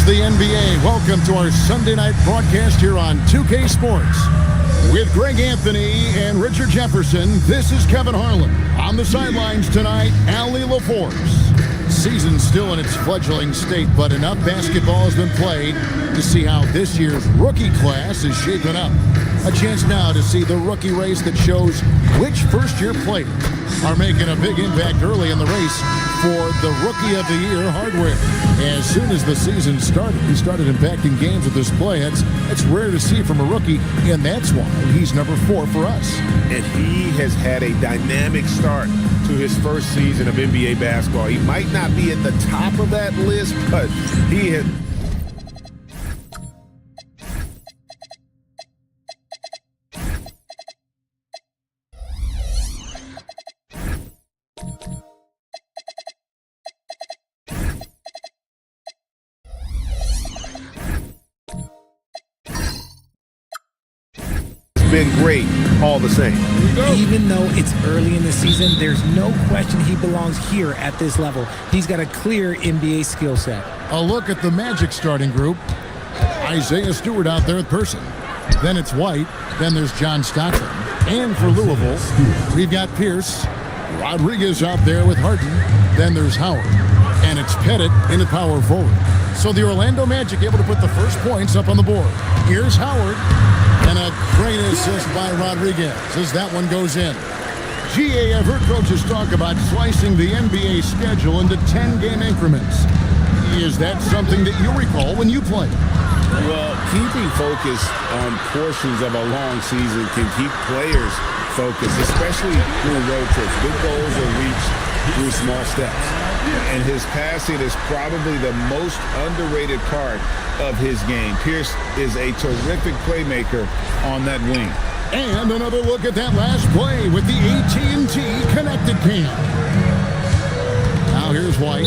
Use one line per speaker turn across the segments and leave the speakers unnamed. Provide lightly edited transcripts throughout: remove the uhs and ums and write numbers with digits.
the NBA. Welcome to our Sunday night broadcast here on 2K Sports. With Greg Anthony and Richard Jefferson, this is Kevin Harlan. On the sidelines tonight, Allie LaForce. Season's still in its fledgling state, but enough basketball has been played to see how this year's rookie class is shaping up. A chance now to see the rookie race that shows which first-year players are making a big impact early in the race for the Rookie of the Year hardware. As soon as the season started, he started impacting games with this play. It's rare to see from a rookie, and that's why he's number 4 for us.
And he has had a dynamic start to his first season of NBA basketball. He might not be at the top of that list, but he has... been great all the same.
Even though it's early in the season, there's no question he belongs here at this level. He's got a clear NBA skill set.
A look at the Magic starting group. Isaiah Stewart out there at Person. Then it's White. Then there's John Stockton. And for Louisville, we've got Pierce. Rodriguez out there with Harden. Then there's Howard. And it's Pettit in the power forward. So the Orlando Magic able to put the first points up on the board. Here's Howard. And a great assist by Rodriguez as that one goes in. GA, I've heard coaches talk about slicing the NBA schedule into 10-game increments. Is that something that you recall when you played?
Well, keeping focus on portions of a long season can keep players focused, especially during road trips. Big goals are reached through small steps. And his passing is probably the most underrated part of his game. Pierce is a terrific playmaker on that wing.
And another look at that last play with the AT&T connected cam. Now here's White.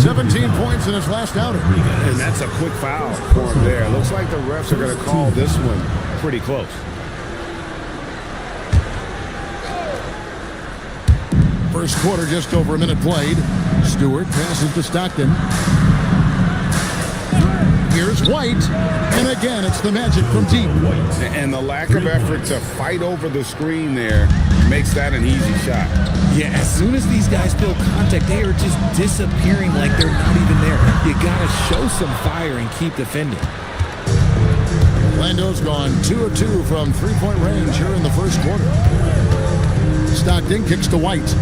17 points in his last outing.
And that's a quick foul for him there. Looks like the refs are going to call this one pretty close.
First quarter, just over a minute played. Stewart passes to Stockton. Here's White. And again, it's the Magic from deep.
And the lack of effort to fight over the screen there makes that an easy shot.
Yeah, as soon as these guys feel contact, they are just disappearing like they're not even there. You got to show some fire and keep defending.
Orlando's gone 2 of 2 from three-point range here in the first quarter. Stockton kicks to White.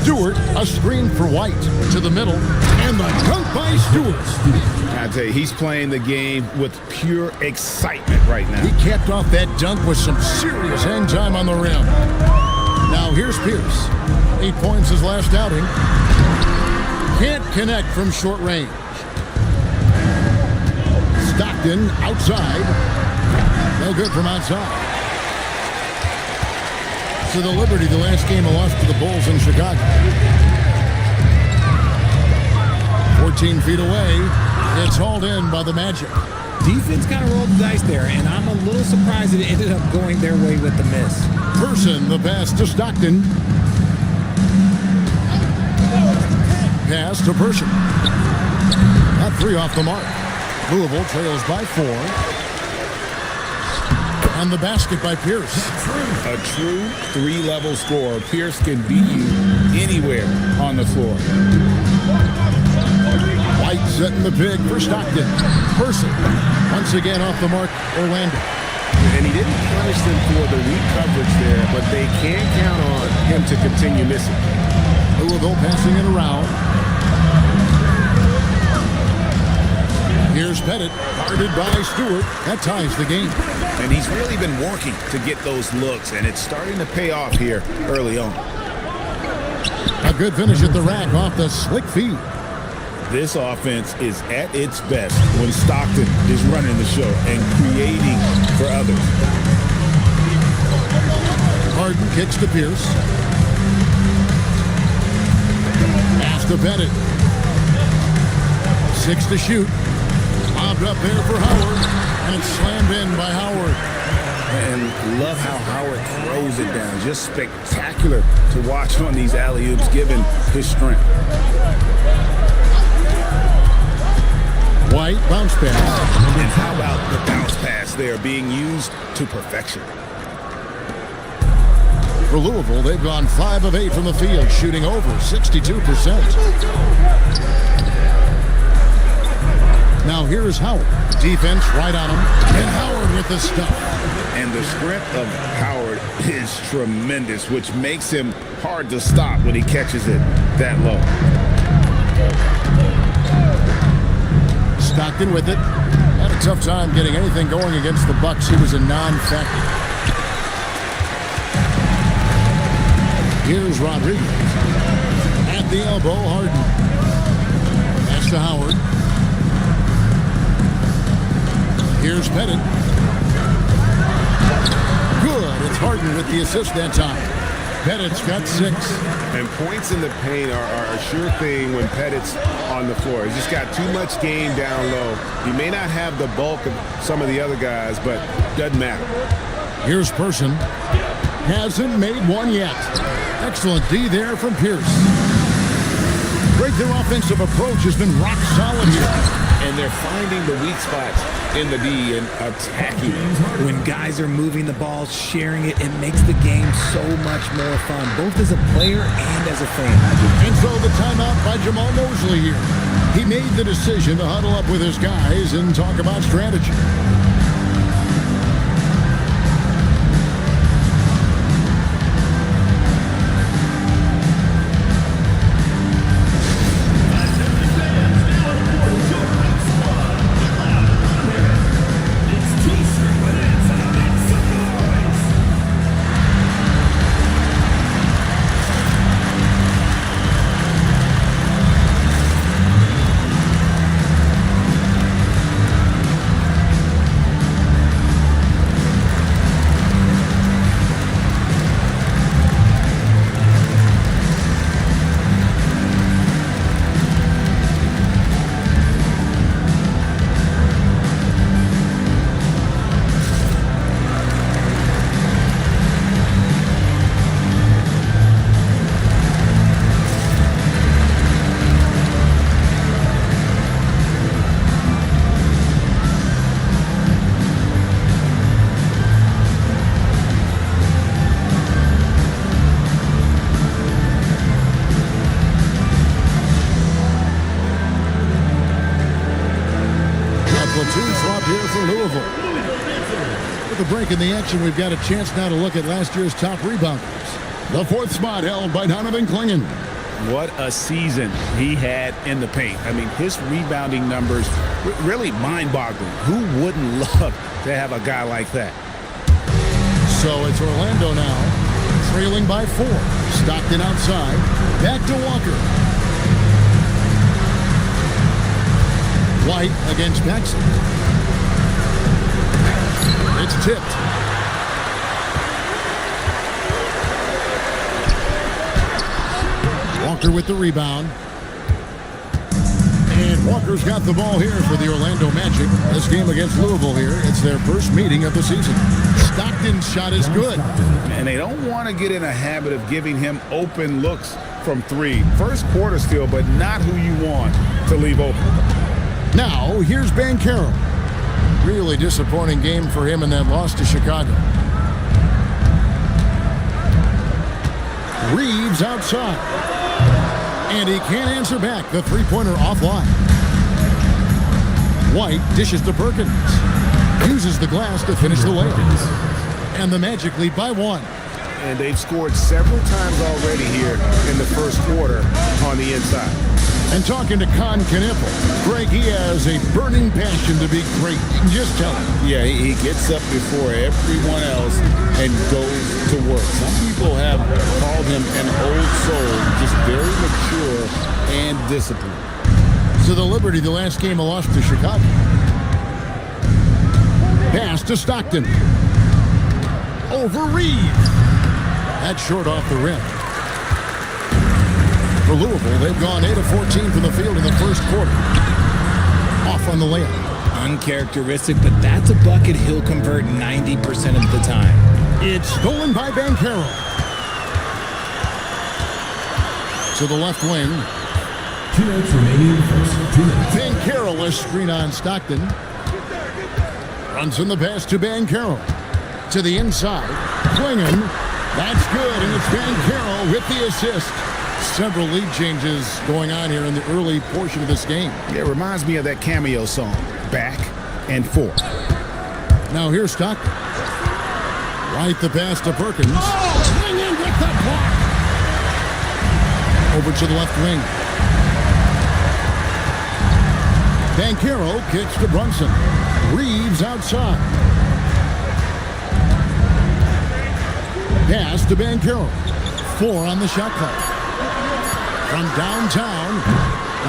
Stewart, a screen for White to the middle, and the dunk by Stewart.
I tell you, he's playing the game with pure excitement right now.
He capped off that dunk with some serious hang time on the rim. Now here's Pierce. 8 points his last outing. Can't connect from short range. Stockton outside. No good from outside. To the Liberty, the last game a loss to the Bulls in Chicago. 14 feet away, it's hauled in by the Magic.
Defense kind of rolled the dice there, and I'm a little surprised that it ended up going their way with the miss.
Person, the pass to Stockton. Pass to Person. That 3 off the mark. Louisville trails by 4. And the basket by Pierce.
A true 3-level scorer. Pierce can beat you anywhere on the floor.
White setting the pick for Stockton. Person once again off the mark, Orlando.
And he didn't punish them for the weak coverage there, but they can count on him to continue missing.
Louisville passing it around. Here's Pettit, guarded by Stewart. That ties the game.
And he's really been working to get those looks, and it's starting to pay off here early on.
A good finish at the rack off the slick feed.
This offense is at its best when Stockton is running the show and creating for others.
Harden kicks to Pierce. Pass to Pettit. 6 to shoot. Lobbed up there for Howard, and it's slammed in by Howard.
And love how Howard throws it down. Just spectacular to watch on these alley-oops, given his strength.
bounce pass.
And how about the bounce pass there being used to perfection?
For Louisville, they've gone 5 of 8 from the field, shooting over 62%. Now here's Howard. Defense right on him. And Howard with the stuff.
And the strength of Howard is tremendous, which makes him hard to stop when he catches it that low.
Stockton with it. Had a tough time getting anything going against the Bucks. He was a non-factor. Here's Rodriguez. At the elbow, Harden. That's to Howard. Here's Pettit. Good. It's Harden with the assist that time. Pettit's got 6.
And points in the paint are a sure thing when Pettit's on the floor. He's just got too much game down low. He may not have the bulk of some of the other guys, but doesn't matter.
Here's Person. Hasn't made one yet. Excellent D there from Pierce. Great, their offensive approach has been rock solid here.
And they're finding the weak spots in the D and attacking.
When guys are moving the ball, sharing it, it makes the game so much more fun, both as a player and as a fan.
And so the timeout by Jamal Mosley here. He made the decision to huddle up with his guys and talk about strategy. With the break in the action, we've got a chance now to look at last year's top rebounders. The 4th spot held by Donovan Clingan.
What a season he had in the paint. I mean, his rebounding numbers really mind-boggling. Who wouldn't love to have a guy like that?
So it's Orlando now, trailing by 4. Stockton outside, back to Walker. White against Paxson. It's tipped. Walker with the rebound. And Walker's got the ball here for the Orlando Magic. This game against Louisville here, it's their first meeting of the season. Stockton's shot is good.
And they don't want to get in a habit of giving him open looks from 3. First quarter still, but not who you want to leave open.
Now, here's Banchero. Really disappointing game for him in that loss to Chicago. Reeves outside. And he can't answer back. The three-pointer offline. White dishes to Perkins. Uses the glass to finish the layup. And the Magic lead by 1.
And they've scored several times already here in the first quarter on the inside.
And talking to Con Kniffel, Greg, he has a burning passion to be great. You can just tell him.
Yeah, he gets up before everyone else and goes to work. Some people have called him an old soul, just very mature and disciplined.
So the Liberty, the last game, a loss to Chicago. Pass to Stockton. Over Reeves. That's short off the rim. For Louisville, they've gone 8 of 14 from the field in the first quarter. Off on the layup.
Uncharacteristic, but that's a bucket he'll convert 90% of the time.
It's stolen by Banchero. To the left wing.
2 minutes remaining in the first. 2 minutes.
Banchero a screen on Stockton. Runs in the pass to Bancaro. To the inside. Klingon. That's good, and it's Bancaro with the assist. Several lead changes going on here in the early portion of this game.
It reminds me of that cameo song, Back and Forth.
Now here's Stockton. Right the pass to Perkins. Klingon with the block. Over to the left wing. Bancaro kicks to Brunson. Reeves outside. Pass to Bancaro. 4 on the shot clock. From downtown,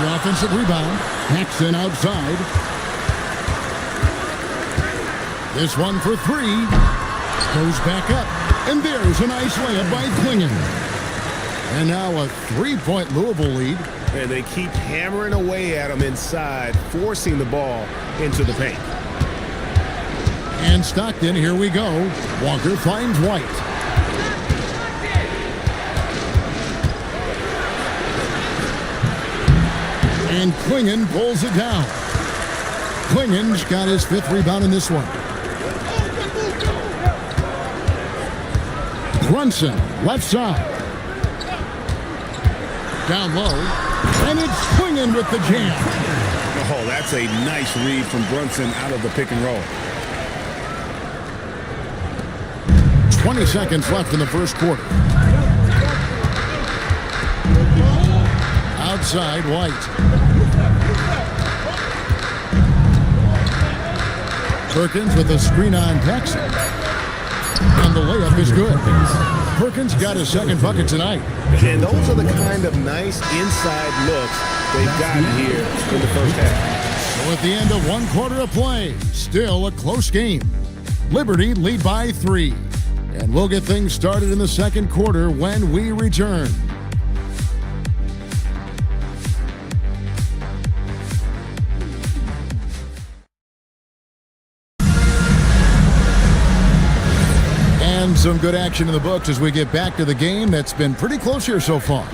the offensive rebound. Paxson outside. This one for 3. Goes back up. And there's a nice layup by Klingon. And now a 3-point Louisville lead.
And they keep hammering away at them inside, forcing the ball into the paint.
And Stockton, here we go. Walker finds White. And Klingon pulls it down. Klingon's got his 5th rebound in this one. Brunson, left side. Down low. And it's Klingon with the jam.
Oh, that's a nice read from Brunson out of the pick and roll.
20 seconds left in the first quarter. Outside, White. Perkins with a screen on Paxson. And the layup is good. Perkins got his 2nd bucket tonight.
And those are the kind of nice inside looks they've gotten here in the first half.
So at the end of 1 quarter of play, still a close game. Liberty lead by 3. And we'll get things started in the second quarter when we return. And some good action in the books as we get back to the game that's been pretty close here so far.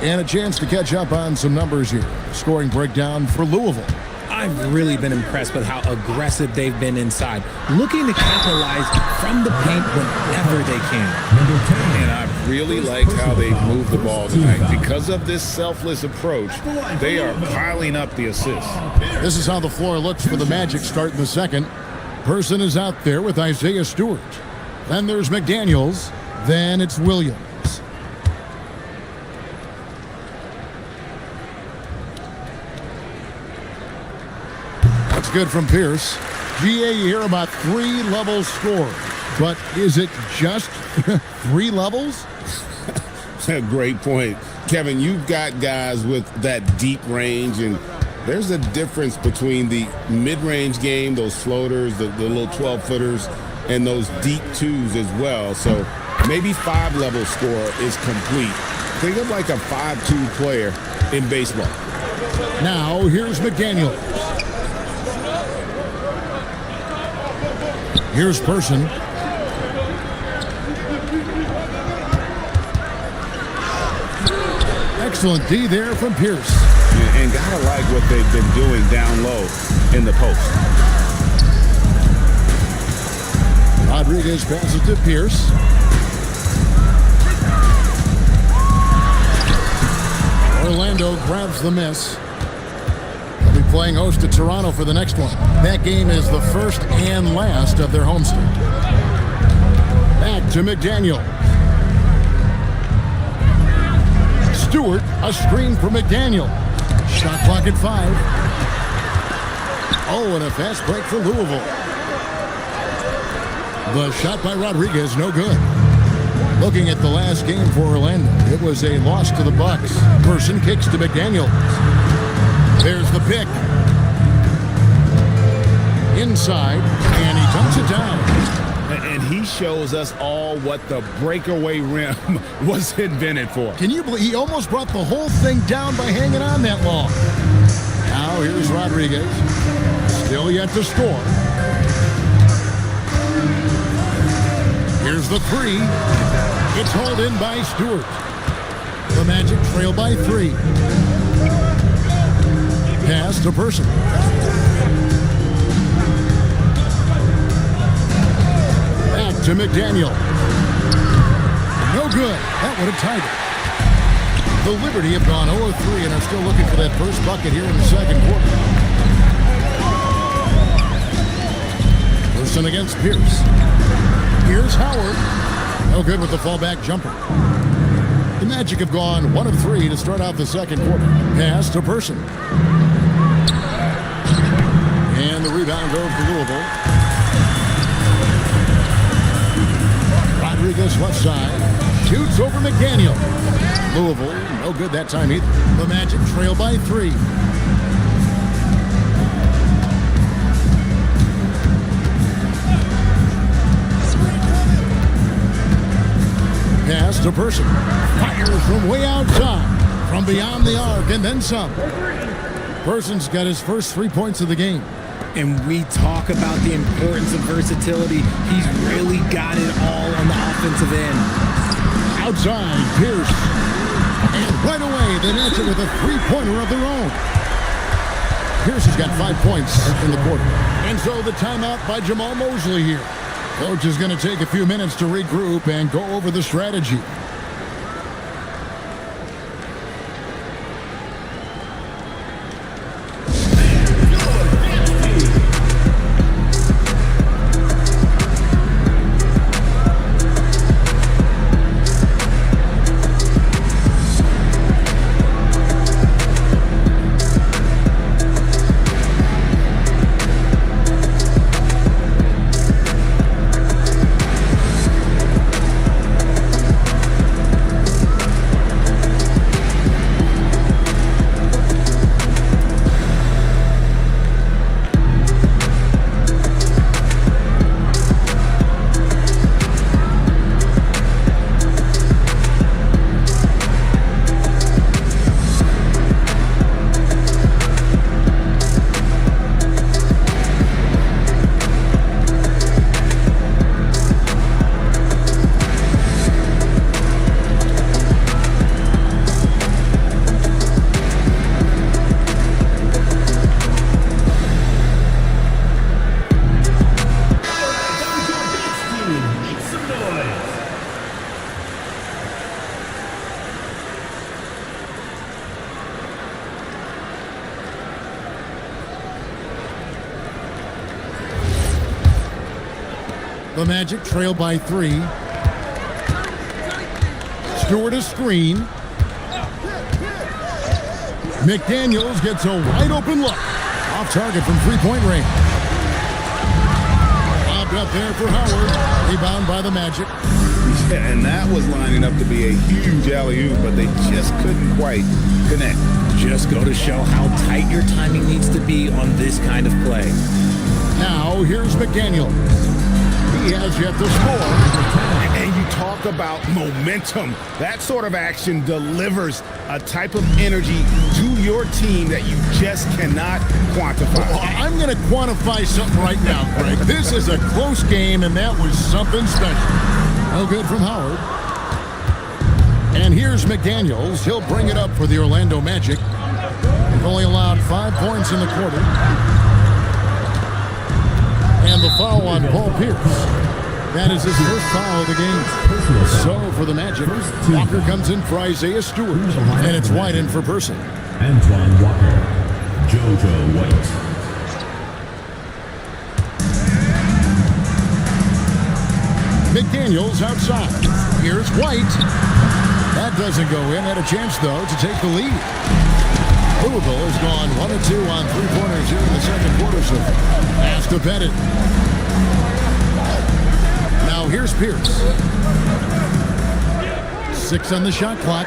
And a chance to catch up on some numbers here. Scoring breakdown for Louisville.
I've really been impressed with how aggressive they've been inside, looking to capitalize from the paint whenever they can.
And I really like how they've moved the ball tonight. Because of this selfless approach, they are piling up the assists.
This is how the floor looks for the Magic start in the second. Person is out there with Isaiah Stewart. Then there's McDaniels. Then it's Williams. That's good from Pierce. GA, you hear about 3 levels scored. But is it just 3 levels?
Great point. Kevin, you've got guys with that deep range, and there's a difference between the mid-range game, those floaters, the little 12-footers, and those deep 2s as well. So maybe 5-level score is complete. Think of like a 5-2 player in baseball.
Now, here's McDaniel. Here's Person. Excellent D there from Pierce.
And gotta like what they've been doing down low in the post.
Rodriguez passes to Pierce. Orlando grabs the miss. They'll be playing host to Toronto for the next one. That game is the first and last of their homestand. Back to McDaniel. Stewart, a screen for McDaniel. Shot clock at 5. Oh, and a fast break for Louisville. The shot by Rodriguez, no good. Looking at the last game for Orlando, it was a loss to the Bucks. Person kicks to McDaniels. There's the pick. Inside, and he dumps it down.
And he shows us all what the breakaway rim was invented for.
Can you believe he almost brought the whole thing down by hanging on that long? Now here's Rodriguez. Still yet to score. Here's the 3. It's hauled in by Stewart. The Magic trail by 3. Pass Pass to Person. Back to McDaniel. No good. That would have tied it. The Liberty have gone 0-3 and are still looking for that first bucket here in the second quarter. Person against Pierce. Here's Howard. No good with the fallback jumper. The Magic have gone 1 of 3 to start out the second quarter. Pass to Person. And the rebound goes to Louisville. Rodriguez left side. Shoots over McDaniel. Louisville, no good that time either. The Magic trail by 3. Pass to Person. Fires from way outside. From beyond the arc and then some. Person's got his first 3 points of the game.
And we talk about the importance of versatility. He's really got it all on the offensive end.
Outside, Pierce. And right away, they answer with a three-pointer of their own. Pierce has got 5 points in the quarter. And so the timeout by Jamal Mosley here. Coach is going to take a few minutes to regroup and go over the strategy. The Magic trail by 3. Stewart a screen. McDaniels gets a wide open look. Off target from three-point range. Lobbed up there for Howard. Rebound by the Magic.
Yeah, and that was lining up to be a huge alley-oop, but they just couldn't quite connect.
Just go to show how tight your timing needs to be on this kind of play.
Now here's McDaniel. He has yet to score.
And you talk about momentum. That sort of action delivers a type of energy to your team that you just cannot quantify.
Well, I'm going to quantify something right now, Greg. This is a close game, and that was something special. No good from Howard. And here's McDaniels. He'll bring it up for the Orlando Magic. They've only allowed 5 points in the quarter. And the foul on Paul Pierce. That is his first foul of the game. So for the Magic, Walker comes in for Isaiah Stewart. And it's White in for Person.
Antoine Walker, JoJo White.
McDaniels outside. Here's White. That doesn't go in. Had a chance, though, to take the lead. Louisville has gone 1 of 2 on three-pointers here in the second quarter, so has to bet it. Now here's Pierce. 6 on the shot clock.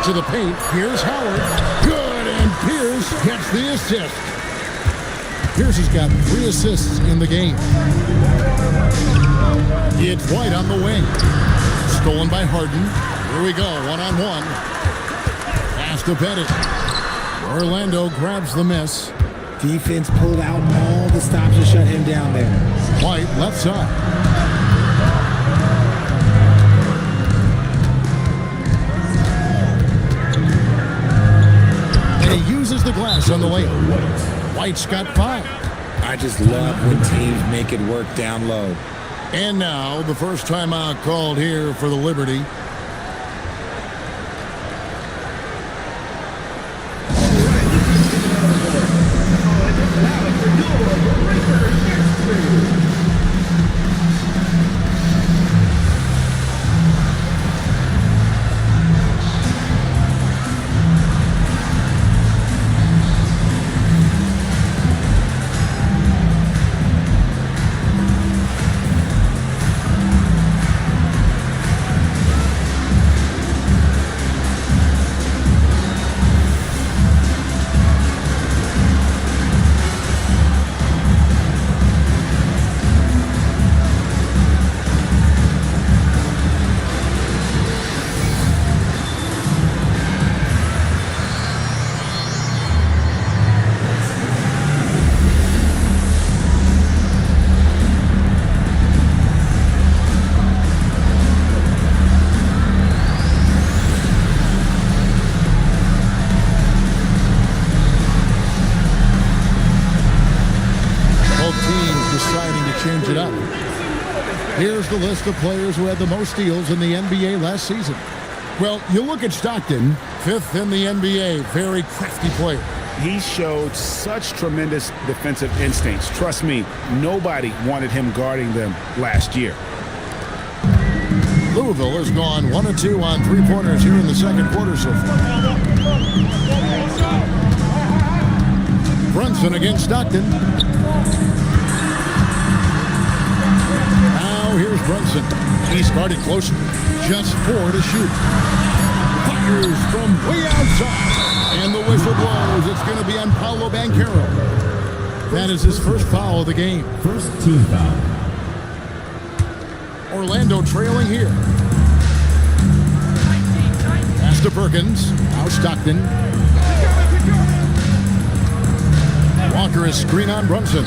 To the paint. Here's Howard. Good, and Pierce gets the assist. Pierce has got 3 assists in the game. It's White on the wing. Stolen by Harden. Here we go, one-on-one. Has to bet it. Orlando grabs the miss.
Defense pulled out all the stops to shut him down there.
White left side. And he raises the glass on the layup.
White.
White's got 5.
I just love when teams make it work down low.
And now the first timeout called here for the Liberty. Change it up. Here's the list of players who had the most steals in the NBA last season. Well, you look at Stockton, 5th in the NBA, very crafty player.
He showed such tremendous defensive instincts. Trust me, nobody wanted him guarding them last year.
Louisville has gone 1 of 2 on 3-pointers here in the second quarter so far. Brunson against Stockton. Here's Brunson. He's guarded closer. Just 4 to shoot. Fires from way outside. And the whistle blows. It's going to be on Paolo Banchero. That is his first foul of the game.
First team foul.
Orlando trailing here. Pass to Perkins. Now Stockton. Walker is screen on Brunson.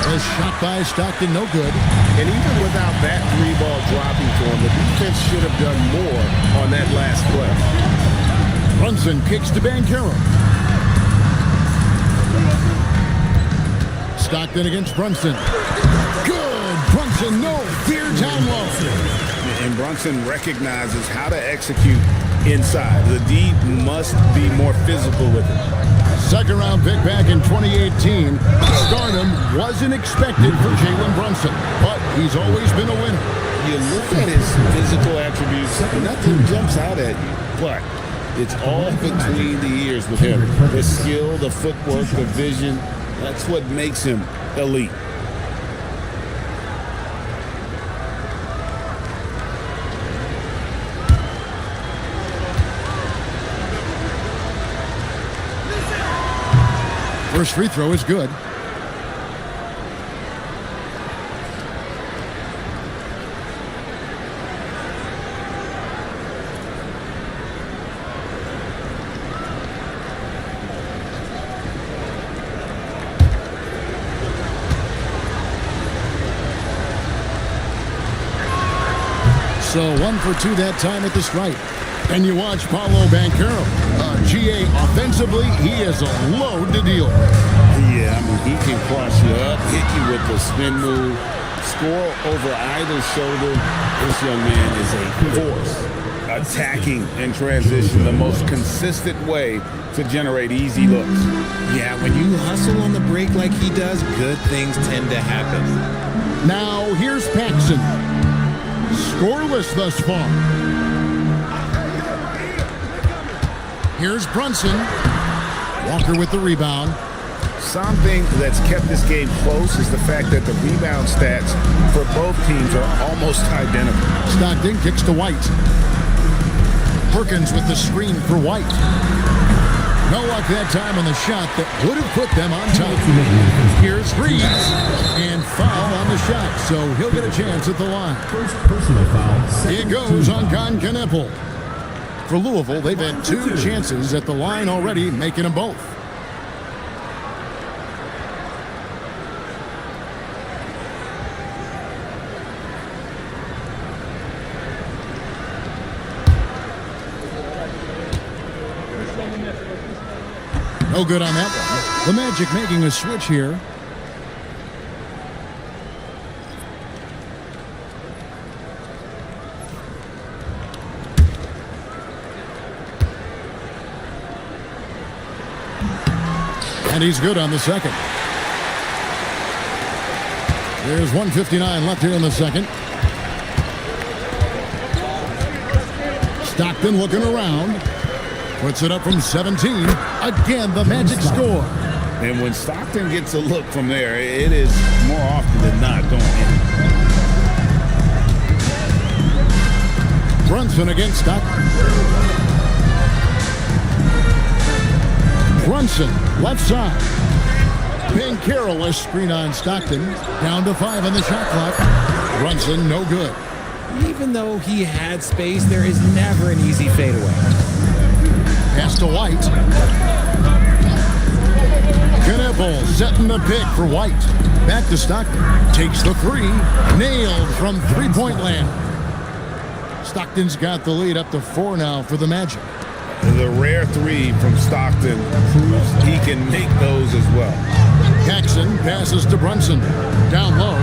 A shot by Stockton, no good.
And even without that 3-ball dropping for him, the defense should have done more on that last play.
Brunson kicks to Banchero. Stockton against Brunson. Good! Brunson, no fear down low.
And Brunson recognizes how to execute inside. The D must be more physical with it.
Second-round pick back in 2018. Stardom wasn't expected for Jalen Brunson, but he's always been a winner.
You look at his physical attributes, nothing jumps out at you, but it's all between the ears with him. The skill, the footwork, the vision, that's what makes him elite.
First free throw is good. So 1 for 2 that time at the stripe. And you watch Paolo Banchero. GA offensively, he is a load to deal with.
Yeah, I mean, he can cross you up, hit you with the spin move, score over either shoulder. This young man is a force. Attacking in transition, the most consistent way to generate easy looks.
Yeah, when you hustle on the break like he does, good things tend to happen.
Now, here's Paxson. Scoreless thus far. Here's Brunson. Walker with the rebound.
Something that's kept this game close is the fact that the rebound stats for both teams are almost identical.
Stockton kicks to White. Perkins with the screen for White. No luck that time on the shot that would have put them on top. Here's Reeves. And foul on the shot, so he'll get a chance at the line.
First personal foul.
It goes on Kneppel. For Louisville, they've had 2 chances at the line already, making them both. No good on that one. The Magic making a switch here. And he's good on the second. There's 1:59 left here in the second. Stockton looking around. Puts it up from 17. Again, the Magic score.
And when Stockton gets a look from there, it is more often than not going in.
Brunson against Stockton. Brunson, left side. Ping careless screen on Stockton. Down to 5 on the shot clock. Brunson, no good.
Even though he had space, there is never an easy fadeaway.
Pass to White. Knippel setting the pick for White. Back to Stockton. Takes the three. Nailed from three-point land. Stockton's got the lead up to 4 now for the Magic.
The rare three from Stockton proves he can make those as well.
Jackson passes to Brunson. Down low.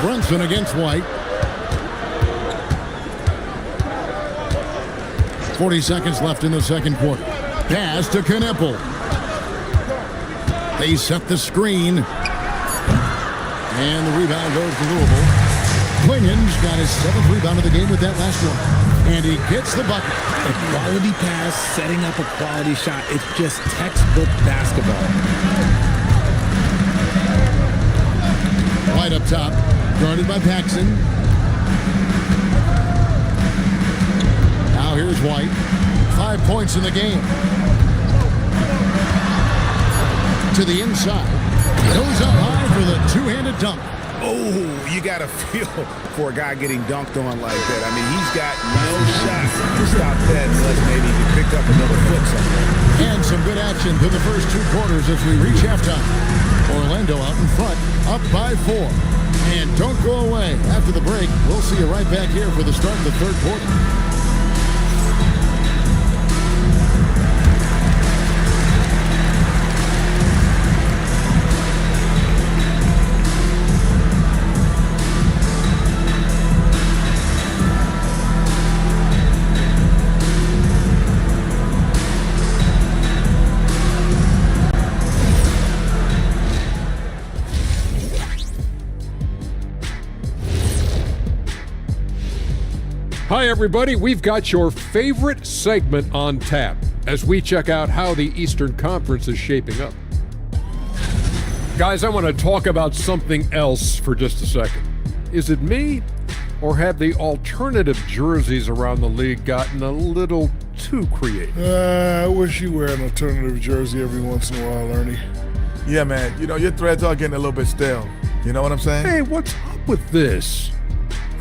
Brunson against White. 40 seconds left in the second quarter. Pass to Knippel. They set the screen. And the rebound goes to Louisville. Klingen's got his 7th rebound of the game with that last one. And he gets the bucket.
A quality pass, setting up a quality shot. It's just textbook basketball.
White up top. Guarded by Paxson. Now here's White. 5 points in the game. To the inside. Goes up high for the two-handed dunk.
Oh, you got to feel for a guy getting dunked on like that. I mean, he's got no shot to stop that unless maybe he can pick up another foot somewhere.
And some good action through the first 2 quarters as we reach halftime. Orlando out in front, up by 4. And don't go away. After the break, we'll see you right back here for the start of the third quarter.
Hi, everybody. We've got your favorite segment on tap as we check out how the Eastern Conference is shaping up. Guys, I want to talk about something else for just a second. Is it me, or have the alternative jerseys around the league gotten a little too creative?
I wish you wear an alternative jersey every once in a while, Ernie.
Yeah, man. You know, your threads are getting a little bit stale. You know what I'm saying?
Hey, what's up with this?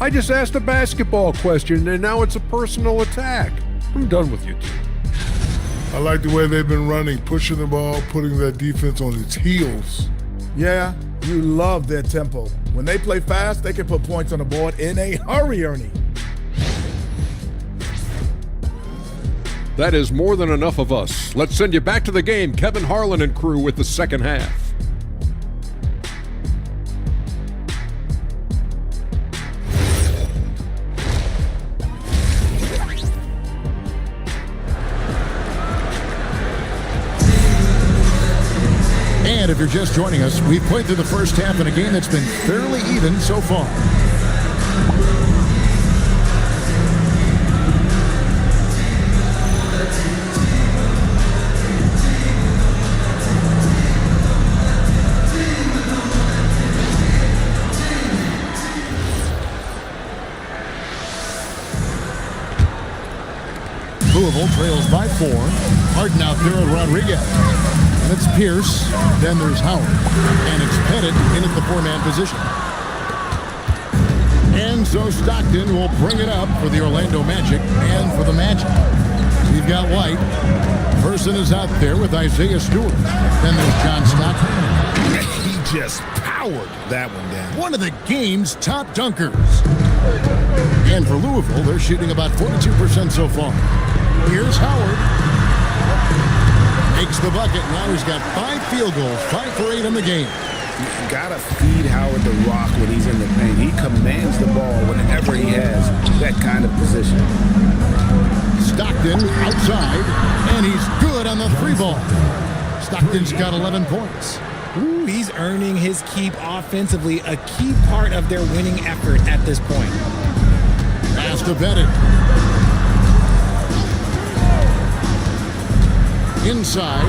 I just asked a basketball question, and now it's a personal attack. I'm done with you two.
I like the way they've been running, pushing the ball, putting that defense on its heels.
Yeah, you love their tempo. When they play fast, they can put points on the board in a hurry, Ernie.
That is more than enough of us. Let's send you back to the game. Kevin Harlan and crew with the second half.
And if you're just joining us, we've played through the first half in a game that's been fairly even so far. Louisville trails by 4. Harden out there at Rodriguez. And it's Pierce. Then there's Howard. And it's Pettit in at the 4-man position. And so Stockton will bring it up for the Orlando Magic and for the Magic. You've got White. Person is out there with Isaiah Stewart. Then there's John Stockton.
He just powered that one down.
One of the game's top dunkers. And for Louisville, they're shooting about 42% so far. Here's Howard. Makes the bucket. Now he's got 5 field goals, 5 for 8 in the game.
You gotta feed Howard the rock when he's in the paint. He commands the ball whenever he has that kind of position.
Stockton outside, and he's good on the 3 ball. Stockton's got 11 points.
Ooh, he's earning his keep offensively, a key part of their winning effort at this point.
Pass to Bennett. Inside.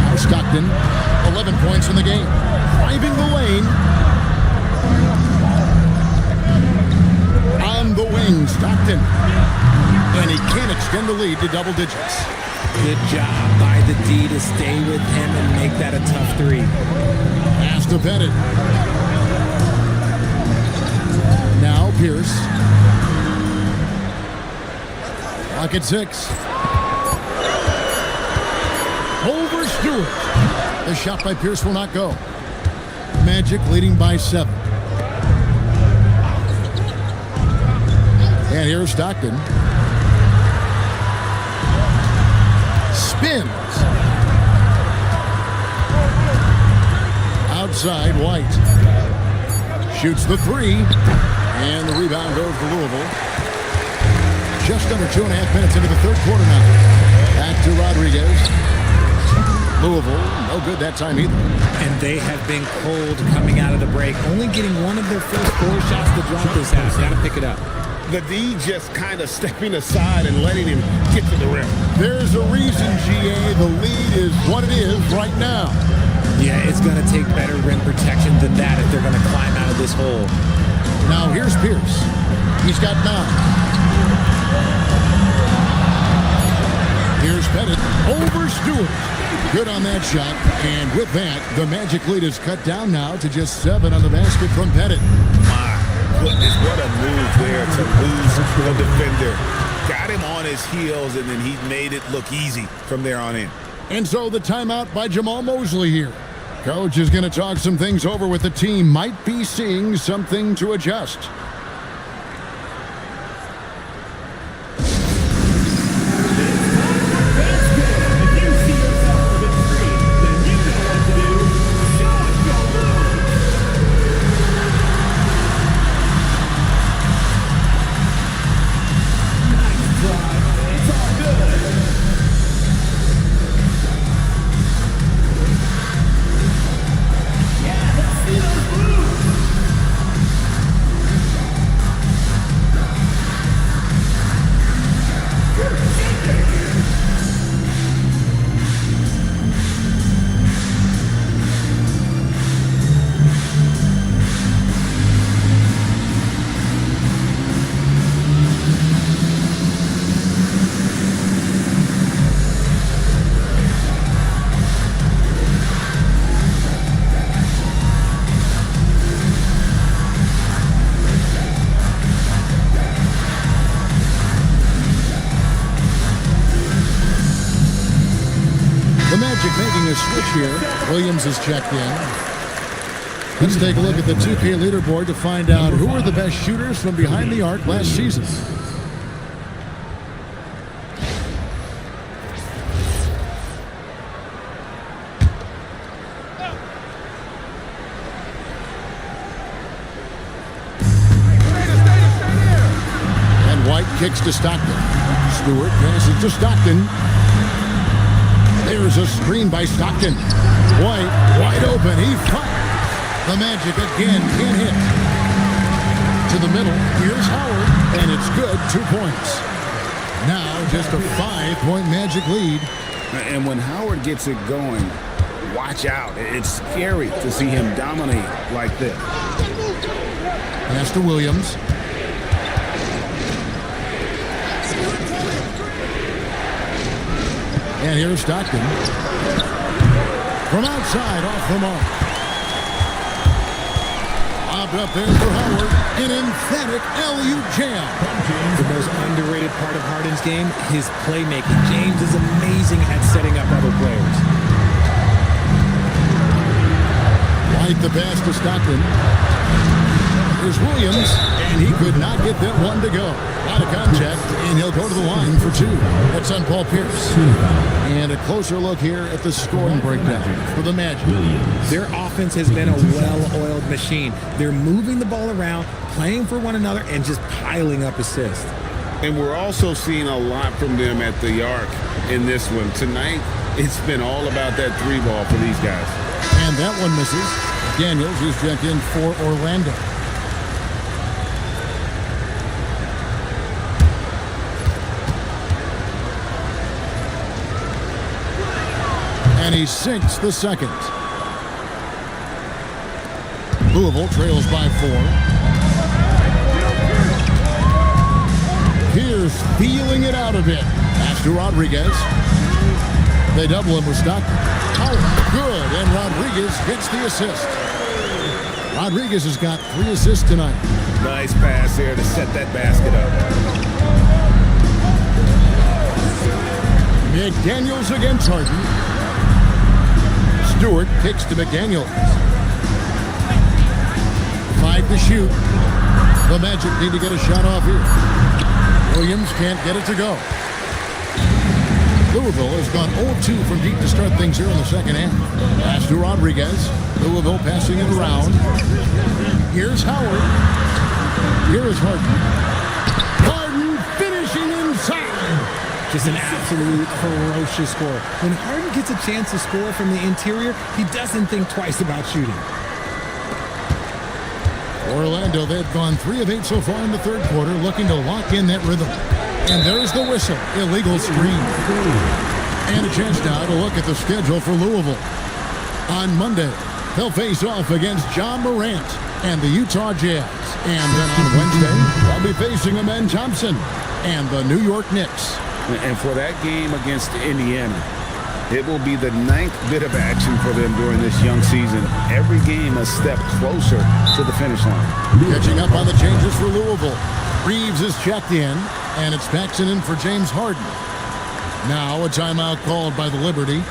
Now Stockton, 11 points in the game. Driving the lane. On the wing, Stockton. And he can't extend the lead to double digits.
Good job by the D to stay with him and make that a tough 3.
Pass to Bennett. Now Pierce. Clock at 6. Over Stewart. The shot by Pierce will not go. Magic leading by 7. And here's Stockton. Spins. Outside, White. Shoots the 3. And the rebound goes to Louisville. Just under 2.5 minutes into the third quarter now. Back to Rodriguez. Louisville, no good that time either.
And they have been cold coming out of the break, only getting one of their first 4 shots to drop this half. Got to pick it up.
The D just kind of stepping aside and letting him get to the rim.
There's a reason, GA, the lead is what it is right now.
Yeah, it's going to take better rim protection than that if they're going to climb out of this hole.
Now here's Pierce. He's got 9. Here's Bennett over Stewart. Good on that shot. And with that, the Magic lead is cut down now to just 7 on the basket from Bennett.
My goodness, what a move there to lose the defender. Got him on his heels, and then he made it look easy from there on in.
And so the timeout by Jamal Mosley here. Coach is going to talk some things over with the team. Might be seeing something to adjust. Making a switch here. Williams is checked in. Let's take a look at the 2K leaderboard to find out who are the best shooters from behind the arc last season. And White kicks to Stockton. Stewart passes to Stockton. There's a screen by Stockton. White, wide open. He fires. The Magic again can't hit. To the middle. Here's Howard. And it's good. 2 points. Now just a 5-point Magic lead.
And when Howard gets it going, watch out. It's scary to see him dominate like this.
Pass to Williams. And here's Stockton. From outside, off the mark. Lobbed up there for Howard. An emphatic LU jam.
The most underrated part of Harden's game, his playmaking. James is amazing at setting up other players.
White the pass to Stockton. There's Williams, and he could not get that one to go. Out of contact, and he'll go to the line for 2. That's on Paul Pierce. And a closer look here at the scoring breakdown for the Magic.
Their offense has been a well-oiled machine. They're moving the ball around, playing for one another, and just piling up assists.
And we're also seeing a lot from them at the arc in this one. Tonight, it's been all about that 3 ball for these guys.
And that one misses. Daniels is checked in for Orlando. And he sinks the second. Louisville trails by 4. Here's feeling it out a bit. Pass to Rodriguez. They double him with Stockton. Oh, good. And Rodriguez gets the assist. Rodriguez has got 3 assists tonight.
Nice pass there to set that basket up.
McDaniels against Harden. Stewart kicks to McDaniels. 5 to shoot. The Magic need to get a shot off here. Williams can't get it to go. Louisville has gone 0-2 from deep to start things here in the second half. Pass to Rodriguez. Louisville passing it around. Here's Howard. Here is Harden. Harden finishing inside.
Just an absolute ferocious score. When Harden gets a chance to score from the interior, he doesn't think twice about shooting.
Orlando, they've gone 3 of 8 so far in the third quarter, looking to lock in that rhythm. And there's the whistle. Illegal screen. And a chance now to look at the schedule for Louisville. On Monday, they'll face off against John Morant and the Utah Jazz. And then on Wednesday, they'll be facing Amen Thompson and the New York Knicks.
And for that game against Indiana, it will be the 9th bit of action for them during this young season. Every game a step closer to the finish line.
Catching up on the changes for Louisville. Reeves is checked in, and it's Paxson in for James Harden. Now a timeout called by the Liberty.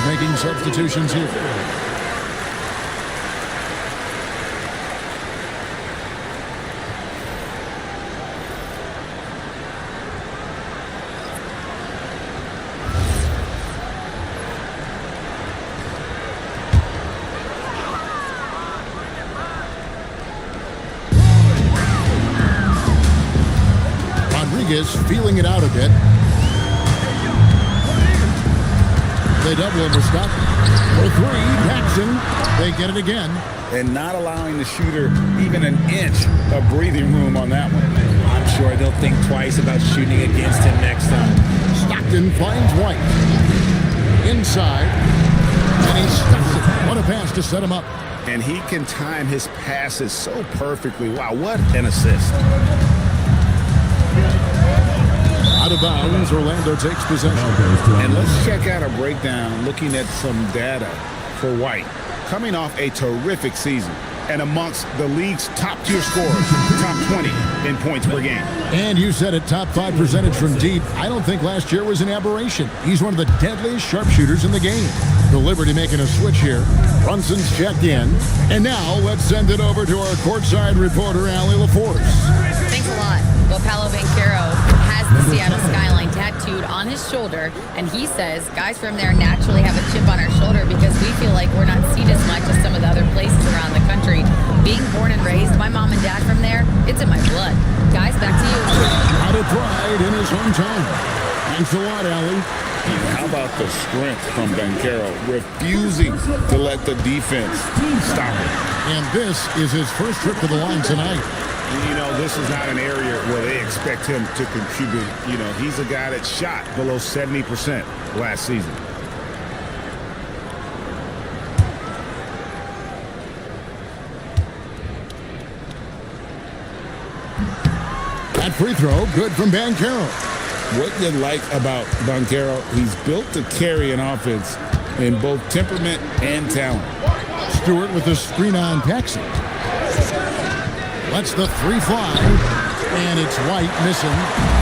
Making substitutions here. Rodriguez feeling it out a bit. They double him with Stockton. For 3, Paxson. They get it again.
And not allowing the shooter even an inch of breathing room on that one.
I'm sure they'll think twice about shooting against him next time.
Stockton finds White. Inside. And he stuffs it. What a pass to set him up.
And he can time his passes so perfectly. Wow, what an assist.
Out of bounds, Orlando takes possession.
And let's check out a breakdown looking at some data for White. Coming off a terrific season and amongst the league's top-tier scorers, top 20 in points per game.
And you said it, top 5 percentage from deep. I don't think last year was an aberration. He's one of the deadliest sharpshooters in the game. The Liberty making a switch here. Brunson's checked in. And now let's send it over to our courtside reporter, Allie LaForce.
Thanks a lot. Well, Paolo Banchero has the Seattle skyline tattooed on his shoulder, and he says guys from there naturally have a chip on our shoulder because we feel like we're not seen as much as some of the other places around the country. Being born and raised, my mom and dad from there, it's in my blood. Guys, back to you.
Out of pride in his hometown. Thanks a lot, Allie.
How about the strength from Banchero, refusing to let the defense stop him?
And this is his first trip to the line tonight.
You know, this is not an area where they expect him to contribute. You know, he's a guy that shot below 70% last season.
That free throw, good from Banchero.
What you like about Banchero, he's built to carry an offense in both temperament and talent.
Stewart with the screen on Paxson. Lets the three fly, and it's White missing.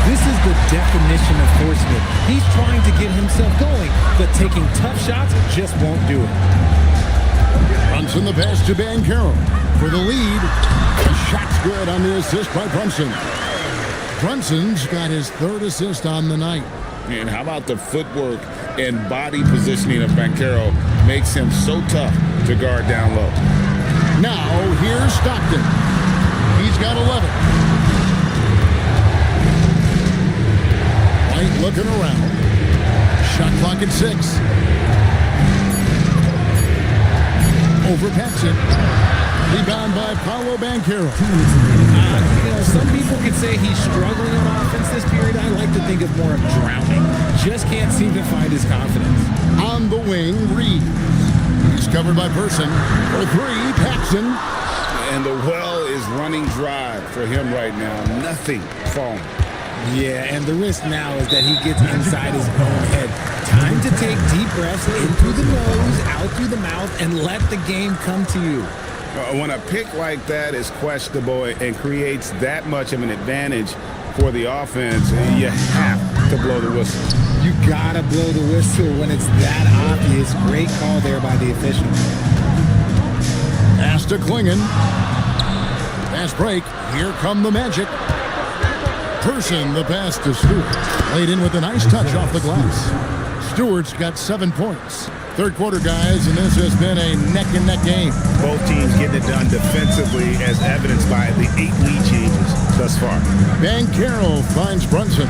This is the definition of forceman. He's trying to get himself going, but taking tough shots just won't do it.
Brunson the pass to Banchero for the lead. The shot's good on the assist by Brunson. Brunson's got his third assist on the night.
And how about the footwork and body positioning of Banchero makes him so tough to guard down low.
Now, here's Stockton. He's got 11. White looking around. Shot clock at 6. Over Paxson. Rebound by Paolo Banchero.
Some people could say he's struggling on offense this period. I like to think of more of drowning. Just can't seem to find his confidence.
On the wing, Reed. He's covered by Person. For 3, Paxson.
And the well is running dry for him right now. Nothing falling.
Yeah, and the risk now is that he gets inside his own head. Time to take deep breaths in through the nose, out through the mouth, and let the game come to you.
When a pick like that is questionable and creates that much of an advantage for the offense, you have to blow the whistle.
You gotta blow the whistle when it's that obvious. Great call there by the official.
Pass to Klingon. Fast break. Here come the Magic. Person the pass to Stewart. Laid in with a nice touch off the glass. Stewart's got 7 points. Third quarter, guys, and this has been a neck-and-neck game.
Both teams getting it done defensively, as evidenced by the 8 lead changes thus far.
Banchero finds Brunson.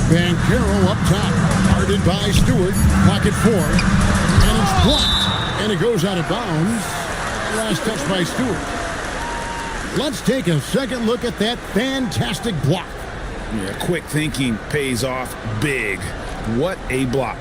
Banchero up top, guarded by Stewart. Clock at 4, and it's blocked, and it goes out of bounds. Last touch by Stewart. Let's take a second look at that fantastic block.
Yeah, quick thinking pays off big. What a block.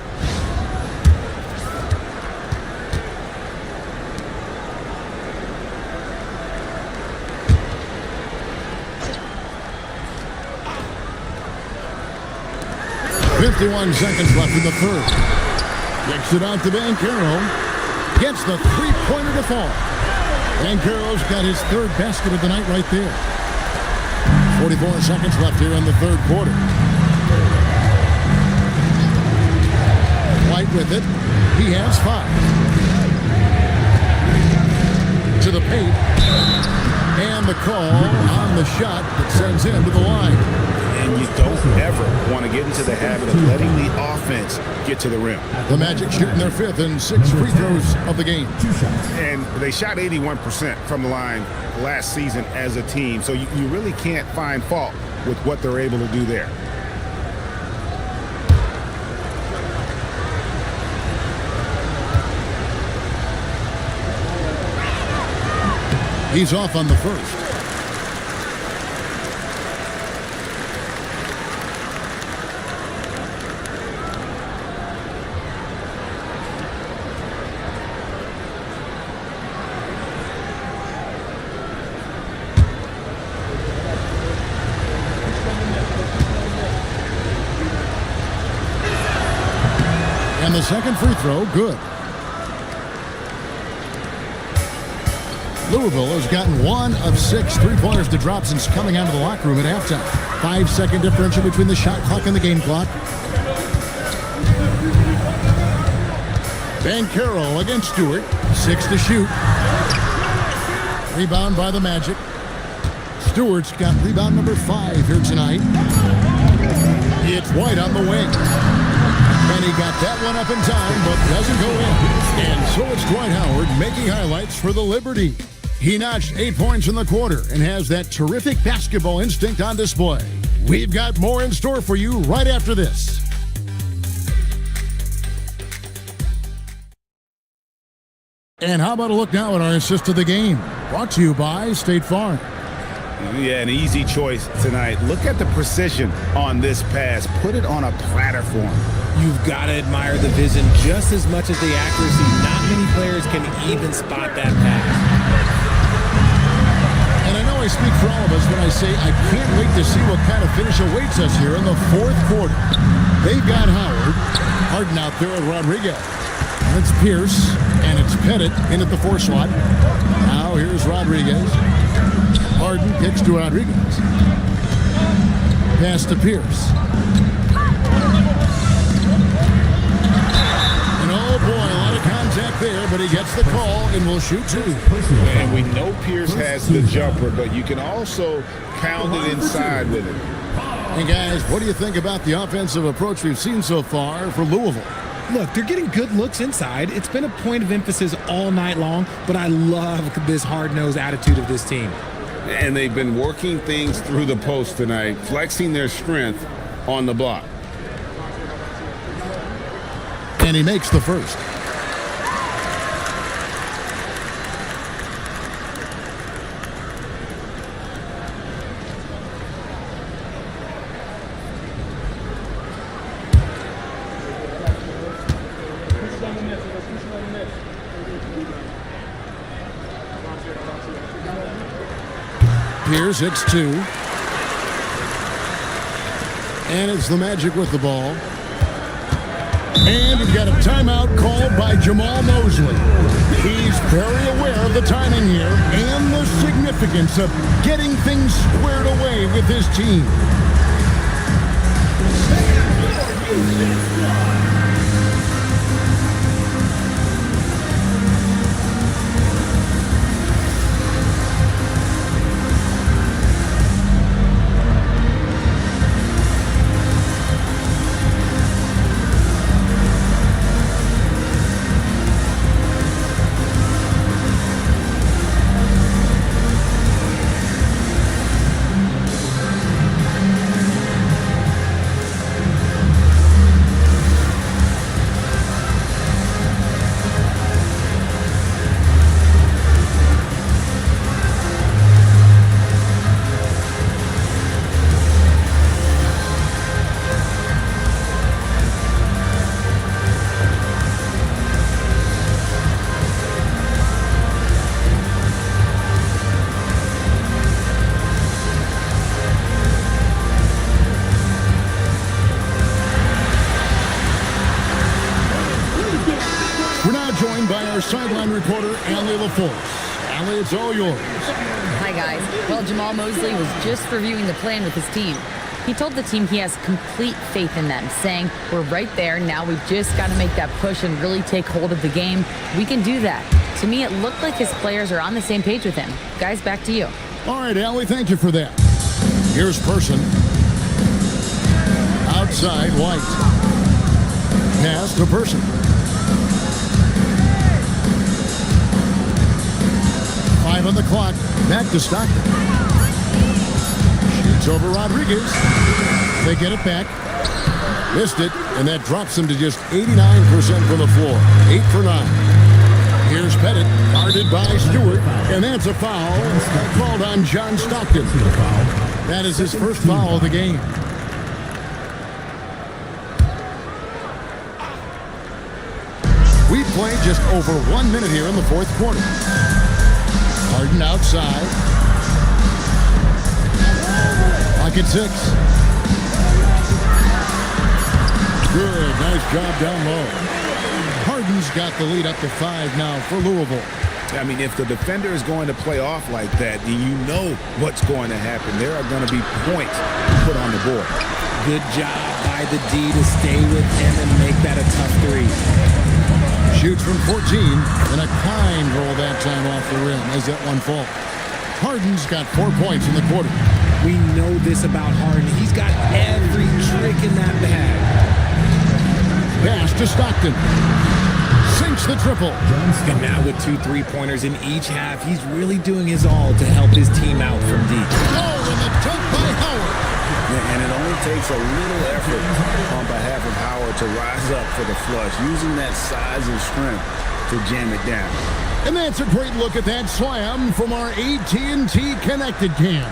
.51 seconds left in the third. Kicks it out to Banchero. Gets the three-pointer to fall. Banchero's got his third basket of the night right there. 44 seconds left here in the third quarter. White with it. He has 5. To the paint. And the call on the shot that sends him to the line.
And you don't ever want to get into the habit of letting the offense get to the rim.
The Magic shooting their 5th and 6 free throws of the game.
And they shot 81% from the line last season as a team, so you really can't find fault with what they're able to do there.
He's off on the first. And the second free throw, good. Louisville has gotten 1 of 6 three-pointers to drop since coming out of the locker room at halftime. 5-second differential between the shot clock and the game clock. Banchero against Stewart. 6 to shoot. Rebound by the Magic. Stewart's got rebound number 5 here tonight. It's White on the wing. And he got that one up in time, but doesn't go in. And so it's Dwight Howard making highlights for the Liberty. He notched 8 points in the quarter and has that terrific basketball instinct on display. We've got more in store for you right after this. And how about a look now at our assist of the game? Brought to you by State Farm.
Yeah, an easy choice tonight. Look at the precision on this pass. Put it on a platter for him.
You've got to admire the vision just as much as the accuracy. Not many players can even spot that pass.
And I know I speak for all of us when I say I can't wait to see what kind of finish awaits us here in the fourth quarter. They've got Howard. Harden out there with Rodriguez. And it's Pierce, and it's Pettit in at the 4 slot. Now here's Rodriguez. Harden kicks to Rodriguez. Pass to Pierce. And oh boy, a lot of contact there, but he gets the call and will shoot 2.
And we know Pierce has the jumper, but you can also pound it inside with it.
And guys, what do you think about the offensive approach we've seen so far for Louisville?
Look, they're getting good looks inside. It's been a point of emphasis all night long, but I love this hard-nosed attitude of this team.
And they've been working things through the post tonight, flexing their strength on the block.
And he makes the first. Pierce hits 2. And it's the Magic with the ball. And we've got a timeout called by Jamal Mosley. He's very aware of the timing here and the significance of getting things squared away with his team. Our sideline reporter, Allie LaForce. Allie, it's all yours.
Hi, guys. Well, Jamal Mosley was just reviewing the plan with his team. He told the team he has complete faith in them, saying, we're right there. Now we've just got to make that push and really take hold of the game. We can do that. To me, it looked like his players are on the same page with him. Guys, back to you.
All right, Allie, thank you for that. Here's Person. Outside, White. Pass to Person. 5 on the clock. Back to Stockton. Shoots over Rodriguez. They get it back. Missed it, and that drops them to just 89% from the floor. 8 for 9. Here's Pettit, guarded by Stewart, and that's a foul called on John Stockton. That is his first foul of the game. We played just over 1 minute here in the fourth quarter. Harden outside. Pocket 6. Good, nice job down low. Harden's got the lead up to 5 now for Louisville.
I mean, if the defender is going to play off like that, then you know what's going to happen. There are going to be points put on the board.
Good job by the D to stay with him and make that a tough three.
Shoots from 14, and a kind roll that time off the rim as that one falls. Harden's got 4 points in the quarter.
We know this about Harden. He's got every trick in that bag.
Pass to Stockton. Sinks the triple.
And now with 2 3-pointers in each half, he's really doing his all to help his team out from deep.
Oh, and the dunk by Howard.
And it only takes a little effort on behalf of Howard to rise up for the flush, using that size and strength to jam it down.
And that's a great look at that slam from our AT&T Connected Cam.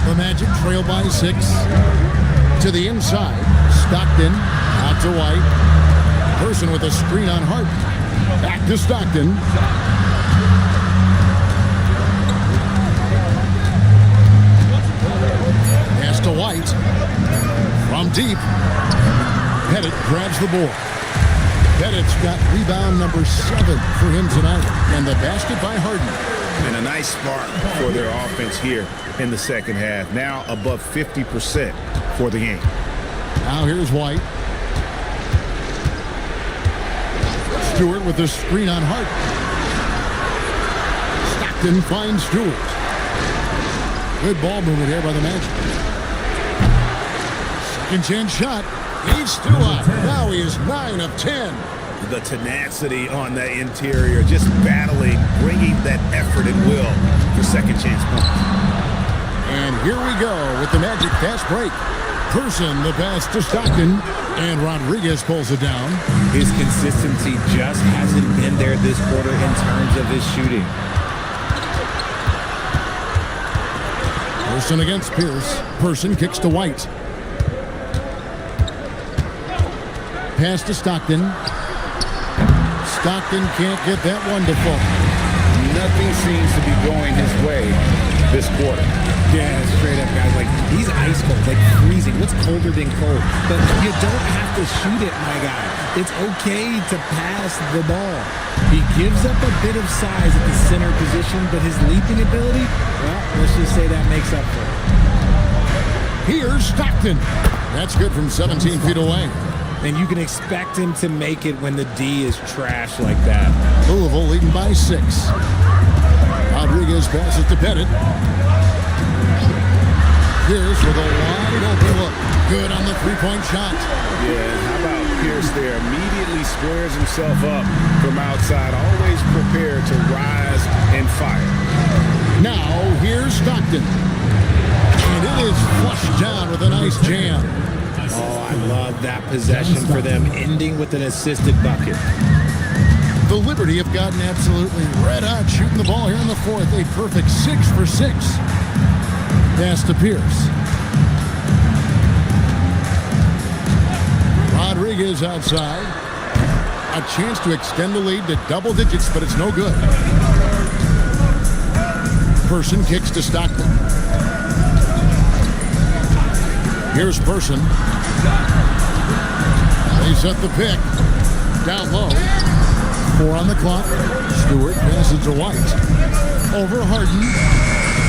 The Magic trail by 6. To the inside. Stockton out to White. Person with a screen on Harden. Back to Stockton. Pass to White. From deep. Pettit grabs the board. Pettit's got rebound number 7 for him tonight. And the basket by Harden.
And a nice spark for their offense here in the second half. Now above 50% for the game.
Now here's White. Stewart with the screen on Harden. Stockton finds Stewart. Good ball movement here by the Magic. Second chance shot. He's still up. Now he is 9 of 10.
The tenacity on that interior, just battling, bringing that effort and will for second chance points.
And here we go with the Magic fast break. Person the pass to Stockton, and Rodriguez pulls it down.
His consistency just hasn't been there this quarter in terms of his shooting.
Person against Pierce. Person kicks to White. Pass to Stockton. Stockton can't get that one to fall.
Nothing seems to be going his way this quarter.
Yeah, straight up, guys. Like, he's ice cold, like freezing. What's colder than cold? But you don't have to shoot it, my guy. It's okay to pass the ball. He gives up a bit of size at the center position, but his leaping ability, well, let's just say that makes up for it.
Here's Stockton. That's good from 17 feet away.
And you can expect him to make it when the D is trash like that.
Louisville leading by 6. Rodriguez passes to Pettit. Pierce with a wide open look. Good on the three-point shot.
Yeah, how about Pierce there? Immediately squares himself up from outside, always prepared to rise and fire.
Now, here's Stockton. And it is flushed down with a nice jam.
Oh, I love that possession for them, ending with an assisted bucket.
The Liberty have gotten absolutely red hot shooting the ball here in the fourth. A perfect 6 for 6. Pass to Pierce. Rodriguez outside. A chance to extend the lead to double digits, but it's no good. Person kicks to Stockton. Here's Person. They set the pick. Down low. 4 on the clock. Stewart passes to White. Over Harden.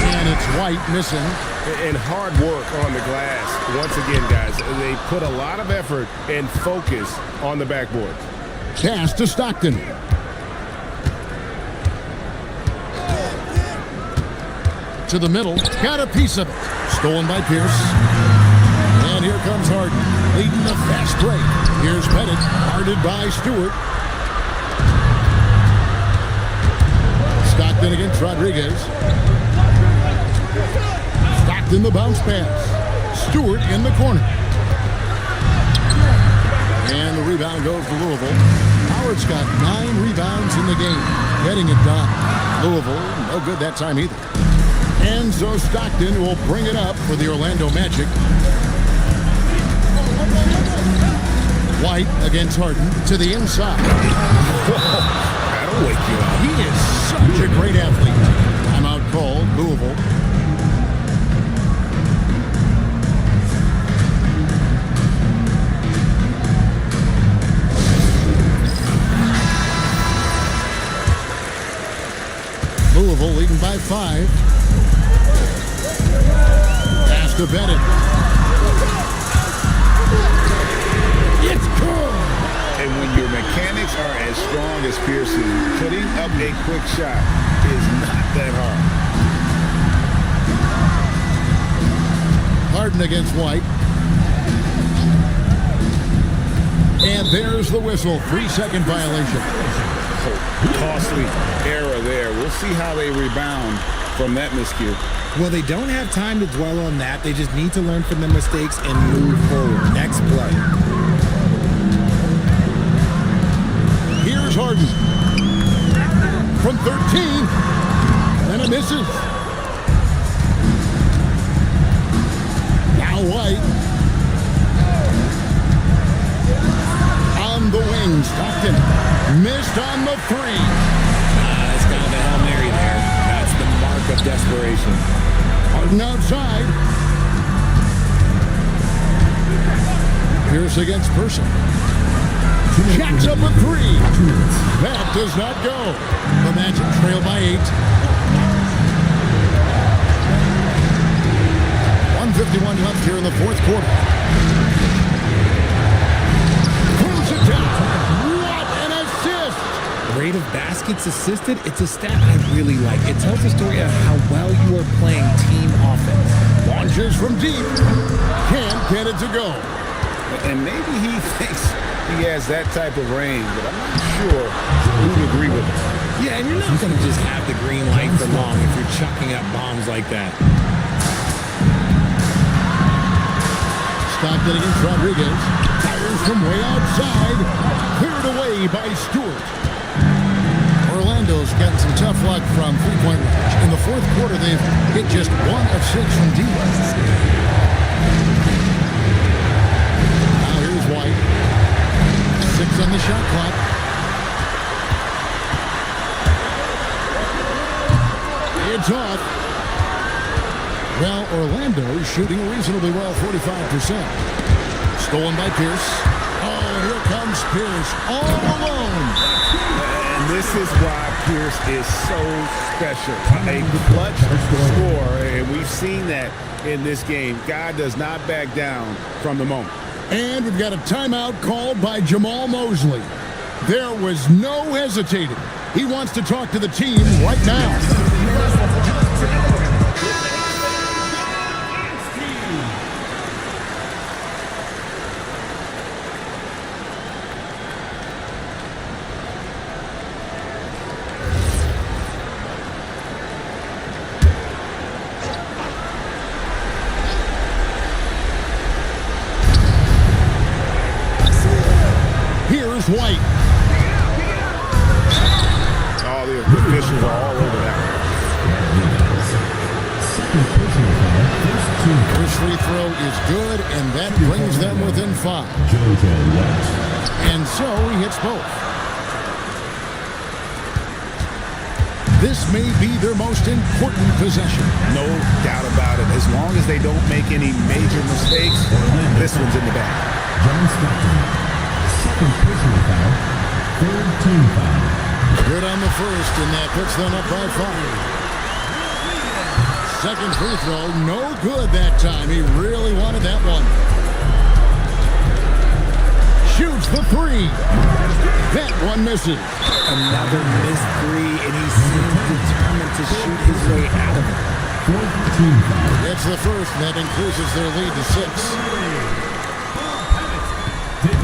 And it's White missing.
And hard work on the glass. Once again, guys, they put a lot of effort and focus on the backboard.
Pass to Stockton. To the middle. Got a piece of it. Stolen by Pierce. And here comes Harden, leading the fast break. Here's Pettit, guarded by Stewart. Stockton against Rodriguez. Stockton the bounce pass. Stewart in the corner. And the rebound goes to Louisville. Howard's got 9 rebounds in the game, getting it done. Louisville, no good that time either. And so Stockton will bring it up for the Orlando Magic. White against Harden to the inside.
That'll wake you up.
He is such a great athlete. Timeout called, Louisville. Louisville leading by 5. Pass to Pettit.
strong as Pierce is, putting up a quick shot is not that hard.
Harden against White. And there's the whistle. 3-second violation.
Costly error there. We'll see how they rebound from that miscue.
Well, they don't have time to dwell on that. They just need to learn from their mistakes and move forward. Next play.
Here's Harden. From 13. And it misses. Now White. On the wing. Stockton. Missed on the 3.
It's kind of a Hail Mary there. That's the mark of desperation.
Harden outside. Pierce against Person. Jacks up a 3. That does not go. The Magic trail by 8. 1:51 left here in the fourth quarter. Pulls it down. What an assist!
Rate of baskets assisted, it's a stat I really like. It tells the story of how well you are playing team offense.
Launches from deep. Can't get it to go.
And maybe he thinks he has that type of range, but I'm not sure who'd agree with it.
Yeah, and you're not going to just have the green light for long if you're chucking up bombs like that.
Stockton against Rodriguez. Fires from way outside. Cleared away by Stewart. Orlando's gotten some tough luck from three-point range. In the fourth quarter, they've hit just 1 of 6 from deep. Now here's White. 6 on the shot clock. It's off. Well, Orlando shooting reasonably well, 45%. Stolen by Pierce. Oh, and here comes Pierce all alone.
And this is why Pierce is so special. A clutch scorer, and we've seen that in this game. Guy does not back down from the moment.
And we've got a timeout called by Jamal Mosley. There was no hesitating. He wants to talk to the team right now. Here's White.
All the officials are all over that.
First free throw is good, and that brings them within 5. And so he hits both. This may be their most important possession.
No doubt about it. As long as they don't make any major mistakes, this one's in the bag.
John Stockton. Second personal foul. Third team foul.
Good on the first, and that puts them up by 5. Second free throw, no good that time. He really wanted that one. Shoots the 3. That one misses.
Another missed 3, and he seems determined to shoot his way out of it.
Fourth team foul.
That's the first, and that increases their lead to 6.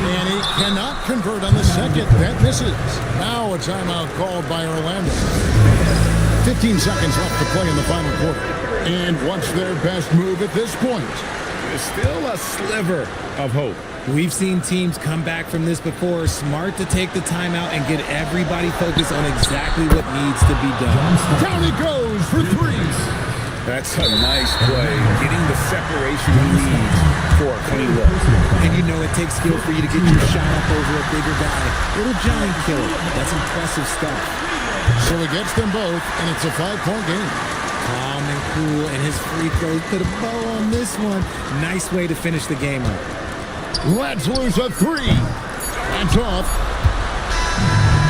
And he cannot convert on the second. That misses. Now a timeout called by Orlando. 15 seconds left to play in the final quarter. And what's their best move at this point?
There's still a sliver of hope.
We've seen teams come back from this before. Smart to take the timeout and get everybody focused on exactly what needs to be done.
Down he goes for 3.
That's a nice play. Getting the separation he needs for a clean look.
And you know it takes skill for you to get your shot up over a bigger guy. Little giant killer. That's impressive stuff.
So he gets them both, and it's a 5-point game.
Calm and cool, and his free throws put a bow on this one. Nice way to finish the game up.
Let's lose a 3. That's off.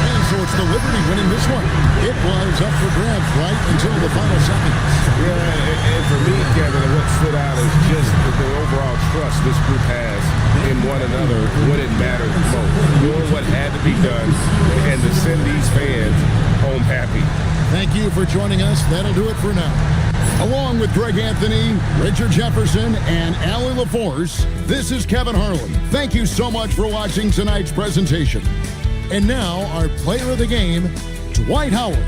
And so it's the Liberty winning this one. It was up for grabs right until the final seconds.
Yeah, and for me, Kevin, what stood out is just the overall trust this group has in one another when it mattered most. Doing what had to be done and to send these fans home happy.
Thank you for joining us. That'll do it for now. Along with Greg Anthony, Richard Jefferson, and Allie LaForce, this is Kevin Harlan. Thank you so much for watching tonight's presentation. And now, our player of the game, Dwight Howard.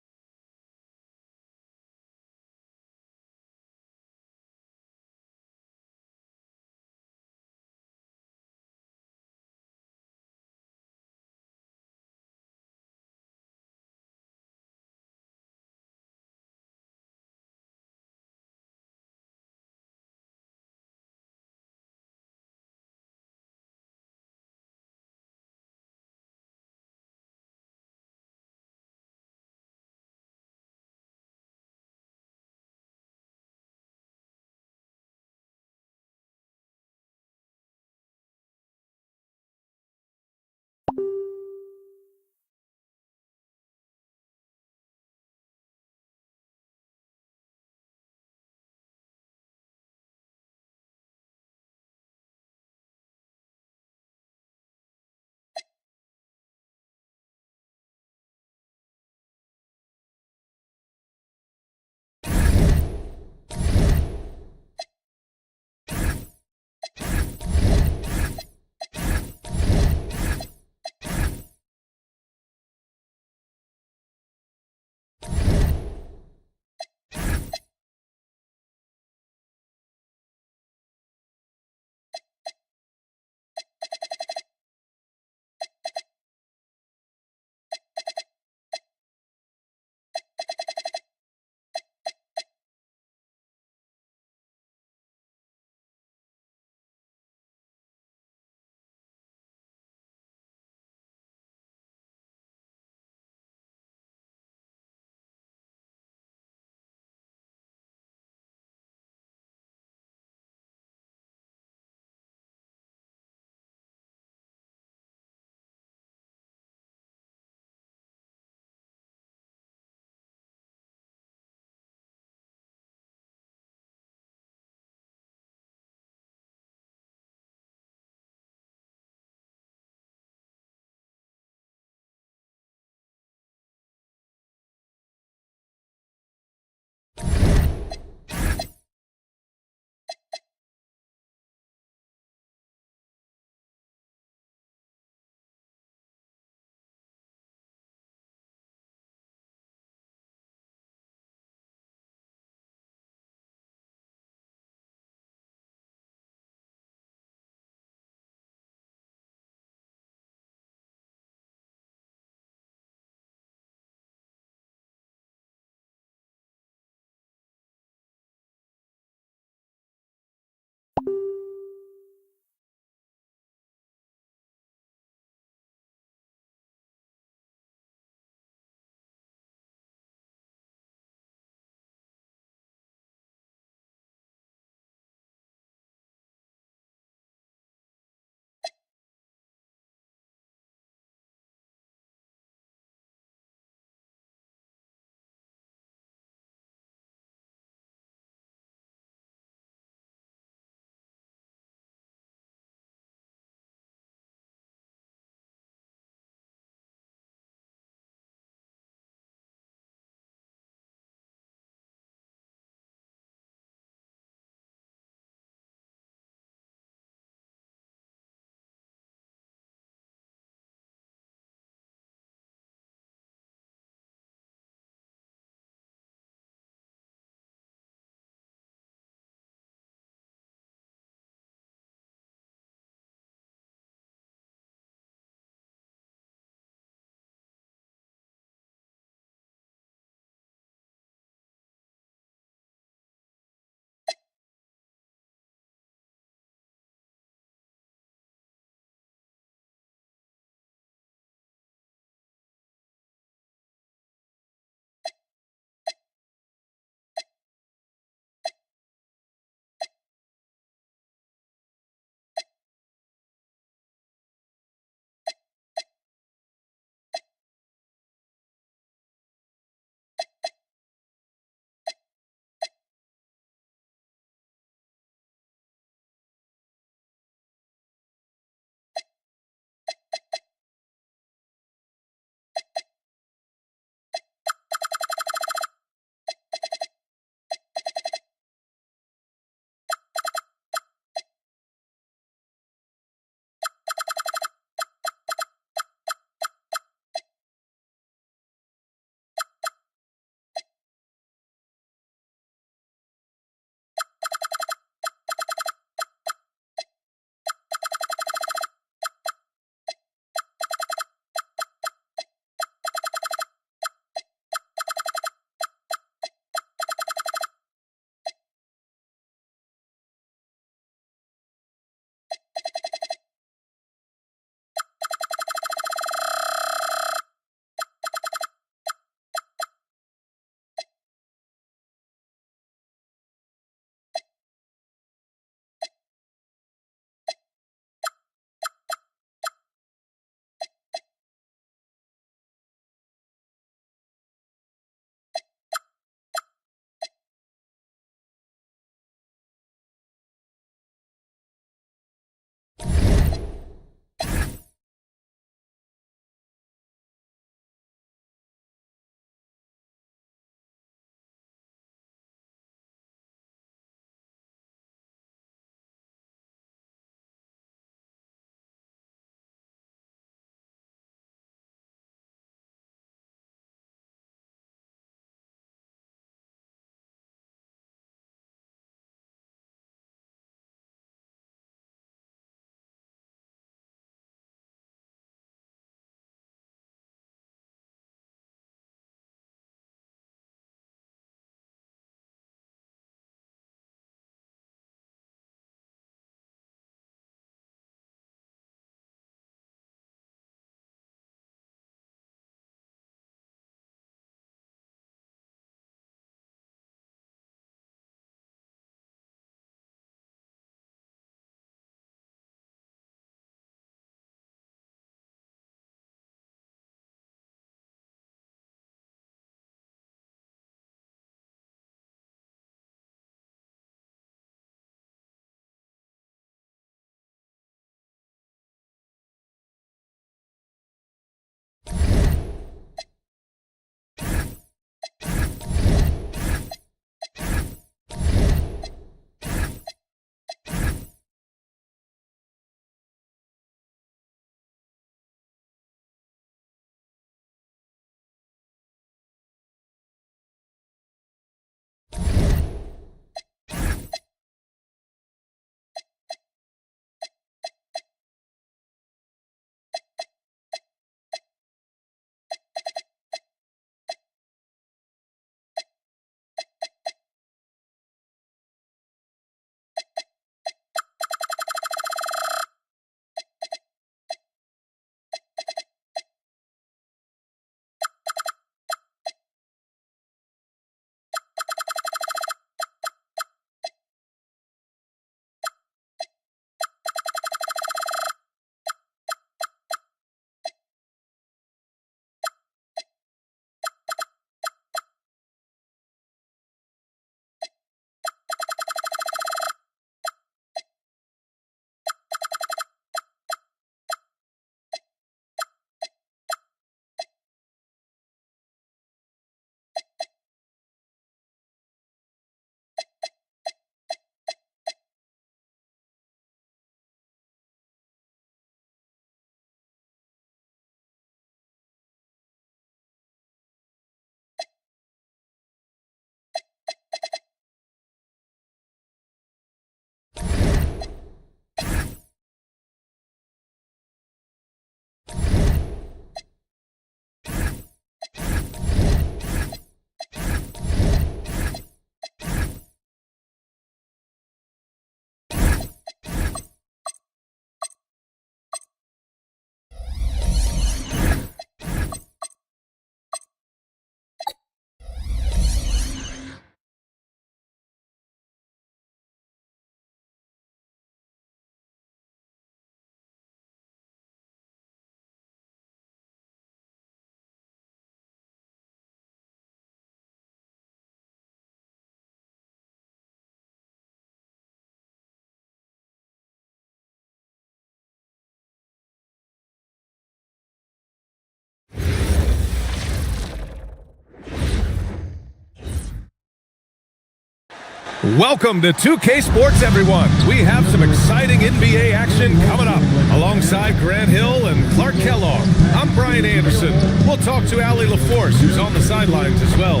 Welcome to 2K Sports, everyone. We have some exciting NBA action coming up. Alongside Grant Hill and Clark Kellogg, I'm Brian Anderson. We'll talk to Allie LaForce, who's on the sidelines as well.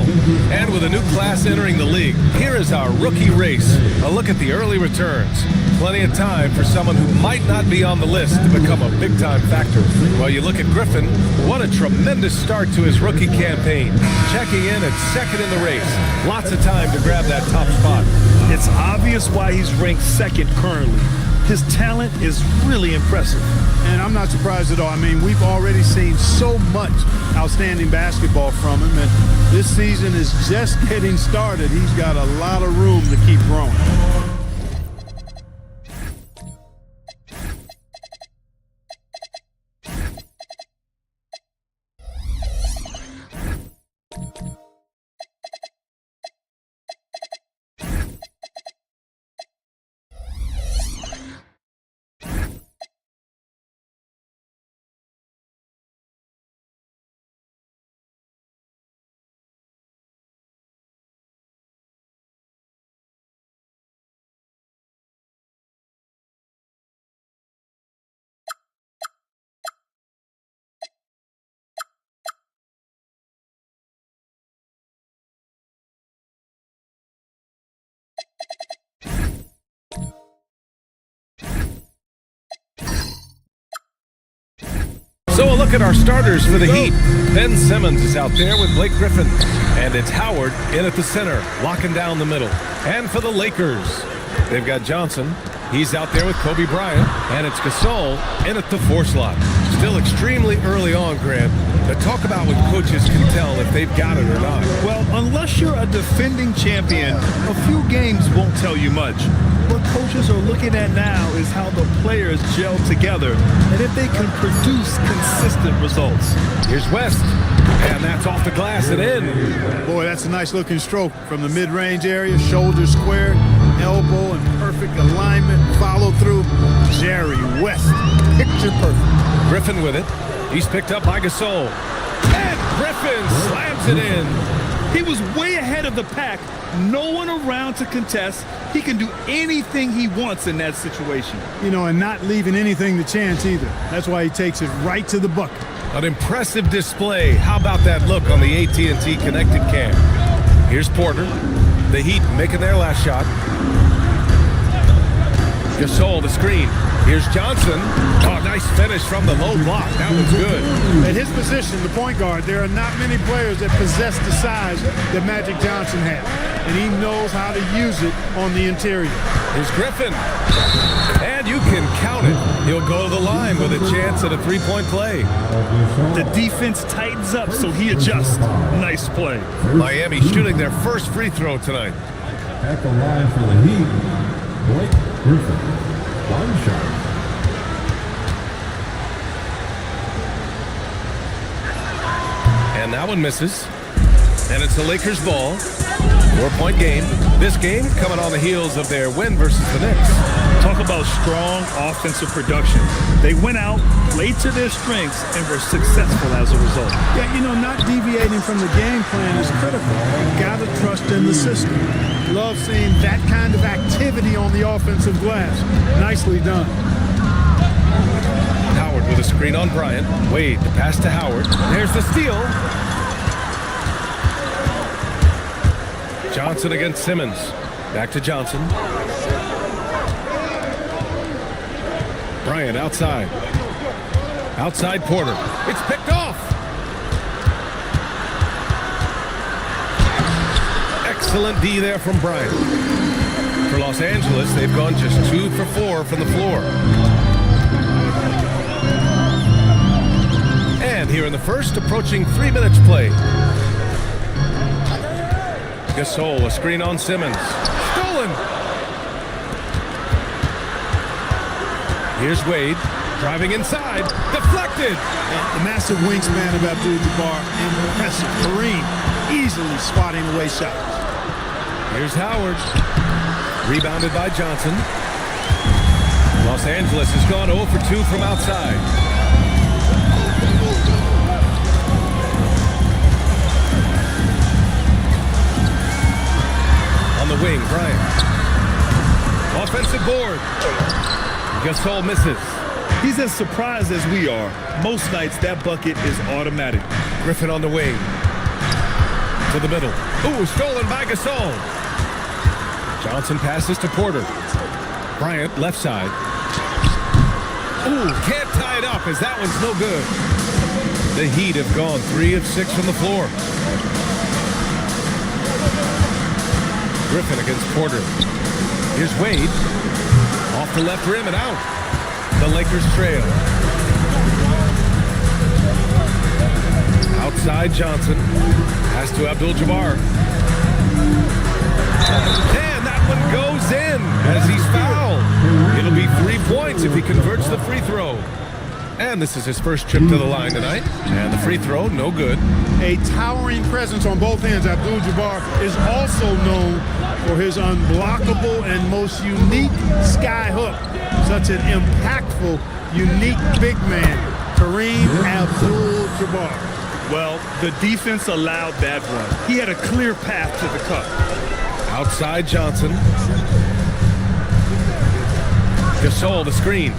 And with a new class entering the league, here is our rookie race. A look at the early returns. Plenty of time for someone who might not be on the list to become a big-time factor. While you look at Griffin, what a tremendous start to his rookie campaign. Checking in at second in the race. Lots of time to grab that top spot.
It's obvious why he's ranked second currently. His talent is really impressive.
And I'm not surprised at all. I mean, we've already seen so much outstanding basketball from him, and this season is just getting started. He's got a lot of room to keep growing.
So a look at our starters for the Heat. Ben Simmons is out there with Blake Griffin. And it's Howard in at the center, locking down the middle. And for the Lakers, they've got Johnson. He's out there with Kobe Bryant. And it's Gasol in at the 4 slot. Still extremely early on, Grant. But talk about what coaches can tell if they've got it or not.
Well, unless you're a defending champion, a few games won't tell you much. What coaches are looking at now is how the players gel together and if they can produce consistent results.
Here's West, and that's off the glass and in.
Boy, that's a nice looking stroke from the mid-range area, shoulder square, elbow in perfect alignment, follow through. Jerry West, picture perfect.
Griffin with it. He's picked up by Gasol. And Griffin slams it in.
He was way ahead of the pack. No one around to contest. He can do anything he wants in that situation.
You know, and not leaving anything to chance either. That's why he takes it right to the bucket.
An impressive display. How about that look on the AT&T connected cam? Here's Porter. The Heat making their last shot. Gasol, the screen. Here's Johnson. Oh, nice finish from the low block. That was good.
At his position, the point guard, there are not many players that possess the size that Magic Johnson has. And he knows how to use it on the interior.
Here's Griffin. And you can count it. He'll go to the line with a chance at a three-point play.
The defense tightens up, so he adjusts. Nice play.
Miami shooting their first free throw tonight.
At the line for the Heat, Blake Griffin. One shot.
And that one misses. And it's the Lakers' ball. 4-point game. This game coming on the heels of their win versus the Knicks.
Talk about strong offensive production. They went out, played to their strengths, and were successful as a result.
Yeah, you know, not deviating from the game plan is critical. You got to trust in the system. Love seeing that kind of activity on the offensive glass. Nicely done.
Howard with a screen on Bryant. Wade, the pass to Howard. There's the steal. Johnson against Simmons. Back to Johnson. Bryant outside. Outside Porter. It's picked off. Excellent D there from Bryant. For Los Angeles, they've gone just 2 for 4 from the floor. And here in the first, approaching 3 minutes play. Gasol, a screen on Simmons. Stolen! Here's Wade, driving inside, deflected!
The massive wingspan of Abdul-Jabbar, impressive. Kareem easily swatting away shots.
Here's Howard, rebounded by Johnson. Los Angeles has gone 0 for 2 from outside. On the wing, Bryant. Gasol misses.
He's as surprised as we are. Most nights, that bucket is automatic.
Griffin on the wing. To the middle. Ooh, stolen by Gasol. Johnson passes to Porter. Bryant, left side. Ooh, can't tie it up as that one's no good. The Heat have gone 3 of 6 from the floor. Griffin against Porter. Here's Wade. Off the left rim and out. The Lakers trail. Outside Johnson. Pass to Abdul-Jabbar. And that one goes in as he's fouled. It'll be 3 points if he converts the free throw. And this is his first trip to the line tonight. And the free throw, no good.
A towering presence on both ends. Abdul-Jabbar is also known for his unblockable and most unique sky hook. Such an impactful, unique big man, Kareem Abdul-Jabbar.
Well, the defense allowed that one. He had a clear path to the cup.
Outside Johnson. Gasol, the screen.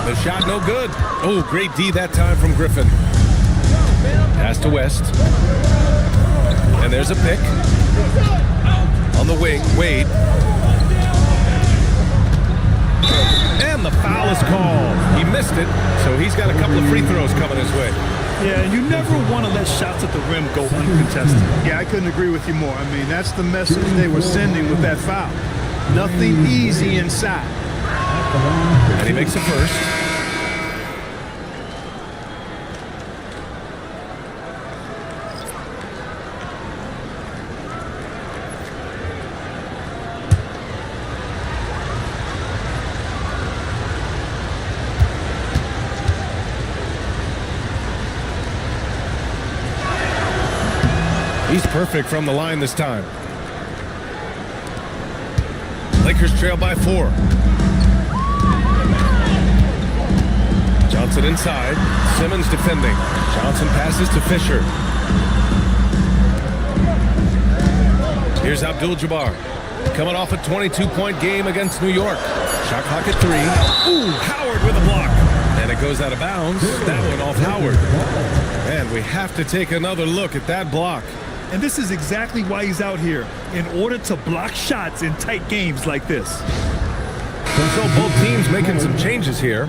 The shot no good. Oh, great D that time from Griffin. Pass to West. And there's a pick. On the wing, Wade. And the foul is called. He missed it, so he's got a couple of free throws coming his way.
Yeah, you never want to let shots at the rim go uncontested.
Yeah, I couldn't agree with you more. I mean, that's the message they were sending with that foul. Nothing easy inside.
And he makes a first. He's perfect from the line this time. Lakers trail by 4. Johnson inside. Simmons defending. Johnson passes to Fisher. Here's Abdul-Jabbar. Coming off a 22-point game against New York. Shot clock at 3. Ooh, Howard with a block. And it goes out of bounds. That one off Howard. And we have to take another look at that block.
And this is exactly why he's out here, in order to block shots in tight games like this.
So both teams making some changes here.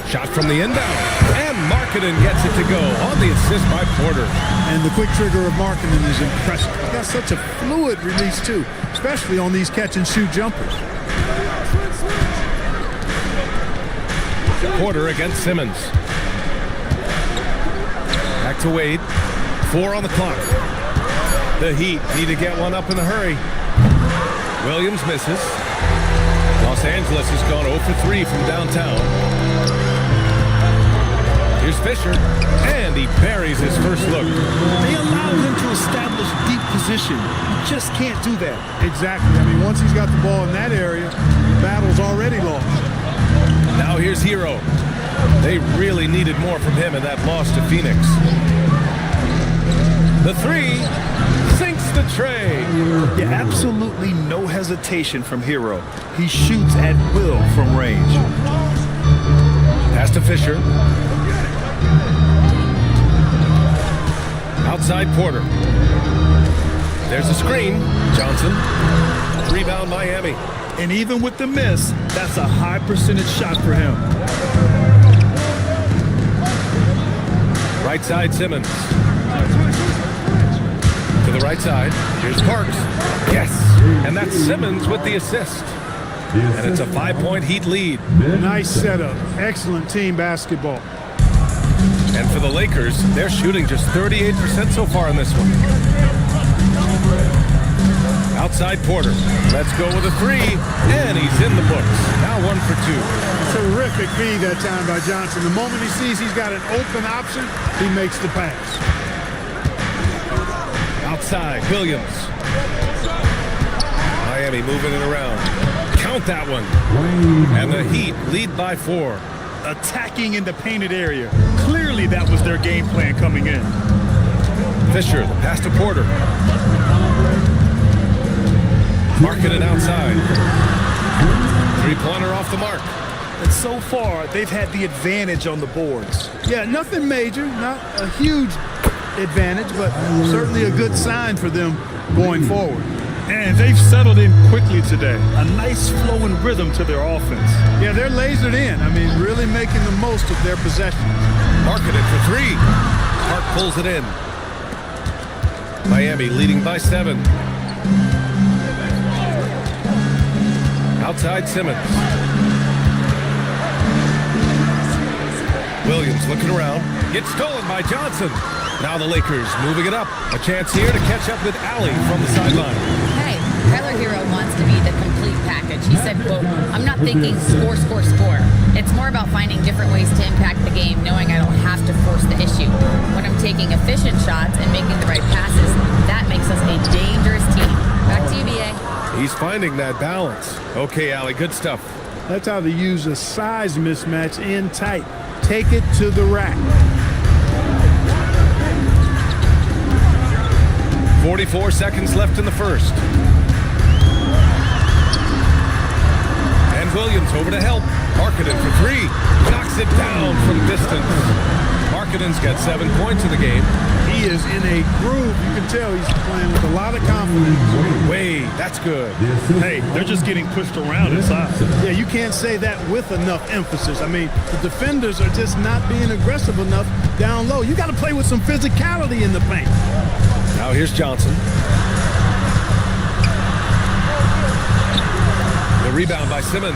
Shot from the inbound. And Markkanen gets it to go on the assist by Porter.
And the quick trigger of Markkanen is impressive. He got such a fluid release, too, especially on these catch-and-shoot jumpers.
Porter against Simmons. Back to Wade. 4 on the clock. The Heat need to get one up in a hurry. Williams misses. Los Angeles has gone 0 for 3 from downtown. Here's Fisher, and he buries his first look.
They allowed him to establish deep position. You just can't do that.
Exactly. I mean, once he's got the ball in that area, the battle's already lost.
Now here's Hero. They really needed more from him in that loss to Phoenix. The 3 sinks the tray.
Yeah, absolutely no hesitation from Hero. He shoots at will from range.
Pass to Fisher. Outside Porter. There's a screen. Johnson. Rebound Miami.
And even with the miss, that's a high percentage shot for him.
Right side Simmons. To the right side. Here's Parks. Yes. And that's Simmons with the assist. And it's a 5-point Heat lead.
Nice setup. Excellent team basketball.
And for the Lakers, they're shooting just 38% so far in this one. Outside Porter. Let's go with a 3. And he's in the books. Now 1 for 2.
Terrific feed that time by Johnson. The moment he sees he's got an open option, he makes the pass.
Outside, Williams. Miami moving it around. Count that one. And the Heat lead by 4.
Attacking in the painted area. Clearly that was their game plan coming in.
Fisher, the pass to Porter. Marking it outside. Three-pointer off the mark.
And so far, they've had the advantage on the boards.
Yeah, nothing major, not a huge advantage, but certainly a good sign for them going forward.
And they've settled in quickly today. A nice flowing rhythm to their offense.
Yeah, they're lasered in. I mean, really making the most of their possession.
Marking it for 3. Hart pulls it in. Miami leading by 7. Outside Simmons. Williams looking around. Gets stolen by Johnson. Now the Lakers moving it up. A chance here to catch up with Allie from the sideline.
Hey, Tyler Hero wants to be the complete package. He said, quote, "I'm not thinking score, score, score. It's more about finding different ways to impact the game, knowing I don't have to force the issue. When I'm taking efficient shots and making the right passes, that makes us a dangerous team." Back to you, BA.
He's finding that balance. Okay, Allie, good stuff.
That's how to use a size mismatch in tight. Take it to the rack.
44 seconds left in the first. And Williams over to help. Markkanen for 3. Knocks it down from distance. Markkanen's got 7 points in the game.
He is in a groove. You can tell he's playing with a lot of confidence.
Wait, that's good.
Hey, they're just getting pushed around inside.
Yeah, you can't say that with enough emphasis. I mean, the defenders are just not being aggressive enough down low. You got to play with some physicality in the paint.
Now here's Johnson. The rebound by Simmons.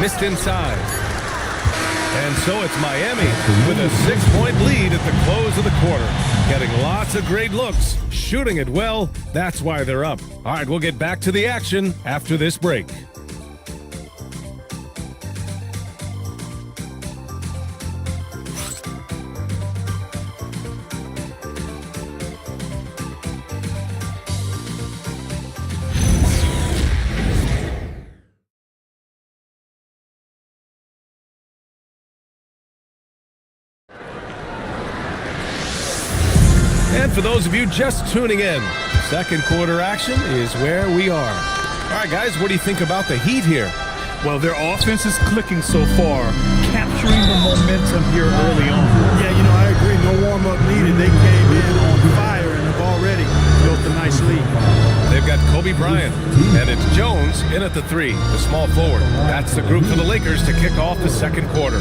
Missed inside. And so it's Miami with a 6-point lead at the close of the quarter. Getting lots of great looks, shooting it well. That's why they're up. All right, we'll get back to the action after this break. And for those of you just tuning in, second quarter action is where we are. All right, guys, what do you think about the Heat here?
Well, their offense is clicking so far, capturing the momentum here early on.
Yeah, you know, I agree. No warm-up needed. They came in on fire and have already built a nice lead.
They've got Kobe Bryant, and it's Jones in at the 3, the small forward. That's the group for the Lakers to kick off the second quarter.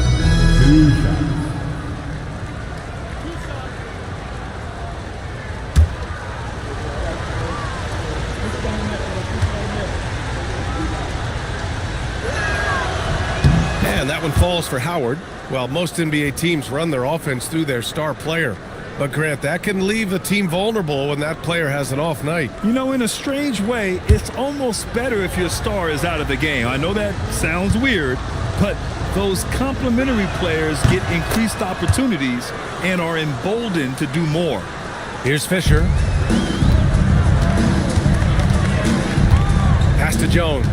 And that one falls for Howard. Well, most NBA teams run their offense through their star player. But Grant, that can leave a team vulnerable when that player has an off night.
You know, in a strange way, it's almost better if your star is out of the game. I know that sounds weird, but those complementary players get increased opportunities and are emboldened to do more.
Here's Fisher. Pass to Jones.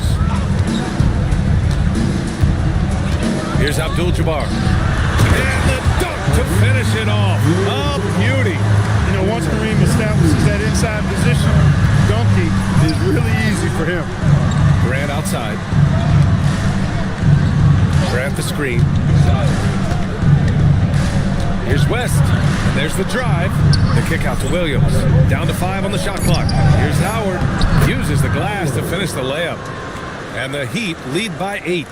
Here's Abdul-Jabbar. And the dunk to finish it off. Oh, beauty.
You know, once Kareem establishes that inside position, dunking is really easy for him.
Grant outside. Grant the screen. Here's West. And there's the drive. The kick out to Williams. Down to 5 on the shot clock. Here's Howard. Uses the glass to finish the layup. And the Heat lead by 8.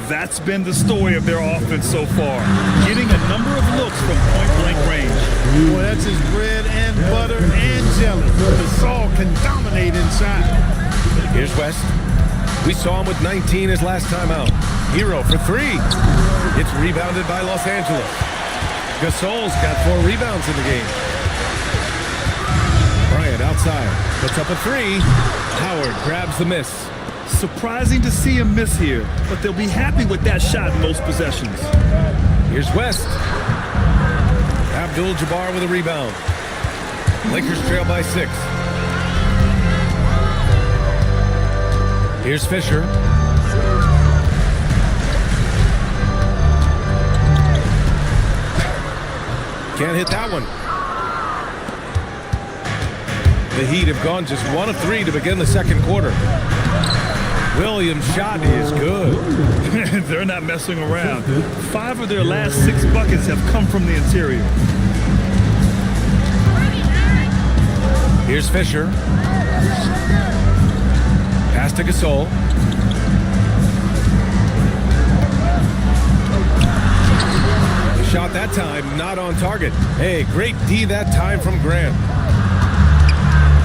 That's been the story of their offense so far. Getting a number of looks from point-blank range.
Boy, that's his bread and butter and jelly. Gasol can dominate inside.
Here's West. We saw him with 19 his last time out. Hero for 3. It's rebounded by Los Angeles. Gasol's got 4 rebounds in the game. Bryant outside. Puts up a 3. Howard grabs the miss.
Surprising to see him miss here, but they'll be happy with that shot in most possessions.
Here's West. Abdul-Jabbar with a rebound. Lakers trail by 6. Here's Fisher. Can't hit that one. The Heat have gone just 1 of 3 to begin the second quarter. Williams' shot is good.
They're not messing around. 5 of their last 6 buckets have come from the interior.
Here's Fisher. Pass to Gasol. The shot that time not on target. Hey, great D that time from Grant.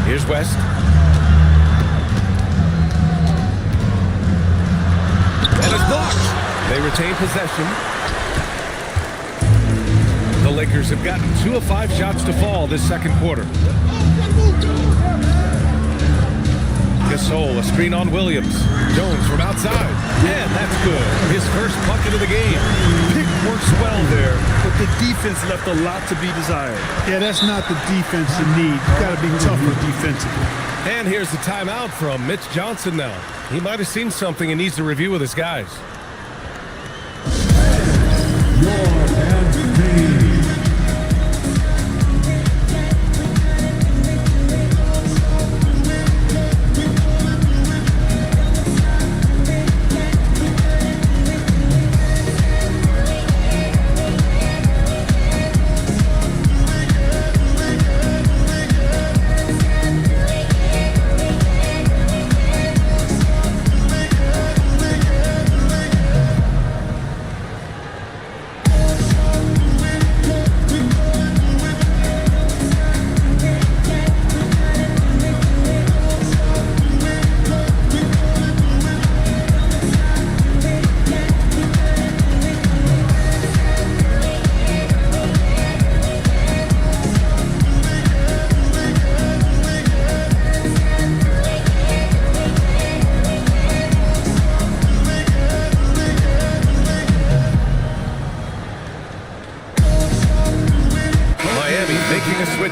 Here's West. And it's blocked. They retain possession. The Lakers have gotten 2 of 5 shots to fall this second quarter. Gasol, a screen on Williams. Jones from outside. And that's good. His first bucket of the game.
Pick works well there, but the defense left a lot to be desired.
Yeah, that's not the defense you need. You've got to be tougher defensively.
And here's the timeout from Mitch Johnson now. He might have seen something and needs to review with his guys.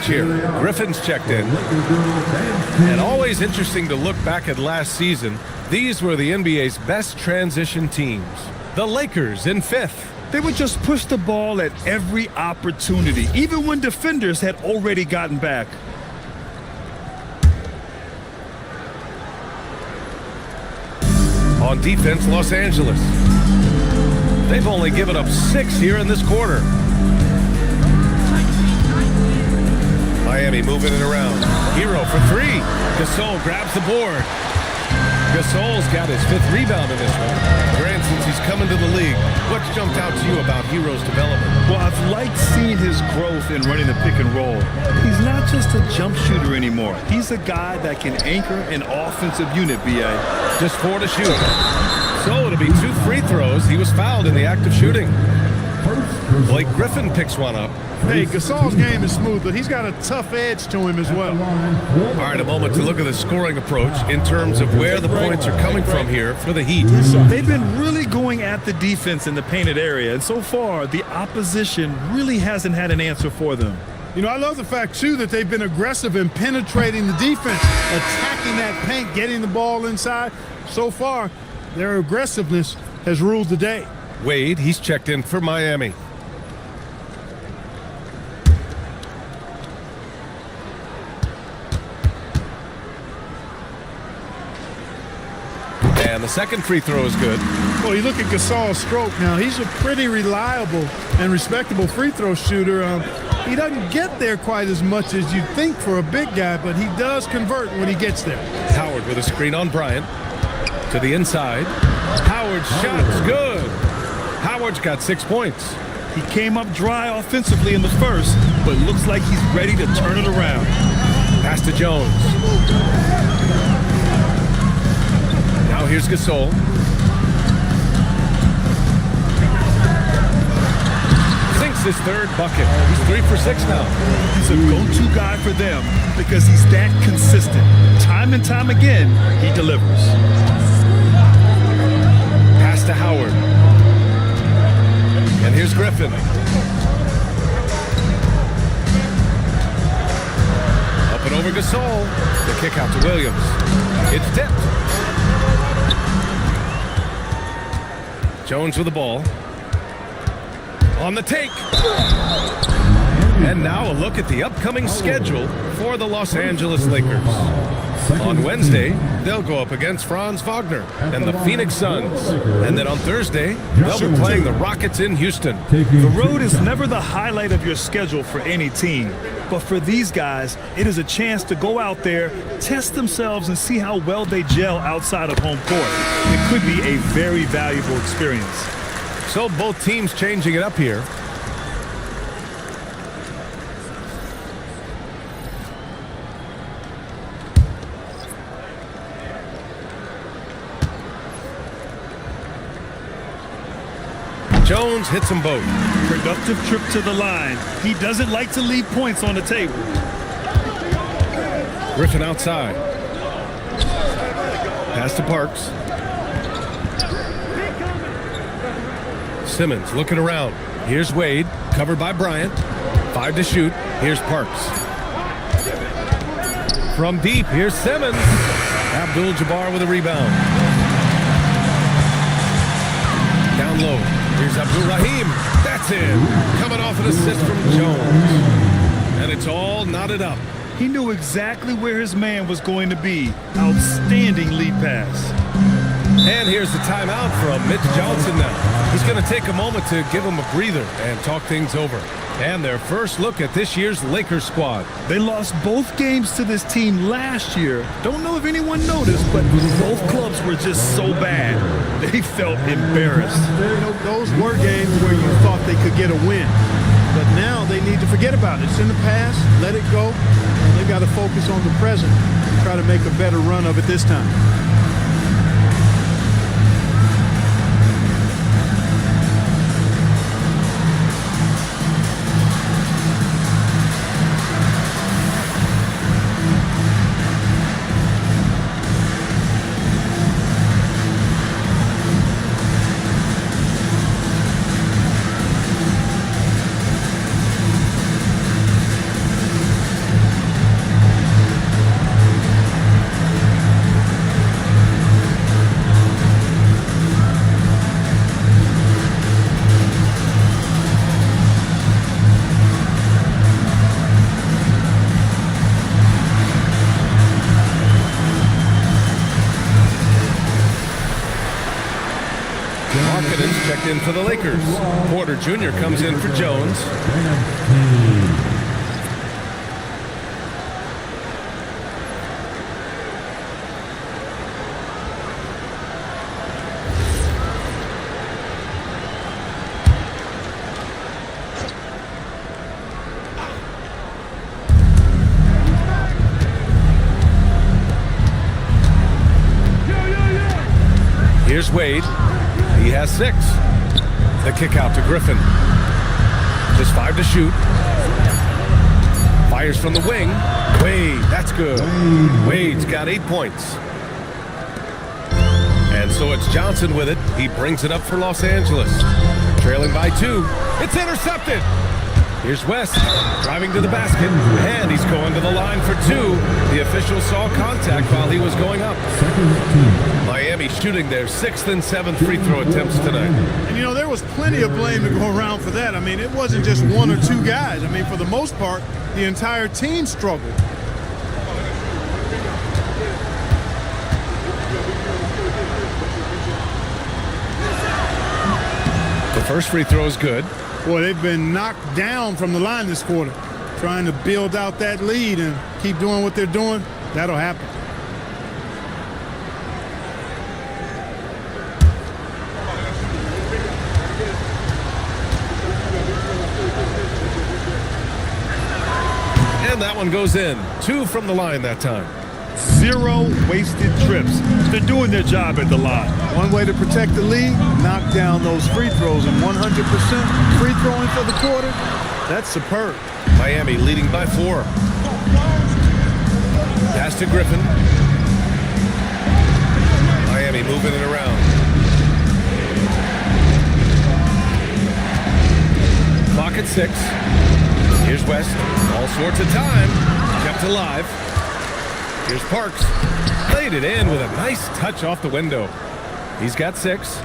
Here. Griffin's checked in. And always interesting to look back at last season. These were the NBA's best transition teams. The Lakers in 5th.
They would just push the ball at every opportunity, even when defenders had already gotten back.
On defense, Los Angeles. They've only given up 6 here in this quarter. Miami moving it around. Hero for 3. Gasol grabs the board. Gasol's got his 5th rebound in this one. Grant, since he's coming to the league, what's jumped out to you about Hero's development?
Well, I've liked seeing his growth in running the pick and roll. He's not just a jump shooter anymore. He's a guy that can anchor an offensive unit, B.A.
Just 4 to shoot. So it'll be 2 free throws. He was fouled in the act of shooting. Blake Griffin picks one up.
Hey, Gasol's game is smooth, but he's got a tough edge to him as well.
All right, a moment to look at the scoring approach in terms of where the points are coming from here for the Heat.
They've been really going at the defense in the painted area, and so far, the opposition really hasn't had an answer for them.
You know, I love the fact, too, that they've been aggressive in penetrating the defense, attacking that paint, getting the ball inside. So far, their aggressiveness has ruled the day.
Wade, he's checked in for Miami. And the second free throw is good.
Well, you look at Gasol's stroke now. He's a pretty reliable and respectable free throw shooter. He doesn't get there quite as much as you'd think for a big guy, but he does convert when he gets there.
Howard with a screen on Bryant. To the inside. Howard's shot's good. Howard's got 6 points.
He came up dry offensively in the first, but looks like he's ready to turn it around.
Pass to Jones. Now here's Gasol. Sinks his 3rd bucket. He's 3 for 6 now.
He's a go-to guy for them because he's that consistent. Time and time again, he delivers.
Pass to Howard. And here's Griffin. Gasol. The kick out to Williams. It's tipped. Jones with the ball. On the take. And now a look at the upcoming schedule for the Los Angeles Lakers. On Wednesday, they'll go up against Franz Wagner and the Phoenix Suns. And then on Thursday, they'll be playing the Rockets in Houston.
The road is never the highlight of your schedule for any team. But for these guys, it is a chance to go out there, test themselves, and see how well they gel outside of home court. It could be a very valuable experience.
So both teams changing it up here. Jones hits them both.
Productive trip to the line. He doesn't like to leave points on the table.
Griffin outside. Pass to Parks. Simmons looking around. Here's Wade, covered by Bryant. 5 to shoot. Here's Parks. From deep, here's Simmons. Abdul-Jabbar with a rebound. Down low. Here's Abdul-Rahim. That's in. Coming off an assist from Jones. And it's all knotted up.
He knew exactly where his man was going to be. Outstanding lead pass.
And here's the timeout from Mitch Johnson now. He's going to take a moment to give him a breather and talk things over. And their first look at this year's Lakers squad.
They lost both games to this team last year. Don't know if anyone noticed, but both clubs were just so bad. They felt embarrassed.
You know, those were games where you thought they could get a win. But now they need to forget about it. It's in the past. Let it go. And they've got to focus on the present and try to make a better run of it this time.
Checked in for the Lakers. Porter Jr. comes in for Jones. Here's Wade. He has 6. The kick out to Griffin. Just 5 to shoot. Fires from the wing. Wade, that's good. Wade's got 8 points. And so it's Johnson with it. He brings it up for Los Angeles. Trailing by 2. It's intercepted. Here's West driving to the basket. And he's going to the line for 2. The official saw contact while he was going up. Miami shooting their 6th and 7th free throw attempts tonight.
And, you know, there was plenty of blame to go around for that. I mean, it wasn't just 1 or 2 guys. I mean, for the most part, the entire team struggled.
The first free throw is good.
Boy, they've been knocked down from the line this quarter. Trying to build out that lead and keep doing what they're doing, that'll happen.
And that one goes in. 2 from the line that time.
0 wasted trips. They're doing their job at the line.
One way to protect the lead, knock down those free throws, and 100% free throwing for the quarter, that's superb.
Miami leading by 4. Pass to Griffin. Miami moving it around. Clock at 6. Here's West. All sorts of time. Kept alive. Here's Parks. Laid it in with a nice touch off the window. He's got 6.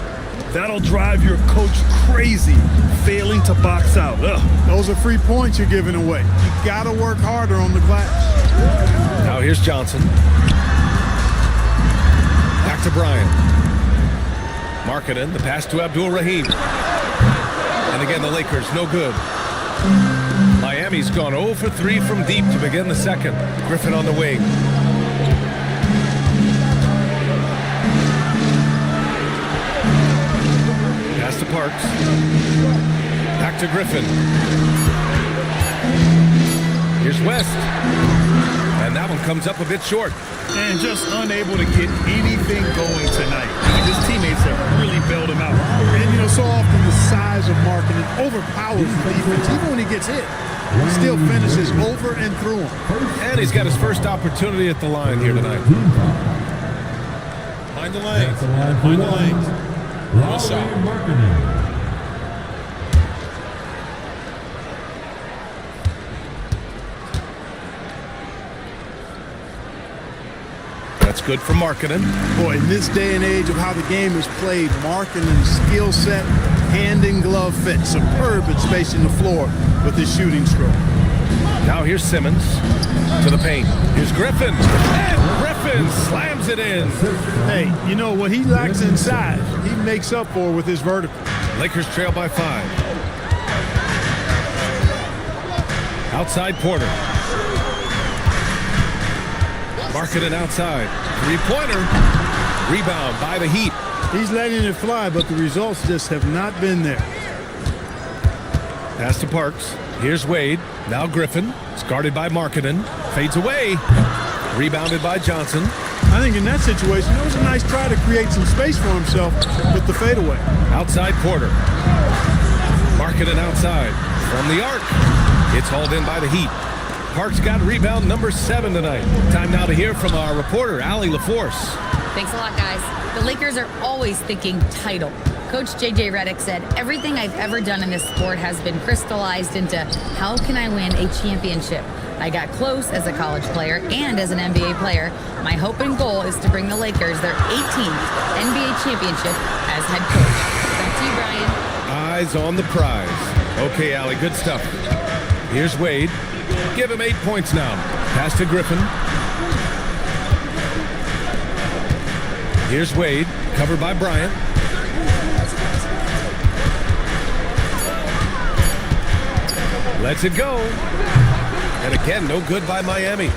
That'll drive your coach crazy, failing to box out. Ugh.
Those are free points you're giving away. You got to work harder on the glass.
Now here's Johnson. Back to Bryant. Markkanen, the pass to Abdul Rahim. And again, the Lakers, no good. Miami's gone 0 for 3 from deep to begin the second. Griffin on the wing. Pass to Parks. Back to Griffin. Here's West. And that one comes up a bit short.
And just unable to get anything going tonight. His teammates have really bailed him out.
And, so often the size of Markkanen overpowers the defense. Even when he gets hit, he still finishes over and through him.
And he's got his first opportunity at the line here tonight.
Find the lanes. Find the lanes.
What's up? That's good for Markkanen.
Boy, in this day and age of how the game is played, Markkanen's skill set, hand and glove fit, superb at spacing the floor with his shooting stroke.
Now here's Simmons to the paint. Here's Griffin. And Griffin slams it in.
Hey, what he lacks inside, he makes up for with his vertical.
Lakers trail by 5. Outside Porter. Markkanen outside. 3-pointer. Rebound by the Heat.
He's letting it fly, but the results just have not been there.
Pass to Parks. Here's Wade. Now Griffin. It's guarded by Markkanen. Fades away. Rebounded by Johnson.
I think in that situation, it was a nice try to create some space for himself with the fadeaway.
Outside Porter. Markkanen outside. From the arc. It's hauled in by the Heat. Parks got rebound number 7 tonight. Time now to hear from our reporter, Allie LaForce.
Thanks a lot, guys. The Lakers are always thinking title. Coach J.J. Redick said, everything I've ever done in this sport has been crystallized into how can I win a championship? I got close as a college player and as an NBA player. My hope and goal is to bring the Lakers their 18th NBA championship as head coach. Back to you, Brian.
Eyes on the prize. Okay, Allie, good stuff. Here's Wade. Give him 8 points now. Pass to Griffin. Here's Wade, covered by Bryant. Lets it go. And again, no good by Miami.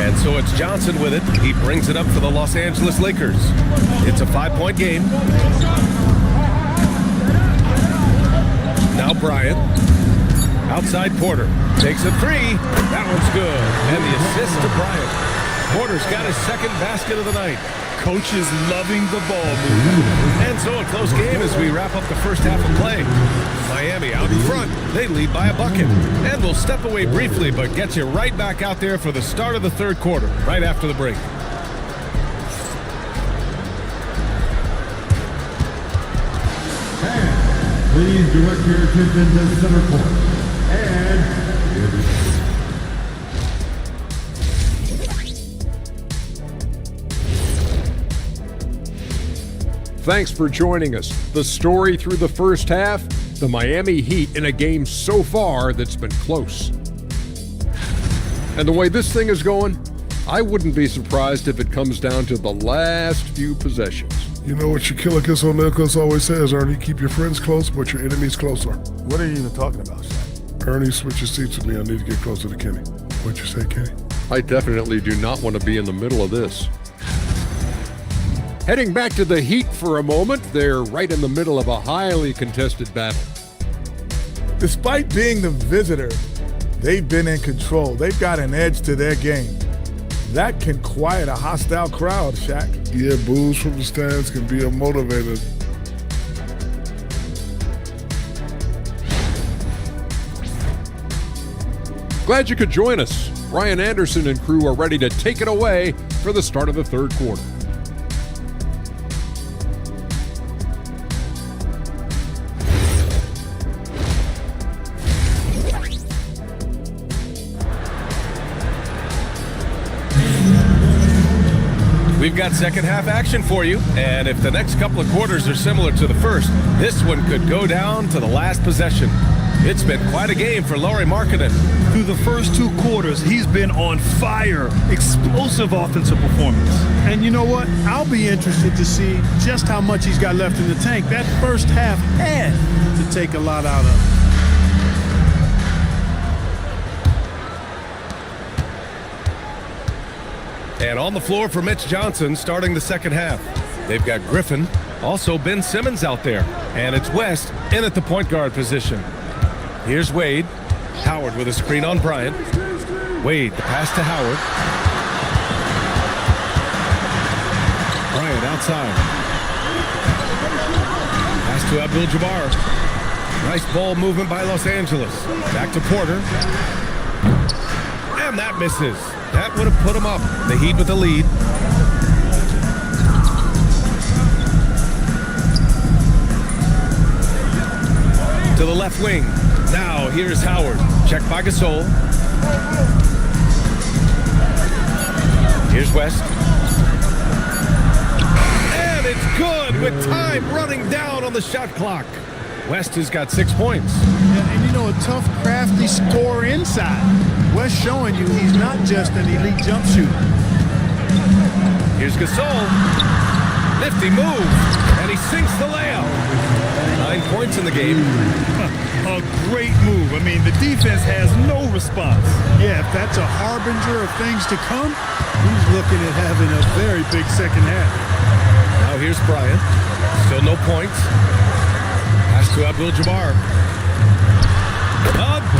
And so it's Johnson with it. He brings it up for the Los Angeles Lakers. It's a 5-point game. Now Bryant. Outside Porter. Takes a 3. That one's good. And the assist to Bryant. Porter's got his second basket of the night.
Coach is loving the ball movement.
And so a close game as we wrap up the first half of play. Miami out in front. They lead by a bucket. And we'll step away briefly, but get you right back out there for the start of the third quarter, right after the break.
And please direct your attention to center court. And here we go.
Thanks for joining us. The story through the first half, the Miami Heat in a game so far that's been close. And the way this thing is going, I wouldn't be surprised if it comes down to the last few possessions.
You know what Shaquille O'Neal always says, Ernie, keep your friends close, but your enemies closer.
What are you even talking about, Shaq?
Ernie switches seats with me. I need to get closer to Kenny. What'd you say, Kenny?
I definitely do not want to be in the middle of this. Heading back to the Heat for a moment, they're right in the middle of a highly contested battle.
Despite being the visitor, they've been in control. They've got an edge to their game. That can quiet a hostile crowd, Shaq.
Yeah, boos from the stands can be a motivator.
Glad you could join us. Brian Anderson and crew are ready to take it away for the start of the third quarter.
We've got second half action for you, and if the next couple of quarters are similar to the first, this one could go down to the last possession. It's been quite a game for Lauri Markkanen.
Through the first 2 quarters, he's been on fire. Explosive offensive performance.
And you know what? I'll be interested to see just how much he's got left in the tank. That first half had to take a lot out of him.
And on the floor for Mitch Johnson starting the second half. They've got Griffin, also Ben Simmons out there. And it's West in at the point guard position. Here's Wade. Howard with a screen on Bryant. Wade, the pass to Howard. Bryant outside. Pass to Abdul-Jabbar. Nice ball movement by Los Angeles. Back to Porter. And that misses. That would have put him up. The Heat with the lead. To the left wing. Now here's Howard. Checked by Gasol. Here's West. And it's good with time running down on the shot clock. West has got 6 points.
Yeah, and you know, a tough, crafty scorer inside. West showing you he's not just an elite jump shooter.
Here's Gasol. Nifty move. And he sinks the layup. 9 points in the game.
A great move. I mean, the defense has no response.
Yeah, if that's a harbinger of things to come, he's looking at having a very big second half.
Now here's Bryant. Still no points. Pass to Abdul-Jabbar.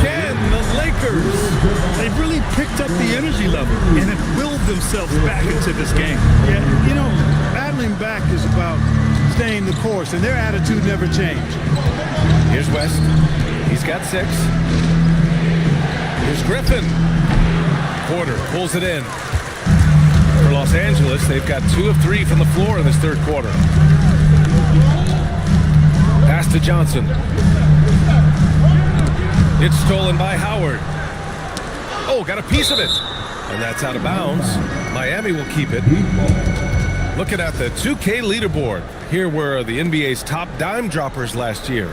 Again, the Lakers.
They really picked up the energy level and have willed themselves back into this game.
Yeah, you know, battling back is about staying the course, and their attitude never changed.
Here's West. He's got 6. Here's Griffin. Porter pulls it in. For Los Angeles, they've got 2 of 3 from the floor in this third quarter. Pass to Johnson. It's stolen by Howard. Oh, got a piece of it. And that's out of bounds. Miami will keep it. Looking at the 2K leaderboard. Here were the NBA's top dime droppers last year.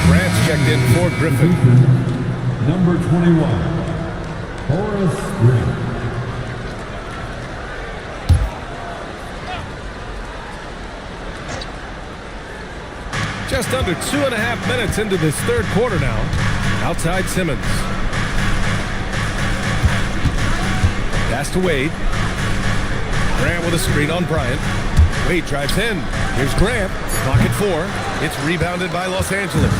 Grant's checked in for Griffin.
Number 21, Horace Grant.
Just under 2.5 minutes into this third quarter now. Outside Simmons. Pass to Wade. Grant with a screen on Bryant. Wade drives in. Here's Grant. Clock at 4. It's rebounded by Los Angeles.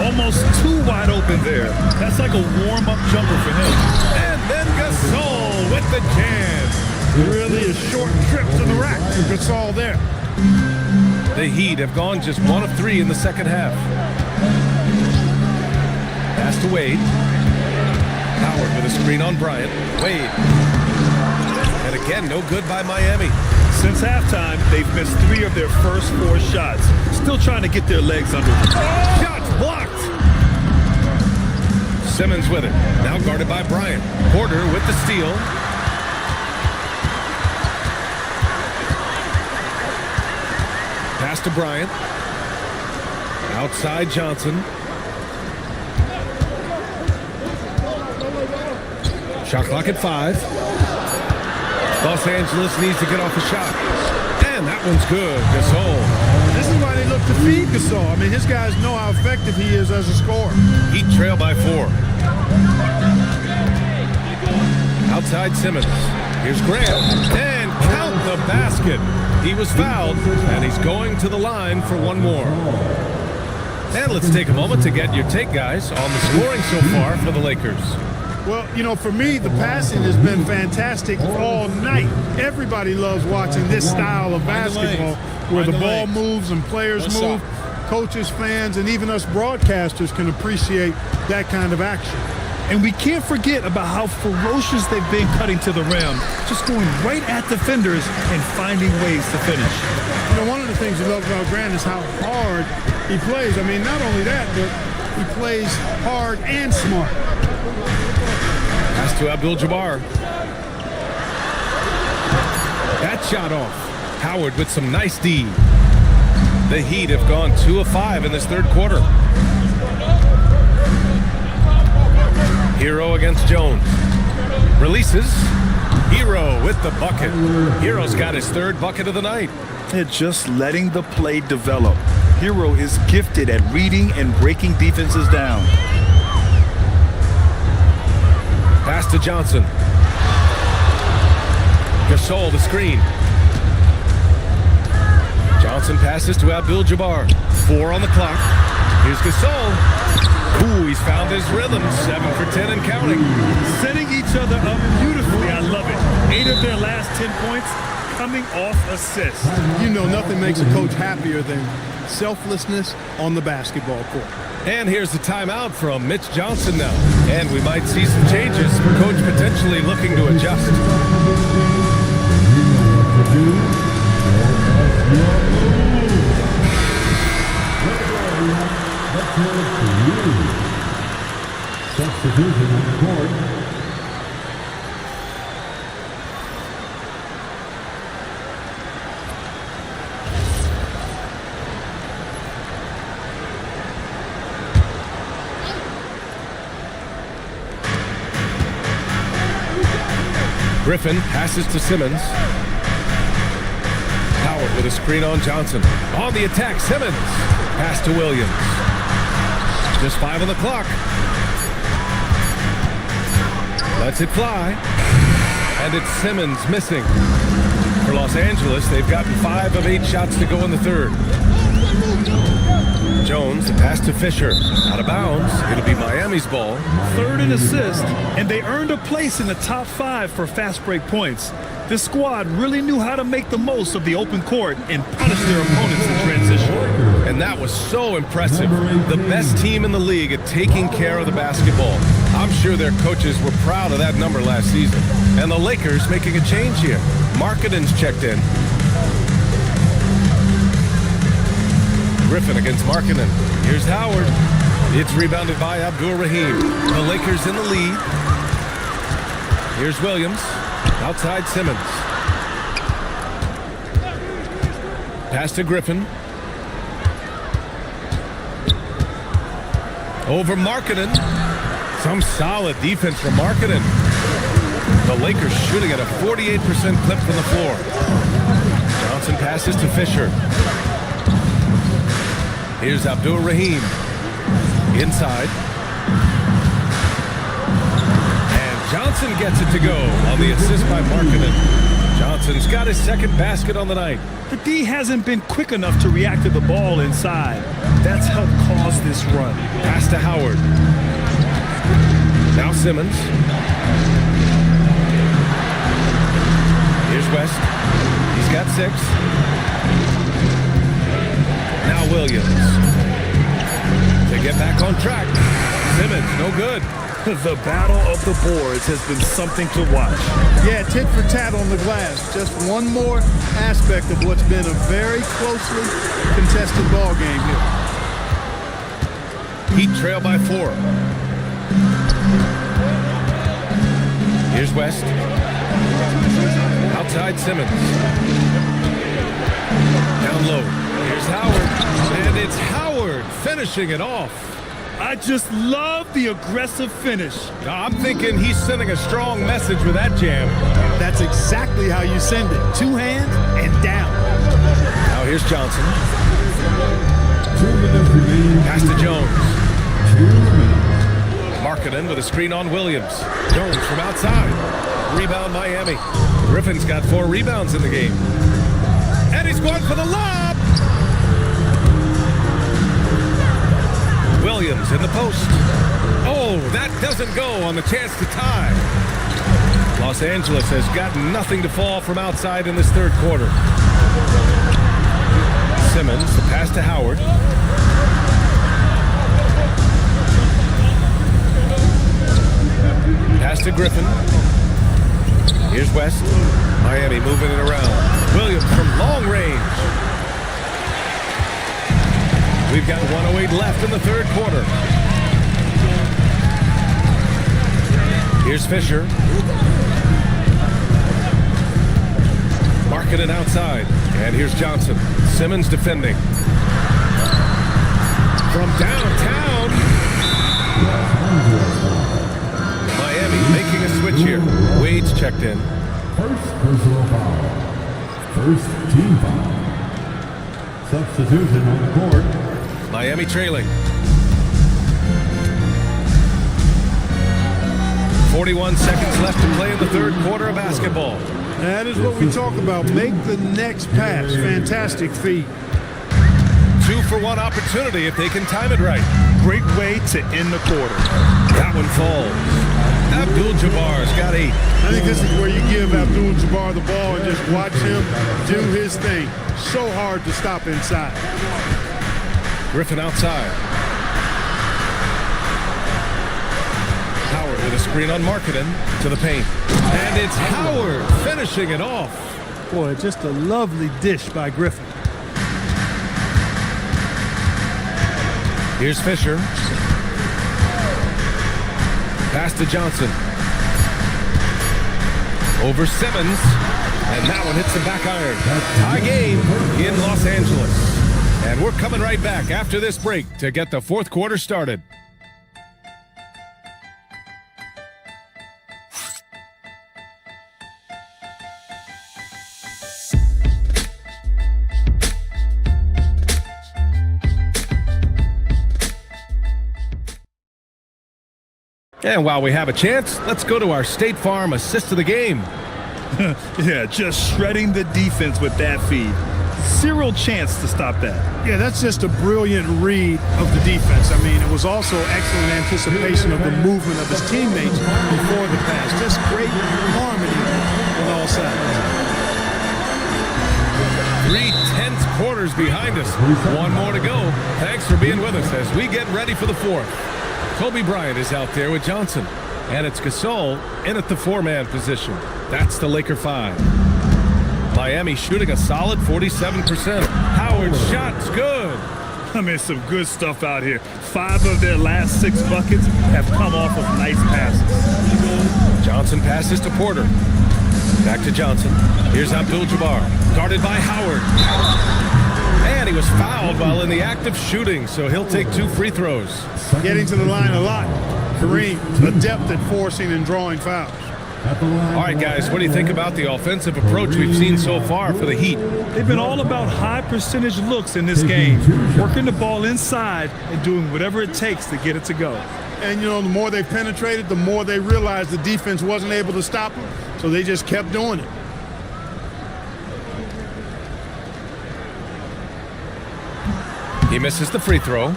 Almost too wide open there. That's like a warm-up jumper for him.
And then Gasol with the jam.
Really a short trip to the rack for Gasol there.
The Heat have gone just 1 of 3 in the second half. Pass to Wade. Howard with a screen on Bryant. Wade. And again, no good by Miami.
Since halftime, they've missed 3 of their first 4 shots. Still trying to get their legs under them.
Shots blocked. Simmons with it. Now guarded by Bryant. Porter with the steal. Pass to Bryant. Outside Johnson. Shot clock at 5. Los Angeles needs to get off a shot. And that one's good. Gasol.
This is why they look to feed Gasol. I mean, his guys know how effective he is as a scorer.
Heat trail by 4. Outside Simmons. Here's Grant. And count the basket. He was fouled, and he's going to the line for 1 more. And let's take a moment to get your take, guys, on the scoring so far for the Lakers.
Well, you know, for me, the passing has been fantastic all night. Everybody loves watching this style of basketball where the ball moves and players move. Coaches, fans, and even us broadcasters can appreciate that kind of action.
And we can't forget about how ferocious they've been cutting to the rim, just going right at defenders and finding ways to finish.
You know, one of the things we love about Grant is how hard he plays. I mean, not only that, but he plays hard and smart.
Pass to Abdul-Jabbar. That shot off. Howard with some nice D. The Heat have gone 2 of 5 in this third quarter. Hero against Jones. Releases. Hero with the bucket. Hero's got his third bucket of the night.
They're just letting the play develop. Hero is gifted at reading and breaking defenses down.
Pass to Johnson. Gasol the screen. Johnson passes to Abdul-Jabbar. 4 on the clock. Here's Gasol. Ooh, he's found his rhythm. 7 for 10 and counting.
Setting each other up beautifully. I love it. 8 of their last 10 points coming off assists.
You know, nothing makes a coach happier than selflessness on the basketball court.
And here's the timeout from Mitch Johnson now. And we might see some changes. Coach potentially looking to adjust.
Substitution on the court.
Griffin passes to Simmons. Howard with a screen on Johnson. On the attack, Simmons. Pass to Williams. Just 5 on the clock. Lets it fly. And it's Simmons missing. For Los Angeles, they've gotten 5 of 8 shots to go in the third. Jones, the pass to Fisher. Out of bounds. It'll be Miami's ball.
Third in assist, and they earned a place in the top 5 for fast break points. This squad really knew how to make the most of the open court and punish their opponents in transition.
And that was so impressive. The best team in the league at taking care of the basketball. I'm sure their coaches were proud of that number last season. And the Lakers making a change here. Markkanen's checked in. Griffin against Markkanen. Here's Howard. It's rebounded by Abdul-Rahim. The Lakers in the lead. Here's Williams. Outside Simmons. Pass to Griffin. Over Markkanen. Some solid defense from Markkanen. The Lakers shooting at a 48% clip from the floor. Johnson passes to Fisher. Here's Abdul-Rahim. Inside. And Johnson gets it to go on the assist by Markkanen. Johnson's got his second basket on the night.
The D hasn't been quick enough to react to the ball inside. That's helped cause this run.
Pass to Howard. Now Simmons. Here's West. He's got 6. Now Williams. To get back on track. Simmons, no good.
The battle of the boards has been something to watch.
Yeah, tit for tat on the glass. Just one more aspect of what's been a very closely contested ball game here.
Heat trail by 4. Here's West. Outside Simmons. Down low. Here's Howard. And it's Howard finishing it off.
I just love the aggressive finish.
I'm thinking he's sending a strong message with that jam.
That's exactly how you send it. 2 hands and down.
Now here's Johnson. Pass to Jones. Markkanen with a screen on Williams. Jones from outside. Rebound Miami. Griffin's got 4 rebounds in the game. And he's going for the lob. Williams in the post. Oh, that doesn't go on the chance to tie. Los Angeles has got nothing to fall from outside in this third quarter. Simmons, the pass to Howard. Pass to Griffin. Here's West. Miami moving it around. Williams from long range. We've got 1:08 left in the third quarter. Here's Fisher. Marketed outside. And here's Johnson. Simmons defending. From downtown. Miami making a switch here. Wade's checked in.
First personal foul. First team foul. Substitution on the court.
Miami trailing. 41 seconds left to play in the third quarter of basketball.
That is what we talk about. Make the next pass. Fantastic feat.
2-for-1 opportunity if they can time it right.
Great way to end the quarter.
That one falls. Abdul-Jabbar's got 8.
I think this is where you give Abdul-Jabbar the ball and just watch him do his thing. So hard to stop inside.
Griffin outside. Howard with a screen on Marketing to the paint. And it's Howard finishing it off.
Boy, just a lovely dish by Griffin.
Here's Fisher. Pass to Johnson. Over Simmons. And that one hits the back iron. Tie game in Los Angeles. And we're coming right back after this break to get the fourth quarter started. And while we have a chance, let's go to our State Farm assist of the game.
Yeah, just shredding the defense with that feed. Zero chance to stop that.
Yeah, that's just a brilliant read of the defense. I mean, it was also excellent anticipation of the movement of his teammates before the pass. Just great harmony on all sides.
3/10 quarters behind us. One more to go. Thanks for being with us as we get ready for the fourth. Kobe Bryant is out there with Johnson. And it's Gasol in at the 4-man position. That's the Laker 5. Miami shooting a solid 47%. Howard's shot's good.
I mean, some good stuff out here. 5 of their last 6 buckets have come off of nice passes.
Johnson passes to Porter. Back to Johnson. Here's Abdul-Jabbar. Guarded by Howard. And he was fouled while in the act of shooting, so he'll take 2 free throws.
Getting to the line a lot. Kareem, adept at forcing and drawing fouls.
All right, guys, what do you think about the offensive approach we've seen so far for the Heat?
They've been all about high percentage looks in this game, working the ball inside and doing whatever it takes to get it to go.
And, you know, the more they penetrated, the more they realized the defense wasn't able to stop them, so they just kept doing it.
He misses the free throw.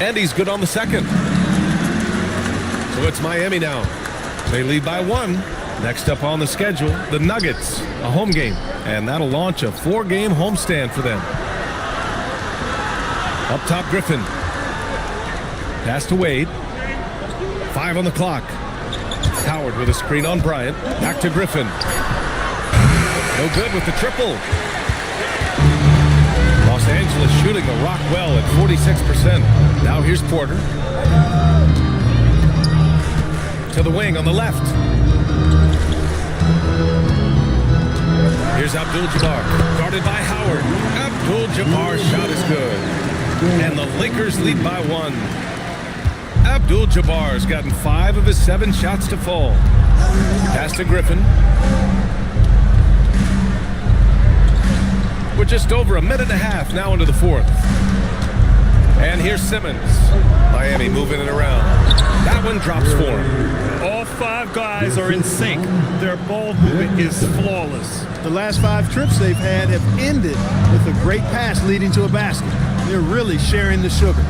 And he's good on the second. So it's Miami now. They lead by 1. Next up on the schedule, the Nuggets, a home game. And that'll launch a 4-game homestand for them. Up top, Griffin. Pass to Wade. 5 on the clock. Howard with a screen on Bryant. Back to Griffin. No good with the triple. Los Angeles shooting the rock well at 46%. Now here's Porter. To the wing on the left. Here's Abdul-Jabbar. Guarded by Howard. Abdul-Jabbar's shot is good. And the Lakers lead by 1. Abdul-Jabbar's gotten 5 of his 7 shots to fall. Pass to Griffin. We're just over a minute and a half now into the fourth. And here's Simmons. Miami moving it around. That one drops for him.
All 5 guys are in sync. Their ball movement is flawless.
The last 5 trips they've had have ended with a great pass leading to a basket. They're really sharing the sugar.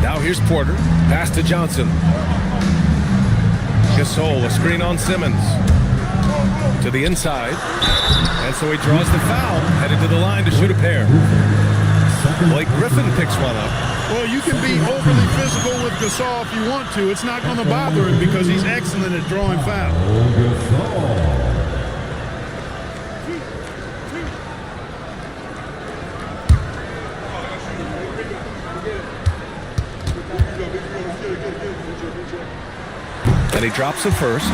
Now here's Porter. Pass to Johnson. Gasol, a screen on Simmons. To the inside. And so he draws the foul, headed to the line to shoot a pair. Blake Griffin picks one up.
Well, you can be overly physical with Gasol if you want to. It's not going to bother him because he's excellent at drawing fouls.
And he drops it first.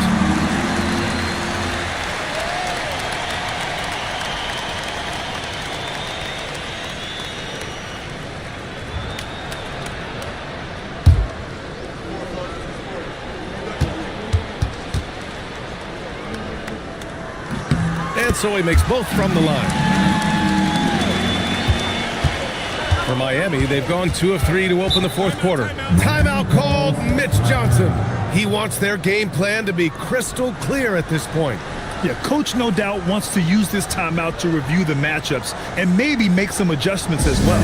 And so he makes both from the line. For Miami, they've gone 2 of 3 to open the fourth quarter. Timeout called. Mitch Johnson. He wants their game plan to be crystal clear at this point.
Yeah, Coach no doubt wants to use this timeout to review the matchups and maybe make some adjustments as well.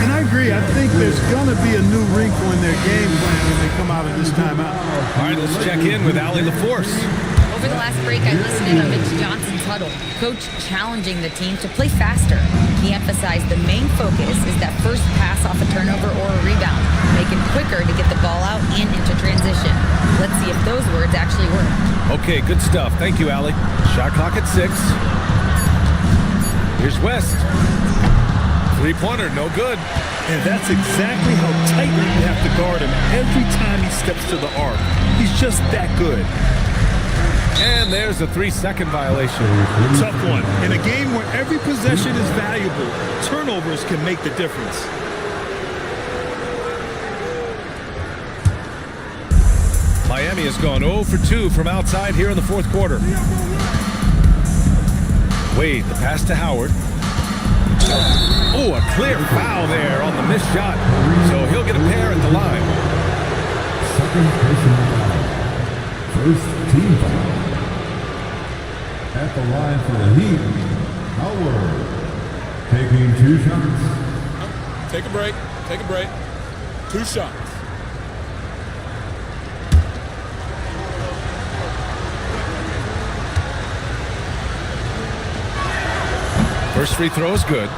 And I agree. I think there's going to be a new wrinkle in their game plan when they come out of this timeout.
All right, let's check in with Allie LaForce.
Over the last break, I listened in on Mitch Johnson's huddle. Coach challenging the team to play faster. He emphasized the main focus is that first pass off a turnover or a rebound. Make it quicker to get the ball out and into transition. Let's see if those words actually work.
Okay, good stuff. Thank you, Allie. Shot clock at 6. Here's West. Three-pointer, no good.
And that's exactly how tightly you have to guard him every time he steps to the arc. He's just that good.
And there's a 3-second violation.
Tough one. In a game where every possession is valuable, turnovers can make the difference.
Miami has gone 0 for 2 from outside here in the fourth quarter. Wade, the pass to Howard. Oh, a clear foul there on the missed shot. So he'll get a pair at the line.
Second personal foul. First team foul. At the line for the Heat, Howard taking 2 shots.
Take a break. Take a break. 2 shots.
First free throw is good.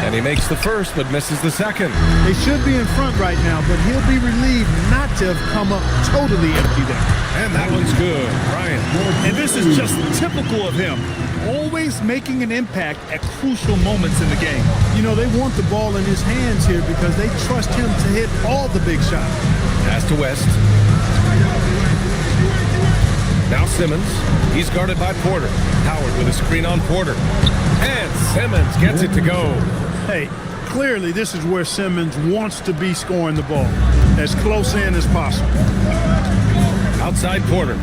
And he makes the first, but misses the second.
They should be in front right now, but he'll be relieved not to have come up totally empty there.
And that one's good. Brian.
And this is just typical of him. Always making an impact at crucial moments in the game.
You know, they want the ball in his hands here because they trust him to hit all the big shots.
Pass to West. Now Simmons. He's guarded by Porter. Howard with a screen on Porter. And Simmons gets it to go.
Hey, clearly this is where Simmons wants to be scoring the ball. As close in as possible.
Outside Porter.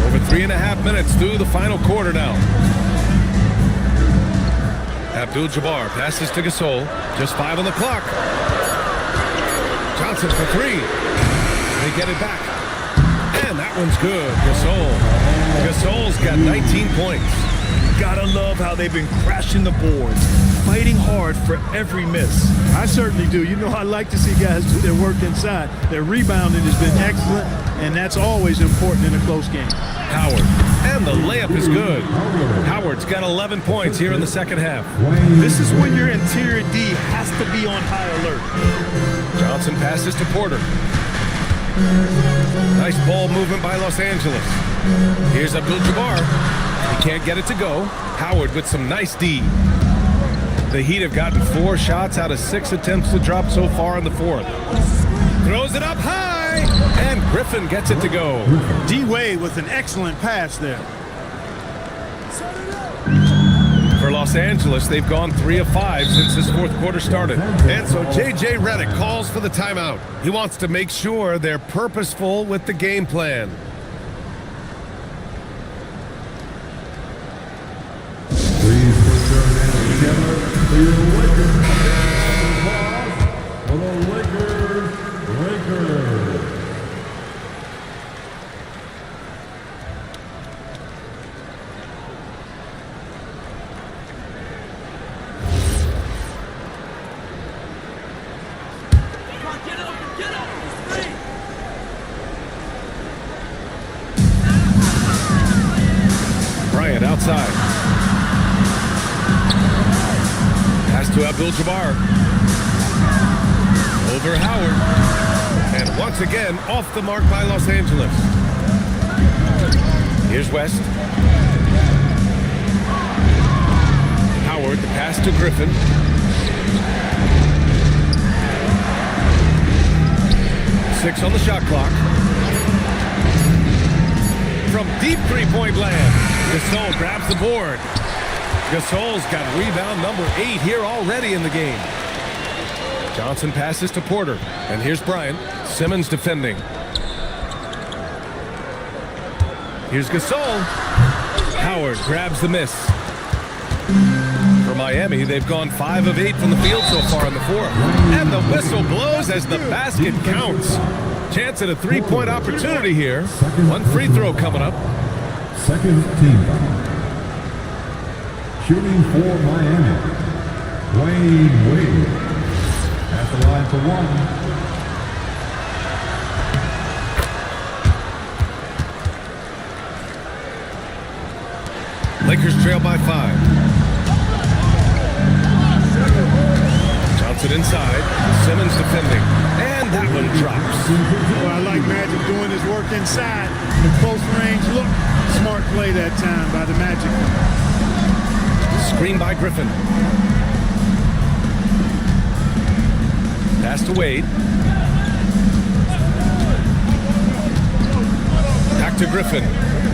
Over 3.5 minutes through the final quarter now. Abdul-Jabbar passes to Gasol. Just 5 on the clock. Johnson for 3. They get it back. And that one's good. Gasol's got 19 points.
Gotta love how they've been crashing the boards, fighting hard for every miss.
I certainly do. You know, I like to see guys do their work inside. Their rebounding has been excellent, and that's always important in a close game.
Howard. And the layup is good. Howard's got 11 points here in the second half.
This is when your interior D has to be on high alert.
Johnson passes to Porter. Nice ball movement by Los Angeles. Here's Abdul-Jabbar. He can't get it to go. Howard with some nice D. The Heat have gotten 4 shots out of 6 attempts to drop so far in the fourth. Throws it up high, and Griffin gets it to go.
D-Wade with an excellent pass there.
For Los Angeles, they've gone 3 of 5 since this fourth quarter started. And so J.J. Redick calls for the timeout. He wants to make sure they're purposeful with the game plan.
Please put your hands together for your Lakers. For the Lakers.
outside. Pass to Abdul-Jabbar. Over Howard. And once again, off the mark by Los Angeles. Here's West. Howard, the pass to Griffin. Six on the shot clock. From deep three-point land, Gasol grabs the board. Gasol's got rebound number 8 here already in the game. Johnson passes to Porter. And here's Bryant. Simmons defending. Here's Gasol. Howard grabs the miss. For Miami, they've gone 5 of 8 from the field so far in the fourth. And the whistle blows as the basket counts. Chance at a three-point opportunity here. One free throw coming up.
Second team foul. Shooting for Miami, Wayne Wade. At the line for one.
Lakers trail by 5. Johnson inside. Simmons defending. And that one drops.
Well, I like Magic doing his work inside. The close range look. Smart play that time by the Magic.
Screen by Griffin. Pass to Wade. Back to Griffin.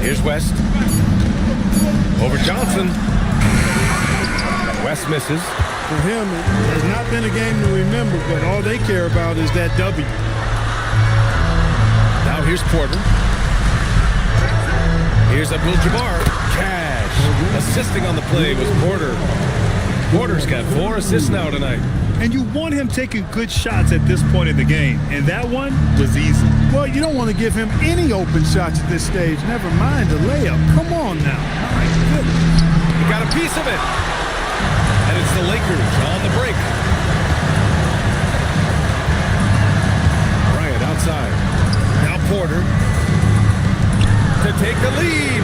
Here's West. Over Johnson. West misses.
For him, it has not been a game to remember, but all they care about is that W.
Now here's Porter. Here's Abdul-Jabbar. Cash. Assisting on the play was Porter. Porter's got 4 assists now tonight.
And you want him taking good shots at this point in the game, and that one was easy.
Well, you don't want to give him any open shots at this stage. Never mind the layup. Come on now. My goodness.
He got a piece of it. And it's the Lakers on the break. Bryant outside. Now Porter to take the lead.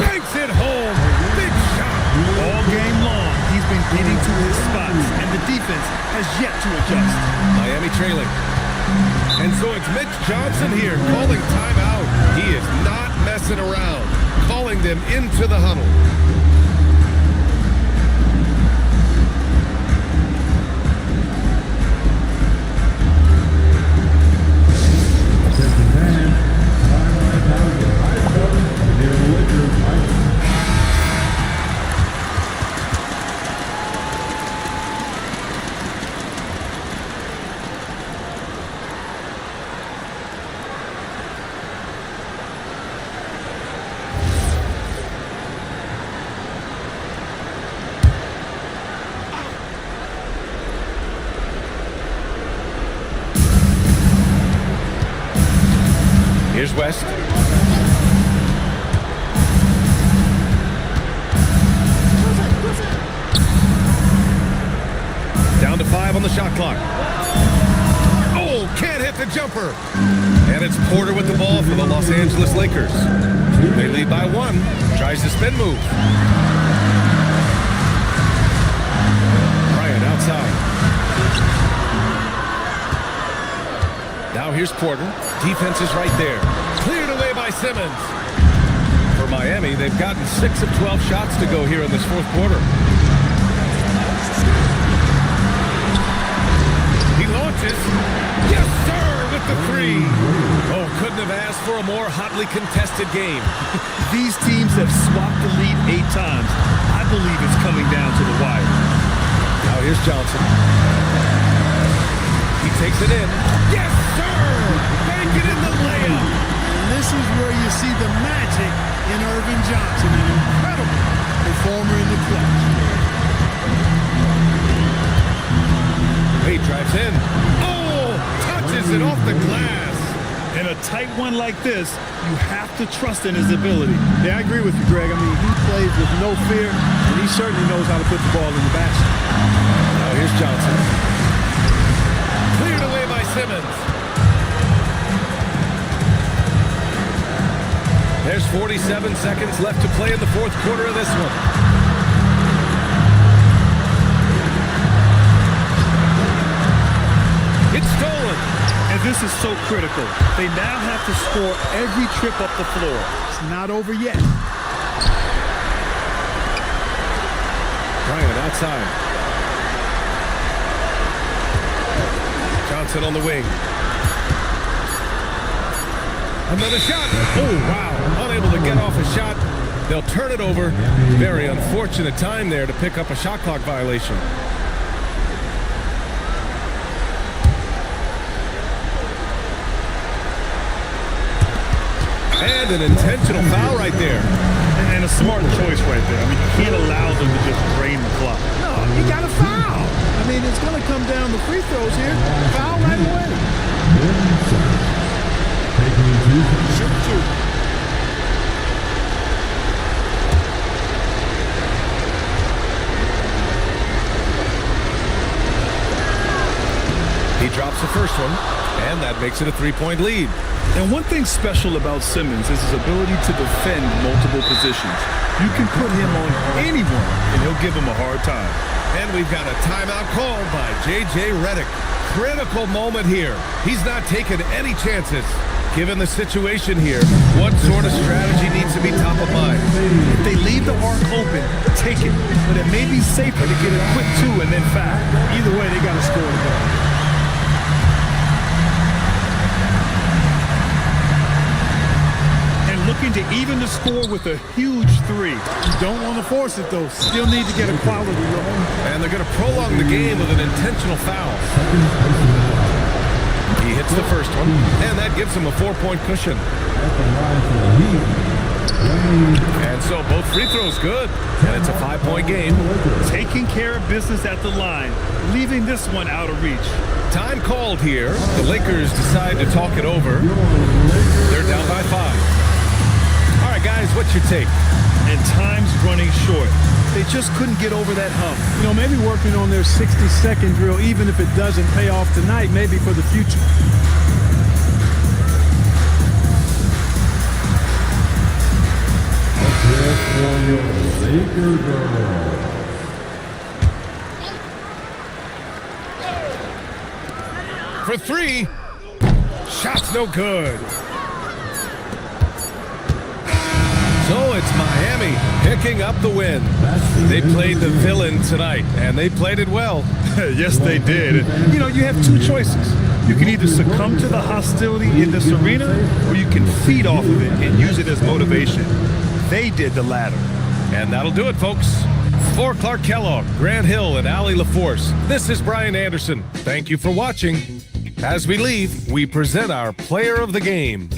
Banks it home. Big shot.
All game long, he's been getting to his spots, and the defense has yet to adjust.
Miami trailing. And so it's Mitch Johnson here calling timeout. He is not messing around. Calling them into the huddle. Here's West. Down to 5 on the shot clock. Oh, can't hit the jumper. And it's Porter with the ball for the Los Angeles Lakers. They lead by 1. Tries the spin move. Bryant outside. Now here's Porter. Defense is right there. Cleared away by Simmons. For Miami, they've gotten 6 of 12 shots to go here in this fourth quarter. He launches. Yes, sir, with the 3. Oh, couldn't have asked for a more hotly contested game.
These teams have swapped the lead 8 times. I believe it's coming down to the wire.
Now here's Johnson. He takes it in. Yes, sir! Make it in the layup.
And this is where you see the magic in Irvin Johnson, an incredible performer in the clutch.
Wade drives in. Oh! Touches it off the glass.
In a tight one like this, you have to trust in his ability.
Yeah, I agree with you, Greg. I mean, he plays with no fear, and he certainly knows how to put the ball in the basket.
Now here's Johnson. Cleared away by Simmons. There's 47 seconds left to play in the fourth quarter of this one. It's stolen.
And this is so critical. They now have to score every trip up the floor.
It's not over yet.
Bryant outside. Johnson on the wing. Another shot. Oh, wow. Unable to get off a shot. They'll turn it over. Very unfortunate time there to pick up a shot clock violation. And an intentional foul right there.
And a smart choice right there. I mean, you can't allow them to just drain the clock.
No, he got a foul. I mean, it's going to come down to free throws here. Foul right away.
Shoot two.
He drops the first one, and that makes it a three-point lead.
And one thing special about Simmons is his ability to defend multiple positions. You can put him on anyone, and he'll give him a hard time.
And we've got a timeout called by J.J. Redick. Critical moment here. He's not taking any chances. Given the situation here, what sort of strategy needs to be top of mind?
If they leave the arc open, take it. But it may be safer to get a quick two and then foul.
Either way, they got to score the ball.
Looking to even the score with a huge three.
You don't want to force it, though. Still need to get a quality roll.
And they're going to prolong the game with an intentional foul. He hits the first one, and that gives him a 4-point cushion. And so both free throws good, and it's a 5-point game.
Taking care of business at the line, leaving this one out of reach.
Time called here. The Lakers decide to talk it over. They're down by 5. All right, guys, what's your take?
And time's running short. They just couldn't get over that hump.
You know, maybe working on their 60-second drill, even if it doesn't pay off tonight, maybe for the future.
For three. Shot's no good. So it's Miami picking up the win. They played the villain tonight, and they played it well.
Yes, they did. You know, you have two choices. You can either succumb to the hostility in this arena, or you can feed off of it and use it as motivation. They did the latter.
And that'll do it, folks. For Clark Kellogg, Grant Hill, and Allie LaForce, this is Brian Anderson. Thank you for watching. As we leave, we present our player of the game.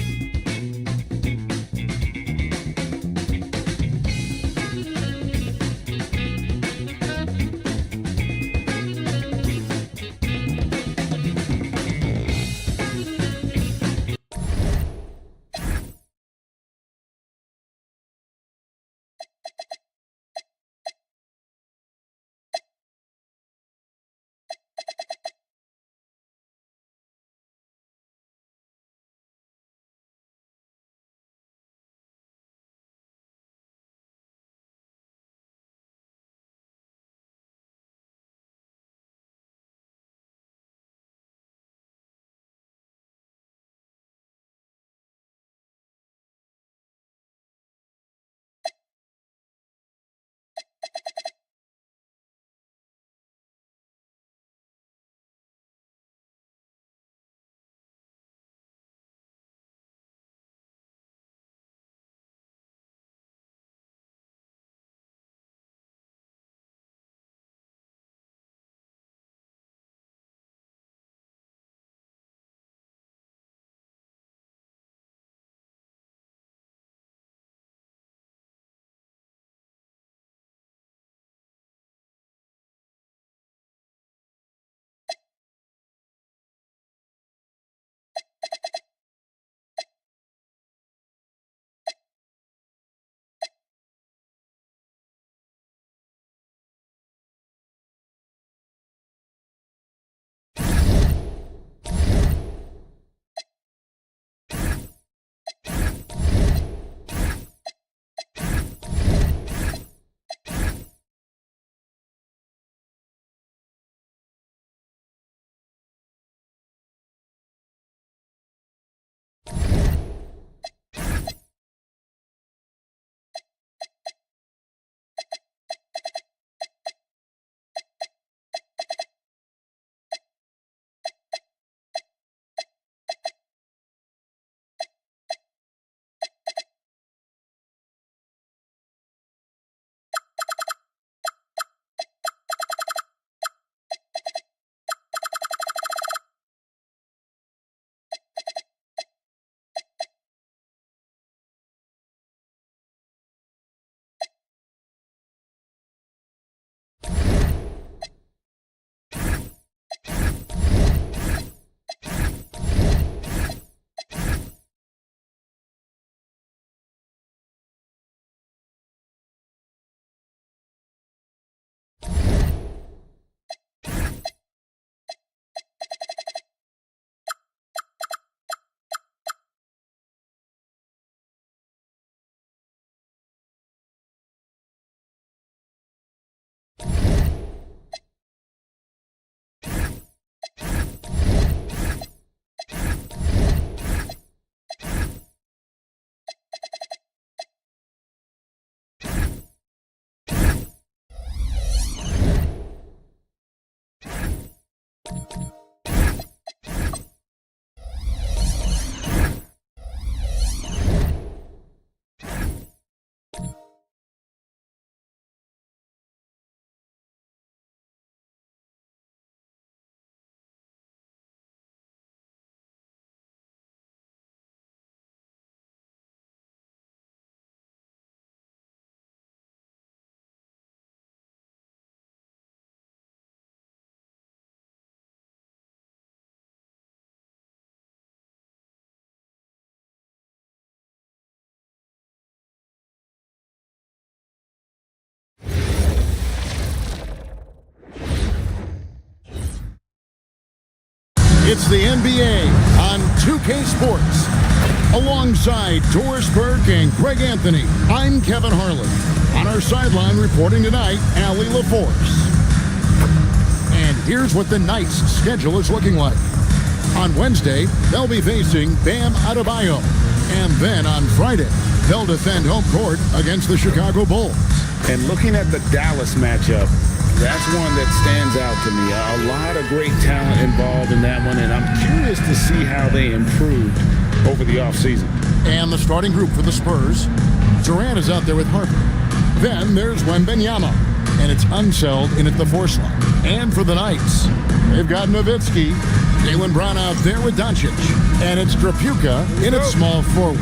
It's the NBA on 2K Sports. Alongside Doris Burke and Greg Anthony, I'm Kevin Harlan. On our sideline reporting tonight, Allie LaForce. And here's what the Knights' schedule is looking like. On Wednesday, they'll be facing Bam Adebayo. And then on Friday, they'll defend home court against the Chicago Bulls.
And looking at the Dallas matchup, that's one that stands out to me. A lot of great talent involved in that one, and I'm curious to see how they improved over the offseason.
And the starting group for the Spurs, Durant is out there with Harper. Then there's Wembanyama, and it's Unseld in at the 4 slot. And for the Knights, they've got Nowitzki, Jaylen Brown out there with Doncic, and it's Drapuka in at small forward.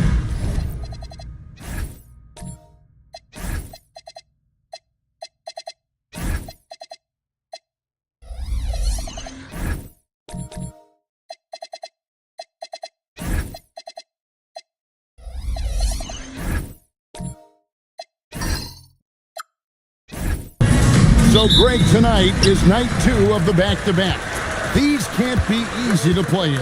So, Greg, tonight is night 2 of the back-to-back. These can't be easy to play in.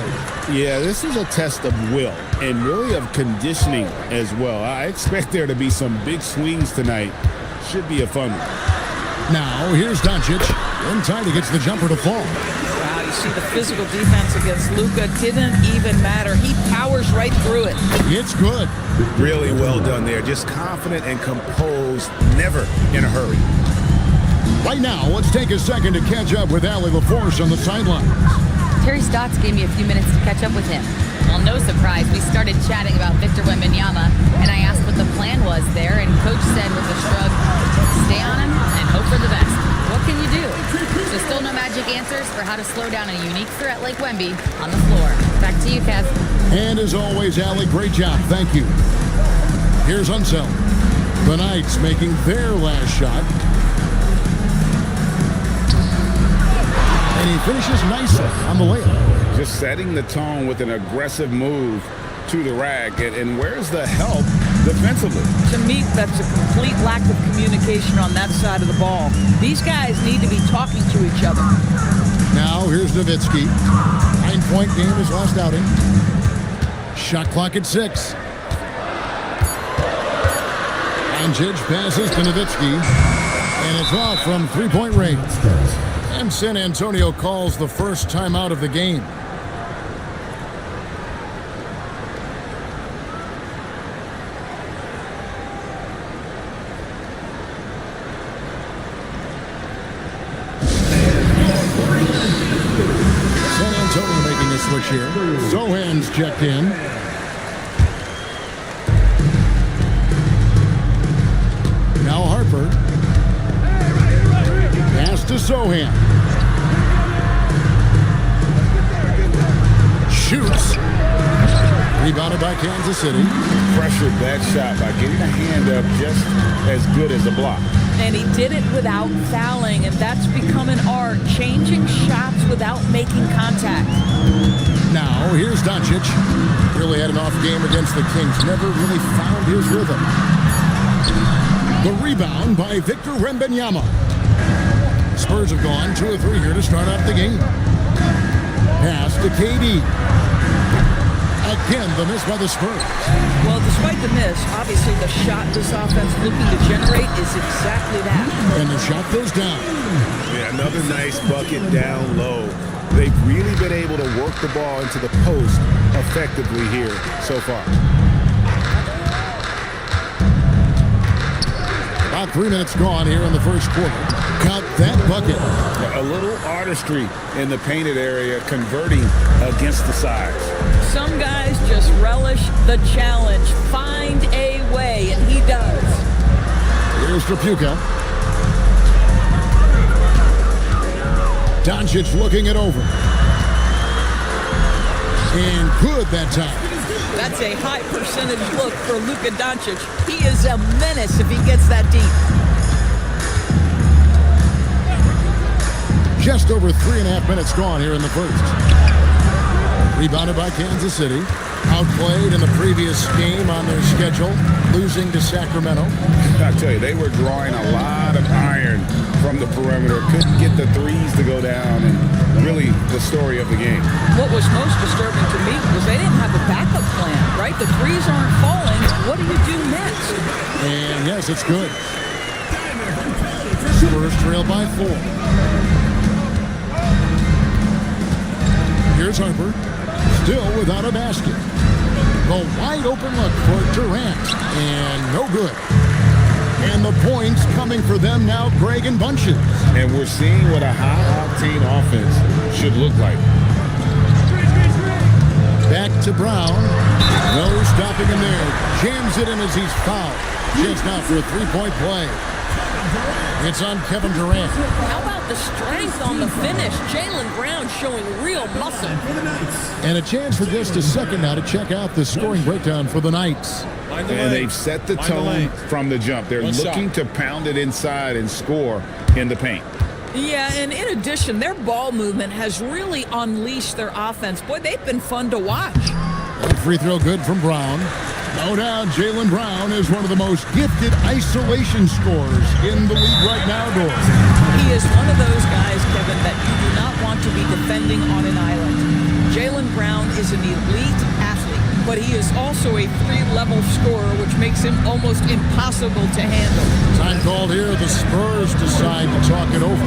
Yeah, this is a test of will and really of conditioning as well. I expect there to be some big swings tonight. Should be a fun one.
Now, here's Doncic. In time, he gets the jumper to fall.
Wow, you see the physical defense against Luka didn't even matter. He powers right through it.
It's good.
Really well done there. Just confident and composed, never in a hurry.
Right now, let's take a second to catch up with Allie LaForce on the sidelines.
Terry Stotts gave me a few minutes to catch up with him. Well, no surprise, we started chatting about Victor Wembanyama, and I asked what the plan was there, and Coach said with a shrug, stay on him and hope for the best. What can you do? So still no magic answers for how to slow down a unique threat like Wemby on the floor. Back to you, Kev.
And as always, Allie, great job. Thank you. Here's Unseld. The Knights making their last shot. And he finishes nicely on the layup.
Just setting the tone with an aggressive move to the rack. And where's the help defensively?
To me, that's a complete lack of communication on that side of the ball. These guys need to be talking to each other.
Now, here's Nowitzki. 9-point game his last outing. Shot clock at 6. Doncic passes to Nowitzki. And it's off from 3-point range. And San Antonio calls the first timeout of the game. San Antonio making a switch here. Zohan's checked in. Now Harper. Pass to Zohan. Shoots. Rebounded by Kansas City.
Pressured that shot by getting a hand up just as good as a block.
And he did it without fouling, and that's become an art, changing shots without making contact.
Now, here's Doncic. Really had an off game against the Kings. Never really found his rhythm. The rebound by Victor Wembanyama. Spurs have gone 2 of 3 here to start out the game. Pass to KD. Again, the miss by the Spurs.
Well, despite the miss, obviously the shot this offense looking to generate is exactly that.
And the shot goes down.
Yeah, another nice bucket down low. They've really been able to work the ball into the post effectively here so far.
About 3 minutes gone here in the first quarter. Count that bucket.
A little artistry in the painted area, converting against the size.
Some guys just relish the challenge. Find a way, and he does.
Here's Drapuka. Doncic looking it over. And good that time.
That's a high percentage look for Luka Doncic. He is a menace if he gets that deep.
Just over 3.5 minutes gone here in the first. Rebounded by Kansas City. Outplayed in the previous game on their schedule, losing to Sacramento.
I tell you, they were drawing a lot of iron from the perimeter. Couldn't get the threes to go down, and really the story of the game.
What was most disturbing to me was they didn't have a backup plan, right? The threes aren't falling. What do you do next?
And yes, it's good. Spurs trail by 4. Here's Harper, still without a basket. The wide open look for Durant, and no good. And the points coming for them now, Greg, in bunches.
And we're seeing what a high-octane offense should look like.
Back to Brown. No stopping him there. Jams it in as he's fouled. Chance now for a three-point play. It's on Kevin Durant.
How about the strength on the finish? Jaylen Brown showing real muscle.
And a chance for just a second now to check out the scoring breakdown for the Knights.
And they've set the tone from the jump. They're looking to pound it inside and score in the paint.
Yeah, and in addition, their ball movement has really unleashed their offense. Boy, they've been fun to watch.
That free throw good from Brown. No doubt, Jaylen Brown is one of the most gifted isolation scorers in the league right now, Dor.
He is one of those guys, Kevin, that you do not want to be defending on an island. Jaylen Brown is an elite athlete, but he is also a three-level scorer, which makes him almost impossible to handle.
Time called here. The Spurs decide to talk it over.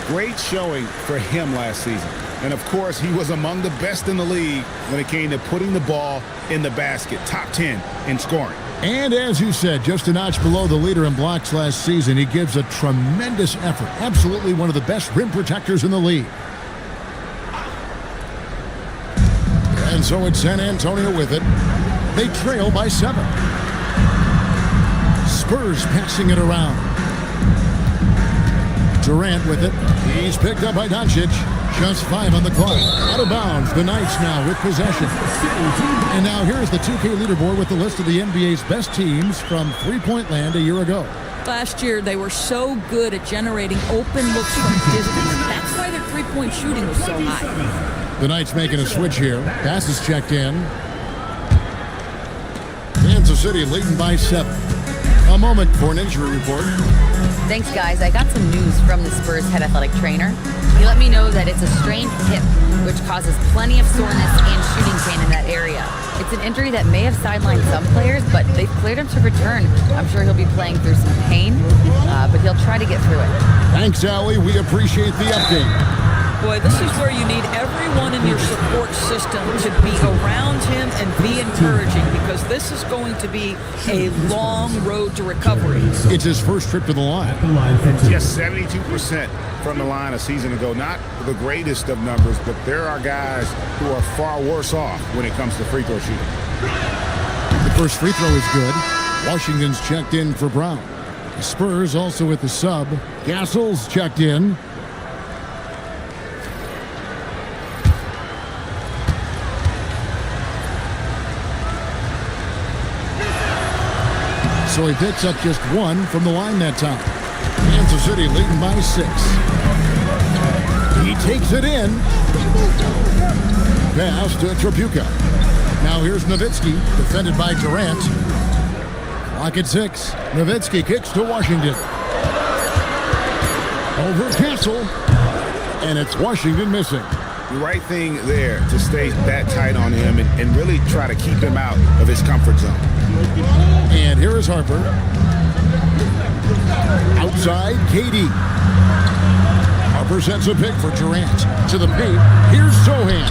Great showing for him last season. And, of course, he was among the best in the league when it came to putting the ball in the basket. Top 10 in scoring.
And as you said, just a notch below the leader in blocks last season. He gives a tremendous effort. Absolutely one of the best rim protectors in the league. And so it's San Antonio with it. They trail by 7. Spurs passing it around. Durant with it. He's picked up by Doncic. Just 5 on the clock. Out of bounds. The Knights now with possession. And now here's the 2K leaderboard with the list of the NBA's best teams from three-point land a year ago.
Last year, they were so good at generating open looks from distance. That's why their three-point shooting was so high.
The Knights making a switch here. Pass is checked in. Kansas City leading by 7. A moment for an injury report.
Thanks, guys. I got some news from the Spurs head athletic trainer. He let me know that it's a strained hip, which causes plenty of soreness and shooting pain in that area. It's an injury that may have sidelined some players, but they've cleared him to return. I'm sure he'll be playing through some pain, but he'll try to get through it.
Thanks, Allie. We appreciate the update.
Boy, this is where you need everyone in your support system to be around him and be encouraging, because this is going to be a long road to recovery.
It's his first trip to the line.
Just 72% from the line a season ago. Not the greatest of numbers, but there are guys who are far worse off when it comes to free throw shooting.
The first free throw is good. Washington's checked in for Brown. The Spurs also with the sub. Gassol's checked in. So he picks up just 1 from the line that time. Kansas City leading by 6. He takes it in. Pass to Tripucka. Now here's Nowitzki, defended by Durant. Clock at 6. Nowitzki kicks to Washington. Over Castle. And it's Washington missing.
The right thing there to stay that tight on him and really try to keep him out of his comfort zone.
And here is Harper. Outside, KD. Harper sets a pick for Durant. To the paint. Here's Sohan.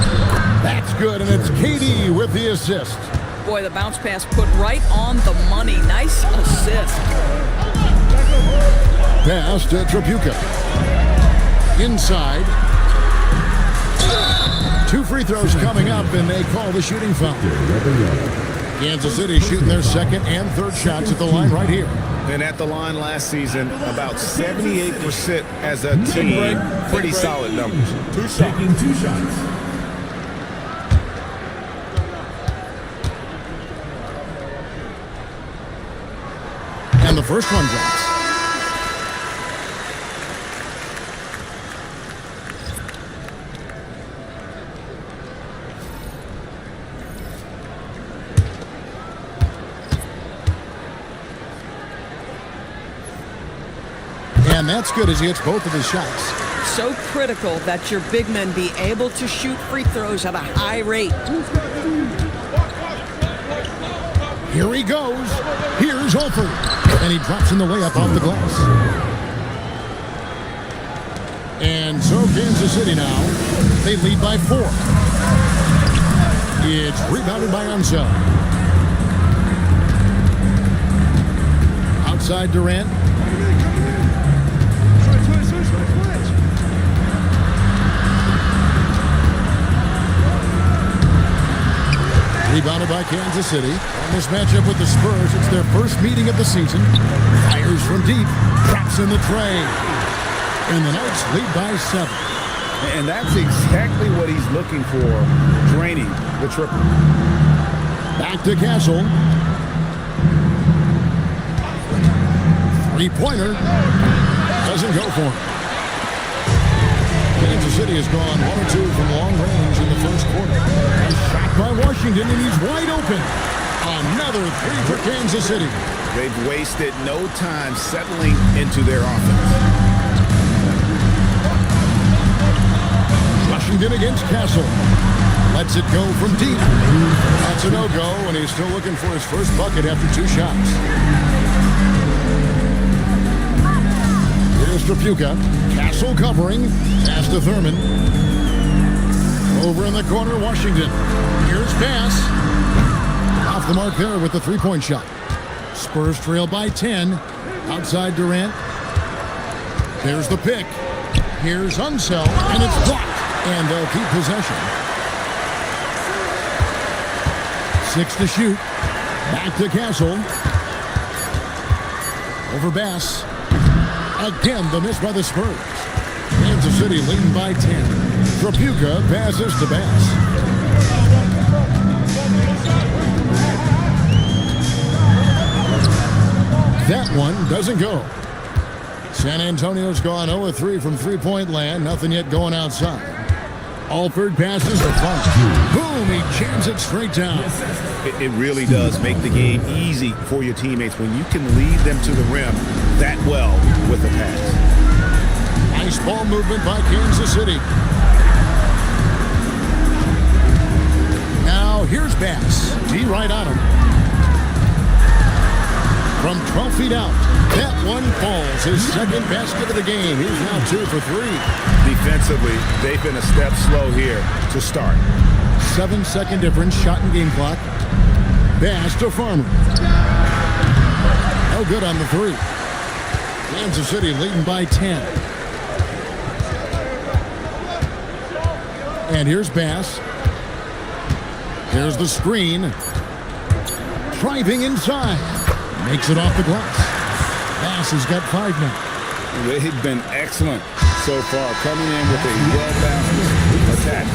That's good, and it's KD with the assist.
Boy, the bounce pass put right on the money. Nice assist.
Pass to Tripucka. Inside. 2 free throws coming up, and they call the shooting foul. Kansas City shooting their second and third shots at the line right here.
And at the line last season, about 78% as a team. Pretty solid numbers.
Taking 2 shots.
And the first one drops. And that's good as he hits both of his shots.
So critical that your big men be able to shoot free throws at a high rate.
Here he goes. Here's Holford. And he drops in the layup off the glass. And so Kansas City now, they lead by 4. It's rebounded by Ansel. Outside Durant. Rebounded by Kansas City. On this matchup with the Spurs, it's their first meeting of the season. Fires from deep. Drops in the tray. And the Knights lead by 7.
And that's exactly what he's looking for, draining the triple.
Back to Castle. 3-pointer. Doesn't go for him. Kansas City has gone 1 or 2 from long range in the first quarter. A shot by Washington, and he's wide open. Another 3 for Kansas City.
They've wasted no time settling into their offense.
Washington against Castle. Lets it go from deep. That's a no-go, and he's still looking for his first bucket after 2 shots. Here's Tripucka. Castle covering. Pass to Thurman. Over in the corner, Washington. Here's pass. Off the mark there with the 3-point shot. Spurs trail by 10. Outside Durant. There's the pick. Here's Unseld, and it's blocked. And they'll keep possession. 6 to shoot. Back to Castle. Over Bass. Again, the miss by the Spurs. Kansas City leading by 10. Tripucka passes to Bass. That one doesn't go. San Antonio's gone 0-3 from three-point land. Nothing yet going outside. Alford passes to front. Boom, he jams it straight down.
It really does make the game easy for your teammates when you can lead them to the rim that well with the pass.
Nice ball movement by Kansas City. Now here's Bass. D right on him. From 12 feet out, that one falls. His second basket of the game. He's now 2 for 3.
Defensively, they've been a step slow here to start.
7-second difference, shot and game clock. Bass to Farmer. No good on the 3. Kansas City leading by 10. And here's Bass. Here's the screen. Driving inside. Makes it off the glass. Bass has got 5 now.
They've been excellent so far, coming in with a well-balanced attack.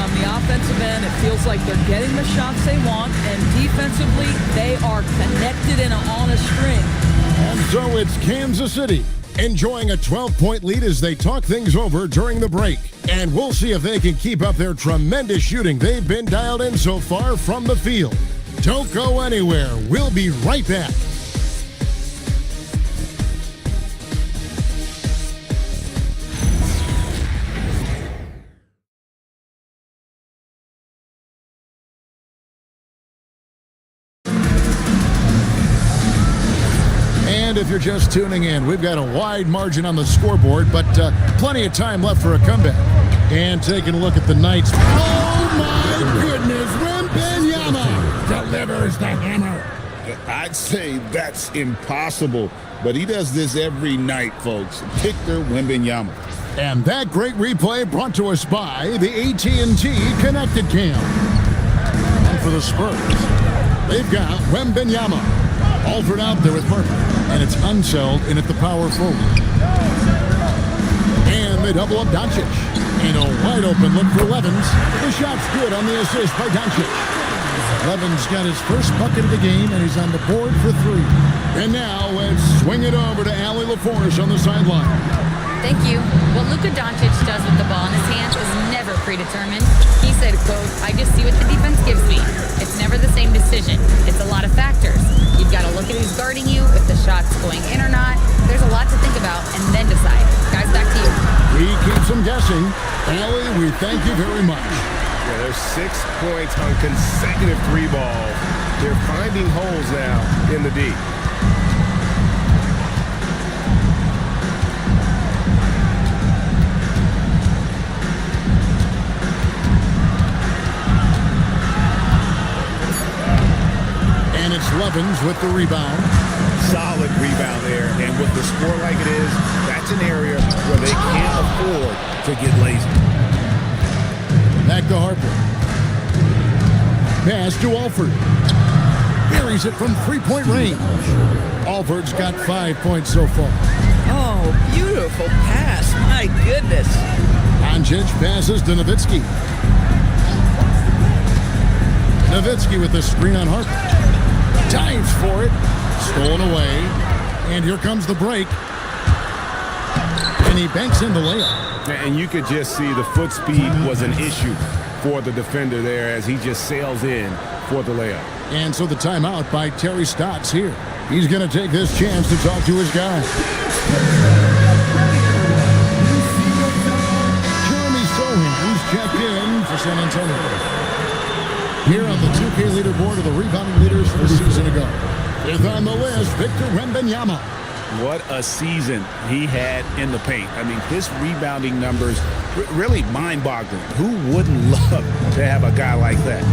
On the offensive end, it feels like they're getting the shots they want, and defensively, they are connected and on a string.
And so it's Kansas City enjoying a 12-point lead as they talk things over during the break. And we'll see if they can keep up their tremendous shooting they've been dialed in so far from the field. Don't go anywhere. We'll be right back. And if you're just tuning in, we've got a wide margin on the scoreboard, but plenty of time left for a comeback. And taking a look at the Knights. Oh, my goodness. Wembanyama delivers the hammer.
I'd say that's impossible, but he does this every night, folks. Victor Wembanyama.
And that great replay brought to us by the AT&T Connected Cam. And for the Spurs, they've got Wembanyama. Alford out there with Parker, and it's Unseld in at the power forward. And they double up Doncic. And a wide open look for Levens. The shot's good on the assist by Doncic. Levens got his first bucket of the game, and he's on the board for 3. And now let's swing it over to Allie LaForce on the sideline.
Thank you. What Luka Doncic does with the ball in his hands is never predetermined. He said, quote, "I just see what the defense gives me. It's never the same decision. It's a lot of factors. You've got to look at who's guarding you, if the shot's going in or not. There's a lot to think about and then decide." Guys, back to you.
He keeps them guessing. Allie, we thank you very much.
Yeah, there's 6 points on consecutive 3 balls. They're finding holes now in the D.
And it's Levens with the rebound.
Solid rebound there, and with the score like it is, that's an area where they can't afford to get lazy.
Back to Harper. Pass to Alford. Buries it from 3-point range. Alford's got 5 points so far.
Oh, beautiful pass. My goodness.
Doncic passes to Nowitzki. Nowitzki with the screen on Harper. Dives for it. Stolen away. And here comes the break. And he banks in the layup.
And you could just see the foot speed was an issue for the defender there as he just sails in for the layup.
And so the timeout by Terry Stotts here. He's going to take this chance to talk to his guy. Jeremy Sohan's checked in for San Antonio. Here on the 2K leaderboard are the rebounding leaders for the season ago. With on the list, Victor Wembanyama.
What a season he had in the paint. I mean, his rebounding numbers really mind-boggling. Who wouldn't love to have a guy like that?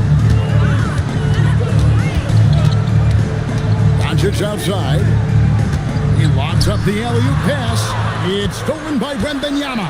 Doncic outside. He locks up the alley-oop pass. It's stolen by Wembanyama.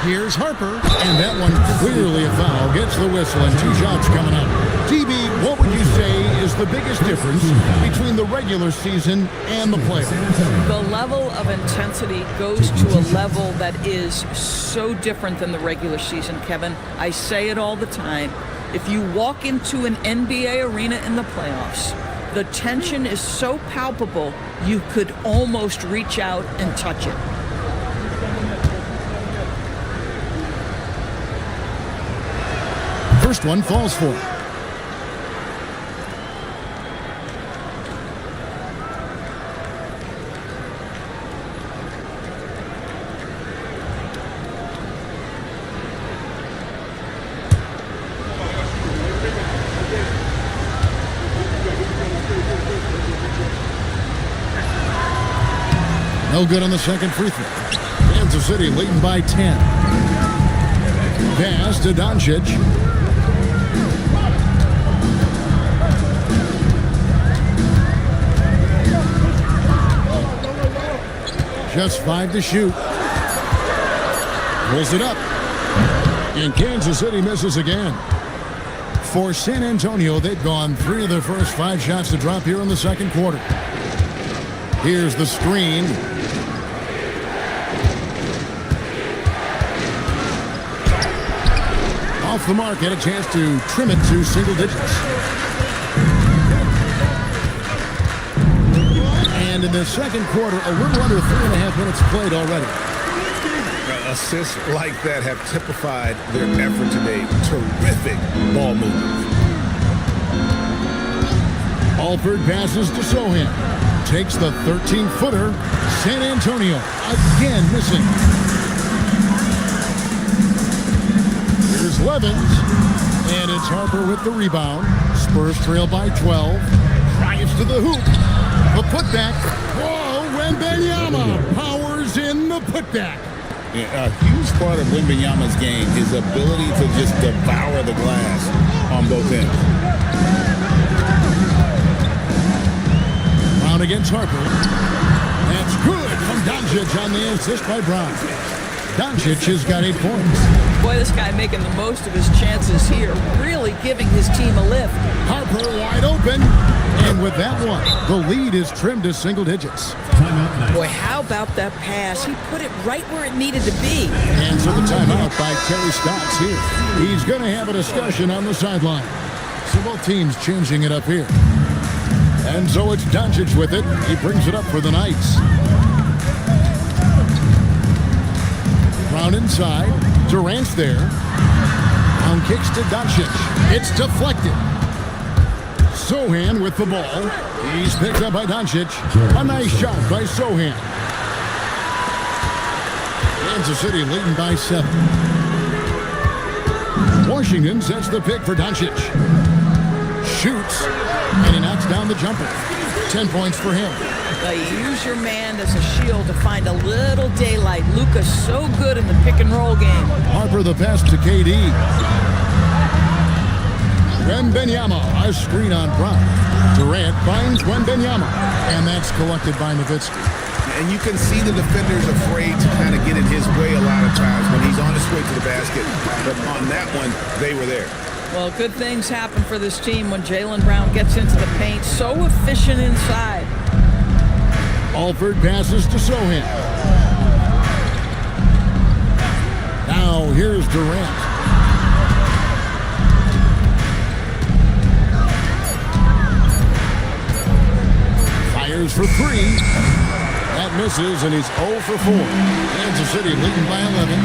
Here's Harper, and that one clearly a foul. Gets the whistle, and 2 shots coming up. TB, what would you say is the biggest difference between the regular season and the playoffs?
The level of intensity goes to a level that is so different than the regular season, Kevin. I say it all the time. If you walk into an NBA arena in the playoffs, the tension is so palpable, you could almost reach out and touch it.
First one falls for it. No good on the second free throw. Kansas City leading by 10. Pass to Doncic. Just 5 to shoot. Pulls it up. And Kansas City misses again. For San Antonio, they've gone 3 of their first 5 shots to drop here in the second quarter. Here's the screen. Off the mark, had a chance to trim it to single digits. And in the second quarter, a little under 3.5 minutes played already.
Assists like that have typified their effort today. Terrific ball movement.
Alford passes to Sohan. Takes the 13-footer. San Antonio again missing. Here's Levens. And it's Harper with the rebound. Spurs trail by 12. Drives to the hoop. The putback. Whoa, Wembanyama powers in the putback.
Yeah, a huge part of Wembanyama's game, his ability to just devour the glass on both ends.
Brown against Harper. That's good from Doncic on the assist by Brown. Doncic has got 8 points.
Boy, this guy making the most of his chances here, really giving his team a lift.
Harper wide open. And with that one, the lead is trimmed to single digits.
Boy, how about that pass? He put it right where it needed to be.
And so the timeout by Terry Stotts here. He's going to have a discussion on the sideline. So both teams changing it up here. And so it's Doncic with it. He brings it up for the Knights. Brown inside. Durant's there. Brown kicks to Doncic. It's deflected. Sohan with the ball. He's picked up by Doncic. A nice shot by Sohan. Kansas City leading by 7. Washington sets the pick for Doncic. Shoots, and he knocks down the jumper. 10 points for him.
Use your man as a shield to find a little daylight. Luka's so good in the pick and roll game.
Harper the pass to KD. Wembanyama, a screen on Brown. Durant finds Wembanyama, and that's collected by Nowitzki.
And you can see the defenders afraid to kind of get in his way a lot of times when he's on his way to the basket. But on that one, they were there.
Well, good things happen for this team when Jaylen Brown gets into the paint. So efficient inside.
Alford passes to Sohan. Now here's Durant. Fires for 3. That misses, and he's 0 for 4. Kansas City leading by 11.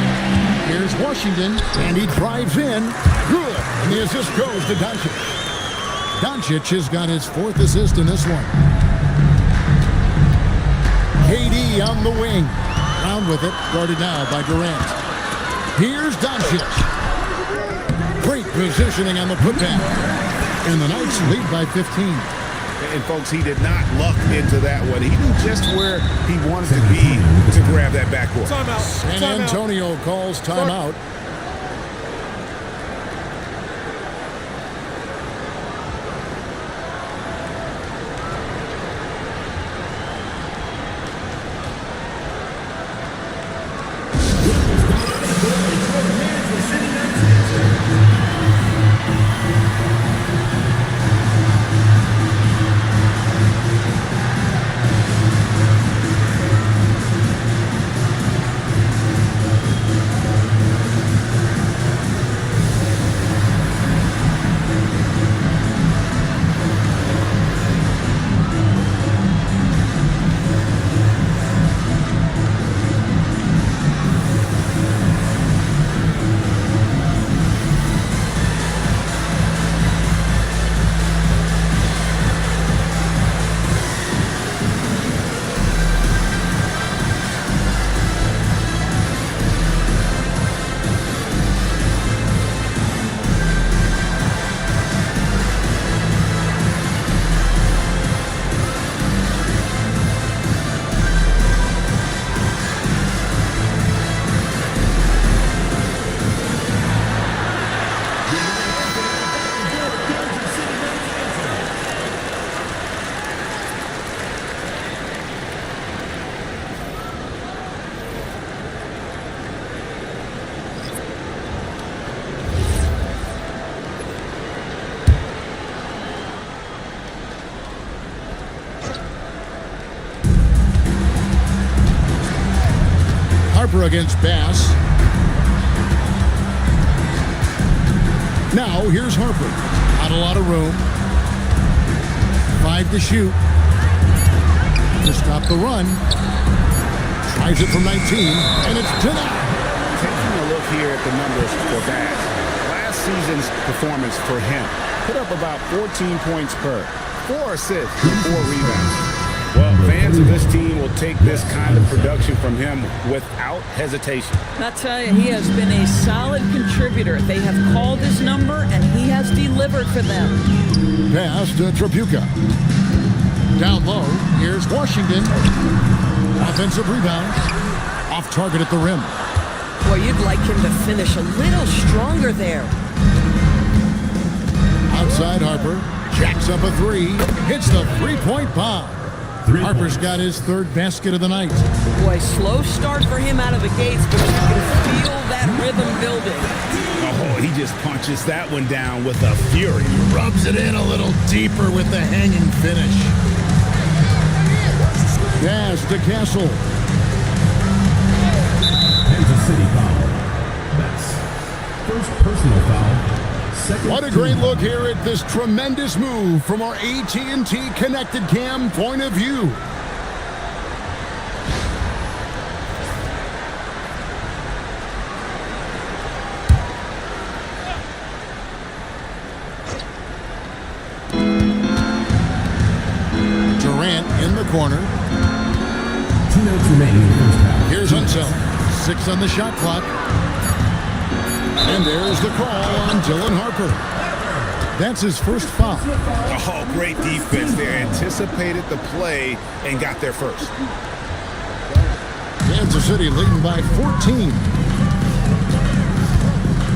Here's Washington, and he drives in. Good. And the assist goes to Doncic. Doncic has got his 4th assist in this one. KD on the wing. Brown with it, guarded now by Durant. Here's Doncic. Great positioning on the putback. And the Knights lead by 15.
And folks, he did not luck into that one. He knew just where he wanted to be to grab that backboard.
San Antonio calls timeout. Harper against Bass. Now here's Harper. Not a lot of room. 5 to shoot. To stop the run. Tries it from 19, and it's denied.
Taking a look here at the numbers for Bass. Last season's performance for him. Put up about 14 points per. 4 assists and 4 rebounds. Well, fans of this team will take this kind of production from him without hesitation.
I'll tell you, he has been a solid contributor. They have called his number, and he has delivered for them.
Pass to Tripucka. Down low, here's Washington. Offensive rebound. Off target at the rim.
Boy, you'd like him to finish a little stronger there.
Outside Harper. Jacks up a three. Hits the three-point bomb. Harper's got his third basket of the night.
Boy, slow start for him out of the gates, but you can feel that rhythm building.
Oh, he just punches that one down with a fury.
Rubs it in a little deeper with the hanging finish. Pass to Castle.
Kansas City foul. That's first personal foul. Second.
What a great look here at this tremendous move from our AT&T Connected Cam point of view. Durant in the corner.
2 minutes remaining in the first half.
Here's Unseld. 6 on the shot clock. And there's the call on Dylan Harper. That's his first foul.
Oh, great defense there. Anticipated the play and got there first.
Kansas City leading by 14.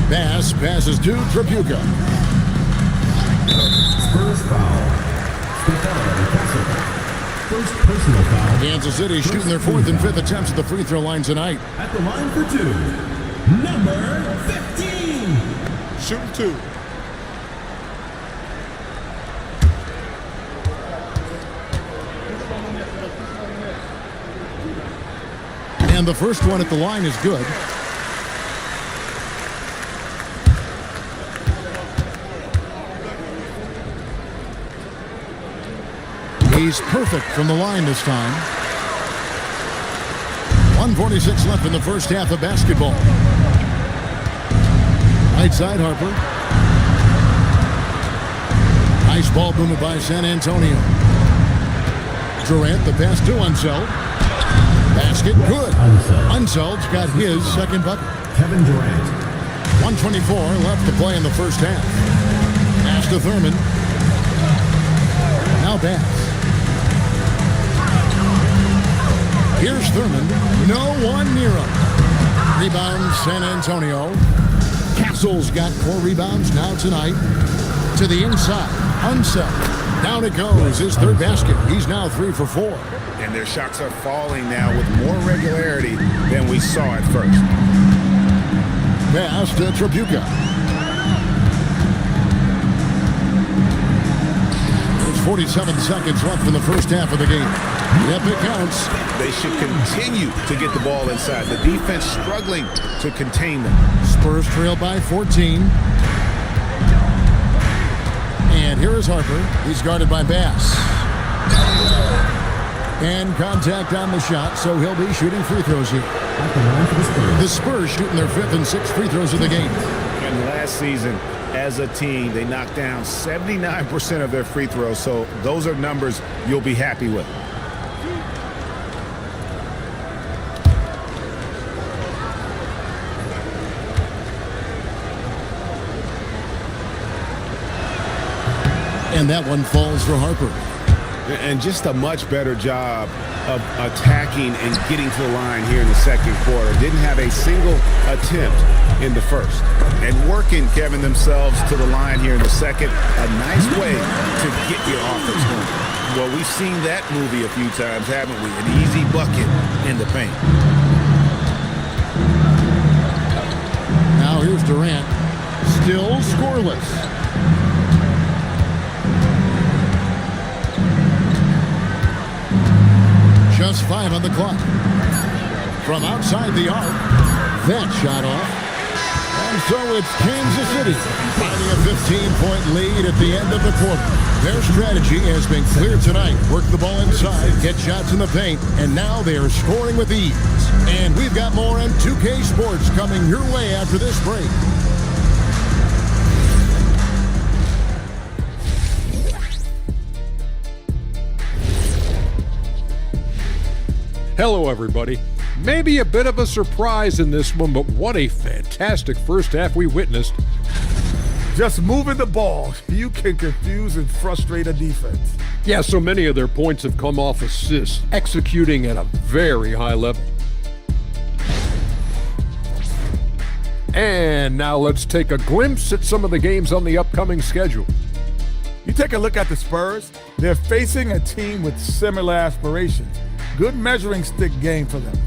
Bass passes to Tripucka.
Spurs foul. First personal foul.
Kansas City shooting their 4th and 5th attempts at the free throw line tonight.
At the line for 2, number 15.
Shooting 2.
And the first one at the line is good. He's perfect from the line this time. 1:46 left in the first half of basketball. Right side Harper. Nice ball movement by San Antonio. Durant, the pass to Unseld. Basket good. Unseld's got his second bucket.
Kevin Durant.
1:24 left to play in the first half. Pass to Thurman. Now Bass. Here's Thurman. No one near him. Rebound San Antonio. Castle's got 4 rebounds now tonight. To the inside. Unseld. Down it goes. His third basket. He's now 3 for 4.
And their shots are falling now with more regularity than we saw at first.
Pass to Tripucka. There's 47 seconds left in the first half of the game. Yep, it counts.
They should continue to get the ball inside. The defense struggling to contain them.
Spurs trail by 14. And here is Harper. He's guarded by Bass. And contact on the shot, so he'll be shooting free throws here. The Spurs shooting their 5th and 6th free throws of the game.
And last season, as a team, they knocked down 79% of their free throws, so those are numbers you'll be happy with.
And that one falls for Harper.
And just a much better job of attacking and getting to the line here in the second quarter. Didn't have a single attempt in the first. And working, Kevin, themselves to the line here in the second. A nice way to get your offense going. Well, we've seen that movie a few times, haven't we? An easy bucket in the paint.
Now here's Durant. Still scoreless. Just 5 on the clock. From outside the arc, that shot off. And so it's Kansas City finding a 15-point lead at the end of the quarter. Their strategy has been clear tonight. Work the ball inside, get shots in the paint, and now they are scoring with ease. And we've got more on 2K Sports coming your way after this break.
Hello, everybody. Maybe a bit of a surprise in this one, but what a fantastic first half we witnessed.
Just moving the ball, you can confuse and frustrate a defense.
Yeah, so many of their points have come off assists, executing at a very high level. And now let's take a glimpse at some of the games on the upcoming schedule.
You take a look at the Spurs, they're facing a team with similar aspirations. Good measuring stick game for them.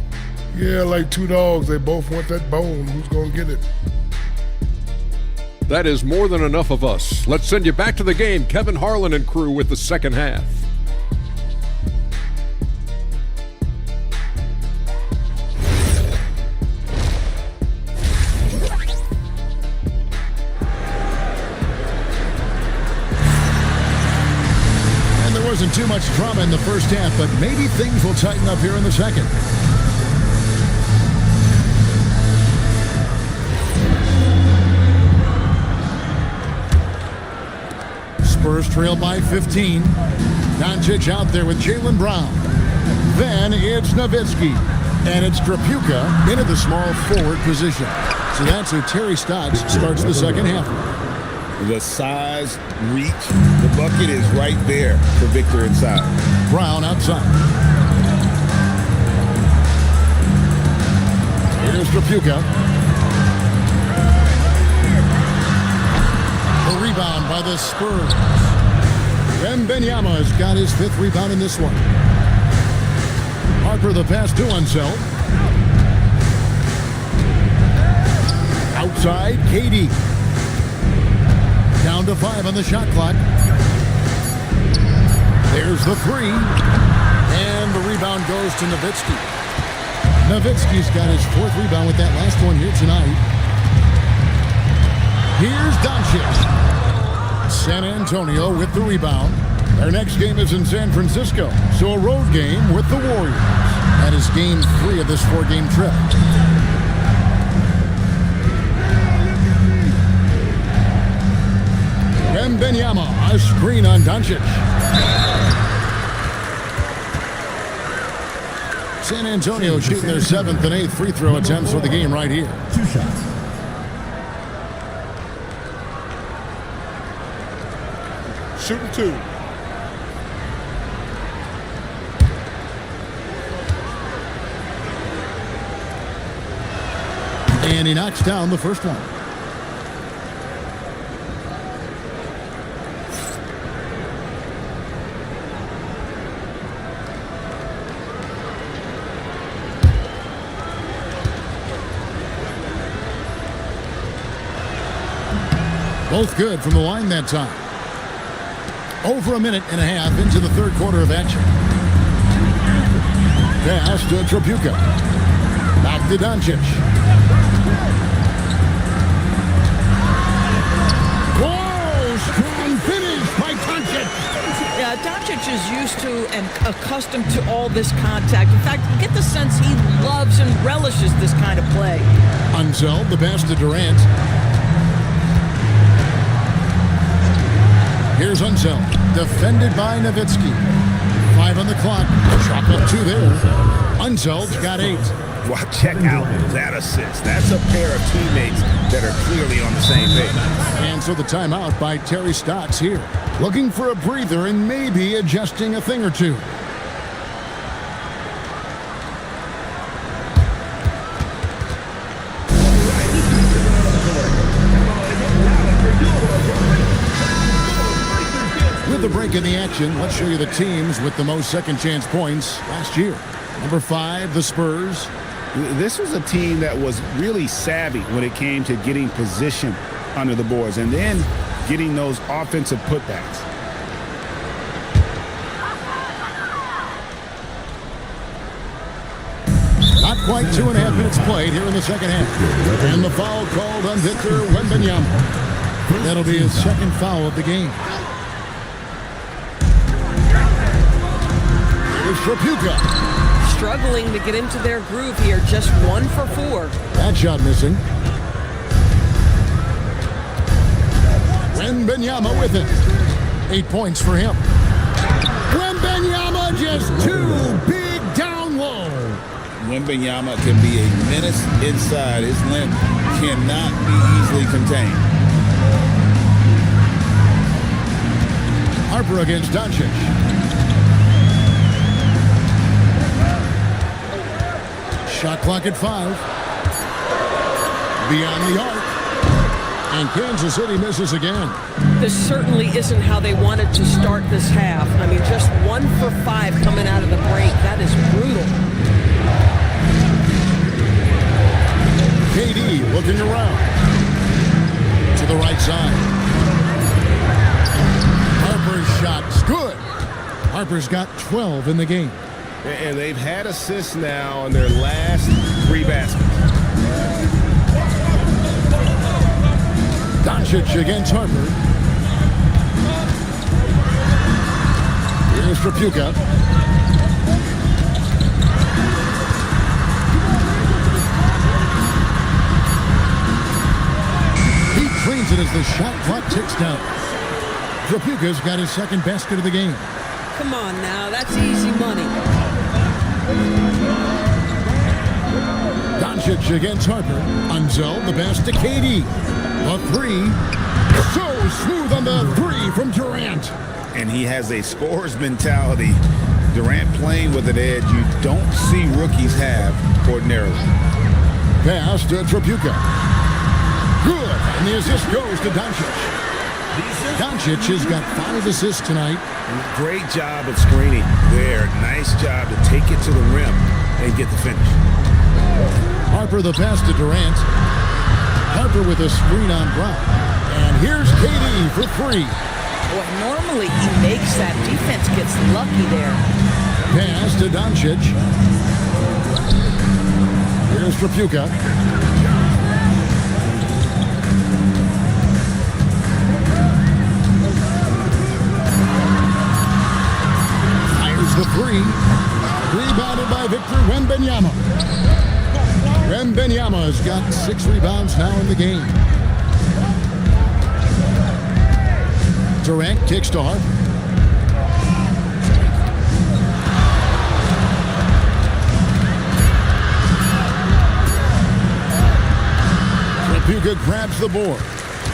Yeah, like two dogs. They both want that bone. Who's going to get it?
That is more than enough of us. Let's send you back to the game, Kevin Harlan and crew with the second half.
And there wasn't too much drama in the first half, but maybe things will tighten up here in the second. Spurs trail by 15. Doncic out there with Jaylen Brown. Then it's Nowitzki. And it's Trapuka into the small forward position. So that's who Terry Stotts starts the second half.
The size, reach, the bucket is right there for Victor inside.
Brown outside. Here's Trapuka. The rebound by the Spurs. Wembanyama has got his fifth rebound in this one. Harper the pass to Unseld. Outside, KD. Down to 5 on the shot clock. There's the three. And the rebound goes to Nowitzki. Nowitzki's got his fourth rebound with that last one here tonight. Here's Doncic. San Antonio with the rebound. Their next game is in San Francisco, so a road game with the Warriors. That is game 3 of this 4-game trip. Wembanyama, a screen on Doncic. San Antonio shooting their 7th and 8th free throw attempts for the game right here.
2 shots.
Shooting 2.
And he knocks down the first one. Both good from the line that time. Over a minute and a half into the third quarter of action. Pass to Trapuka. Back to Doncic. Whoa! Strong finish by Doncic.
Yeah, Doncic is used to and accustomed to all this contact. In fact, you get the sense he loves and relishes this kind of play.
Unseld, the pass to Durant. Here's Unseld, defended by Nowitzki. 5 on the clock. Chalk up 2 there. Unseld's got 8.
Well, check out that assist. That's a pair of teammates that are clearly on the same page.
And so the timeout by Terry Stotts here. Looking for a breather and maybe adjusting a thing or two. With the break in the action, let's show you the teams with the most second chance points last year. Number 5, the Spurs.
This was a team that was really savvy when it came to getting position under the boards and then getting those offensive putbacks.
Not quite 2.5 minutes played here in the second half. And the foul called on Victor Wembanyama. That'll be his second foul of the game. Here's Trapuka.
Struggling to get into their groove here, just 1 for 4.
That shot missing. Wembanyama with it. 8 points for him. Wembanyama just too big down low.
Wembanyama can be a menace inside. His length cannot be easily contained.
Harper against Doncic. Shot clock at 5. Beyond the arc. And Kansas City misses again.
This certainly isn't how they wanted to start this half. I mean, just 1 for 5 coming out of the break. That is brutal.
KD looking around. To the right side. Harper's shot's good. Harper's got 12 in the game.
And they've had assists now on their last 3 baskets.
Doncic against Harper. Here's Trapuka. He cleans it as the shot clock ticks down. Trapuka's got his second basket of the game.
Come on now, that's easy money.
Doncic against Harper. Unzel, the pass to KD. A 3. So smooth on the 3 from Durant.
And he has a scorer's mentality. Durant playing with an edge you don't see rookies have ordinarily.
Pass to Trapuka. Good. And the assist goes to Doncic. Doncic has got 5 assists tonight.
Great job of screening there. Nice job to take it to the rim and get the finish.
Harper the pass to Durant. Harper with a screen on Brown. And here's KD for 3.
Well, normally he makes that. Defense gets lucky there.
Pass to Doncic. Here's Trapuka. Fires the 3. Rebounded by Victor Wembanyama. Wembanyama has got 6 rebounds now in the game. Durant kicks to Harper. Trapuka grabs the board.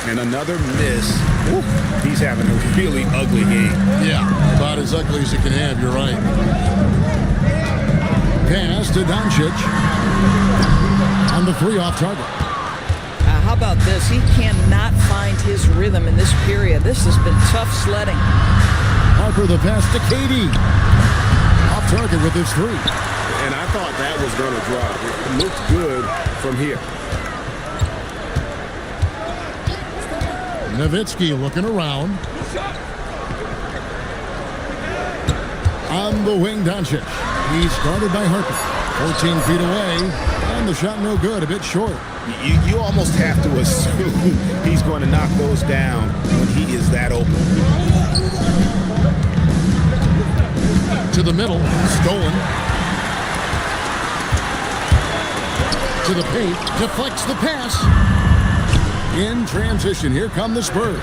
And another miss. Ooh, he's having a really ugly game.
Yeah, about as ugly as it can have, you're right. Pass to Doncic. On the 3 off target.
How about this? He cannot find his rhythm in this period. This has been tough sledding.
Harper the pass to KD. Off target with his 3.
And I thought that was going to drop. It looked good from here.
Nowitzki looking around. On the wing, Doncic. He's guarded by Harper. 14 feet away. And the shot no good, a bit short.
You almost have to assume he's going to knock those down when he is that open.
To the middle, stolen. To the paint, deflects the pass. In transition, here come the Spurs.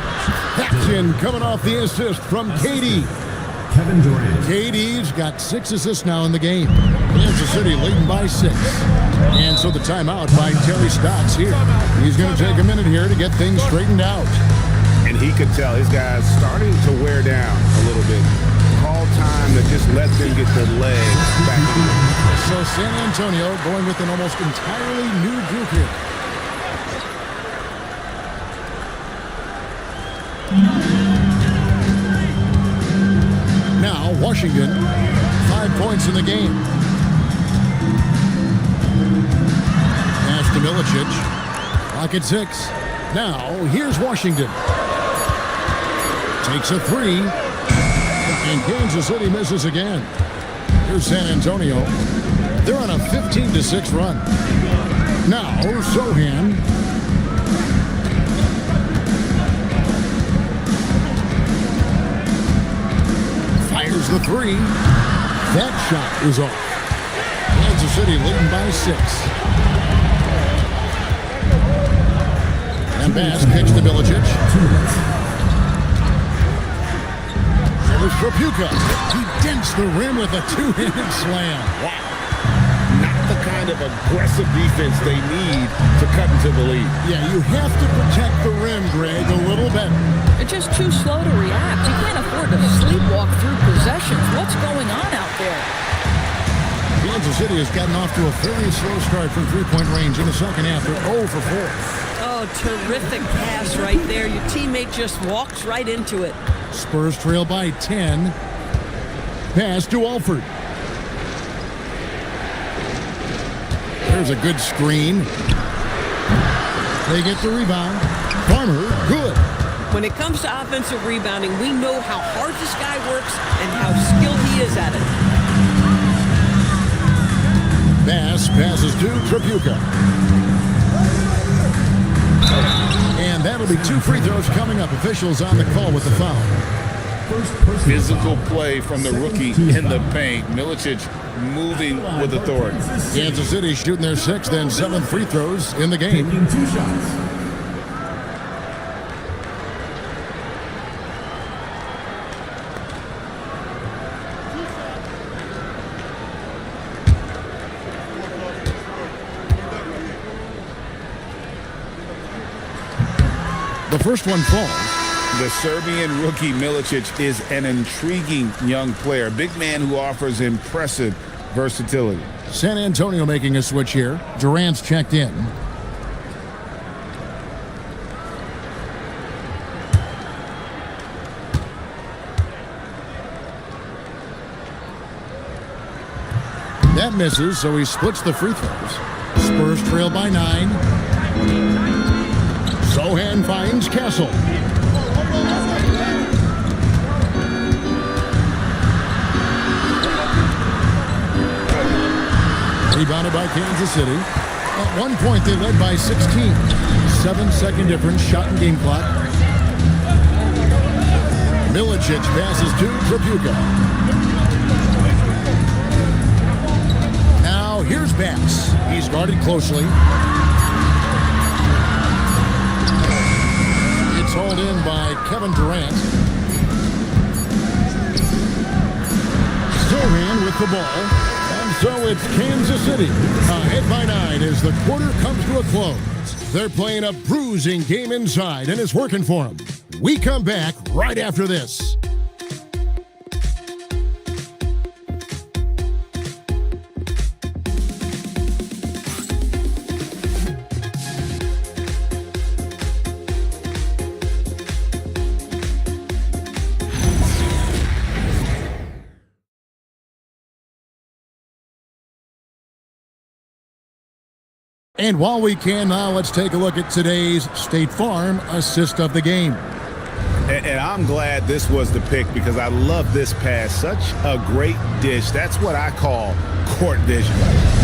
Paxson coming off the assist from KD.
Kevin Durant.
KD's got 6 assists now in the game. Kansas City leading by 6. And so the timeout by Terry Stotts here. He's going to take a minute here to get things straightened out.
And he could tell his guys starting to wear down a little bit. Call time to just let them get their legs back on.
So San Antonio going with an almost entirely new group here. Now, Washington, 5 points in the game. Pass to Milicic. Clock at 6. Now, here's Washington. Takes a 3. And Kansas City misses again. Here's San Antonio. They're on a 15-6 run. Now, Sohan. Fires the 3. That shot is off. Kansas City leading by 6. And Bass kicks to Milicic. There's Trapuka. He dents the rim with a 2-handed slam.
Wow. Not the kind of aggressive defense they need to cut into the lead.
Yeah, you have to protect the rim, Greg, a little better.
They're just too slow to react. You can't afford to sleepwalk through possessions. What's going on out there?
Kansas City has gotten off to a very slow start from three-point range in the second half. They're 0 for 4.
Oh, terrific pass right there. Your teammate just walks right into it.
Spurs trail by 10. Pass to Alford. There's a good screen. They get the rebound. Farmer, good.
When it comes to offensive rebounding, we know how hard this guy works and how skilled he is at it.
Bass passes to Tripucka. And that'll be 2 free throws coming up. Officials on the call with the foul.
Physical play from the rookie in the paint. Milicic moving with authority.
Kansas City shooting their 6th and 7th free throws in the game.
Taking 2 shots.
The first one falls.
The Serbian rookie Milicic is an intriguing young player. Big man who offers impressive versatility.
San Antonio making a switch here. Durant's checked in. That misses, so he splits the free throws. Spurs trail by 9. Sohan finds Castle. Rebounded by Kansas City. At one point, they led by 16. 7-second difference, shot and game clock. Milicic passes to Tripucka. Now, here's Bass. He's guarded closely. It's hauled in by Kevin Durant. Sohan with the ball. So it's Kansas City ahead by 9 as the quarter comes to a close. They're playing a bruising game inside, and it's working for them. We come back right after this. And while we can now, let's take a look at today's State Farm assist of the game.
And I'm glad this was the pick because I love this pass. Such a great dish. That's what I call court vision.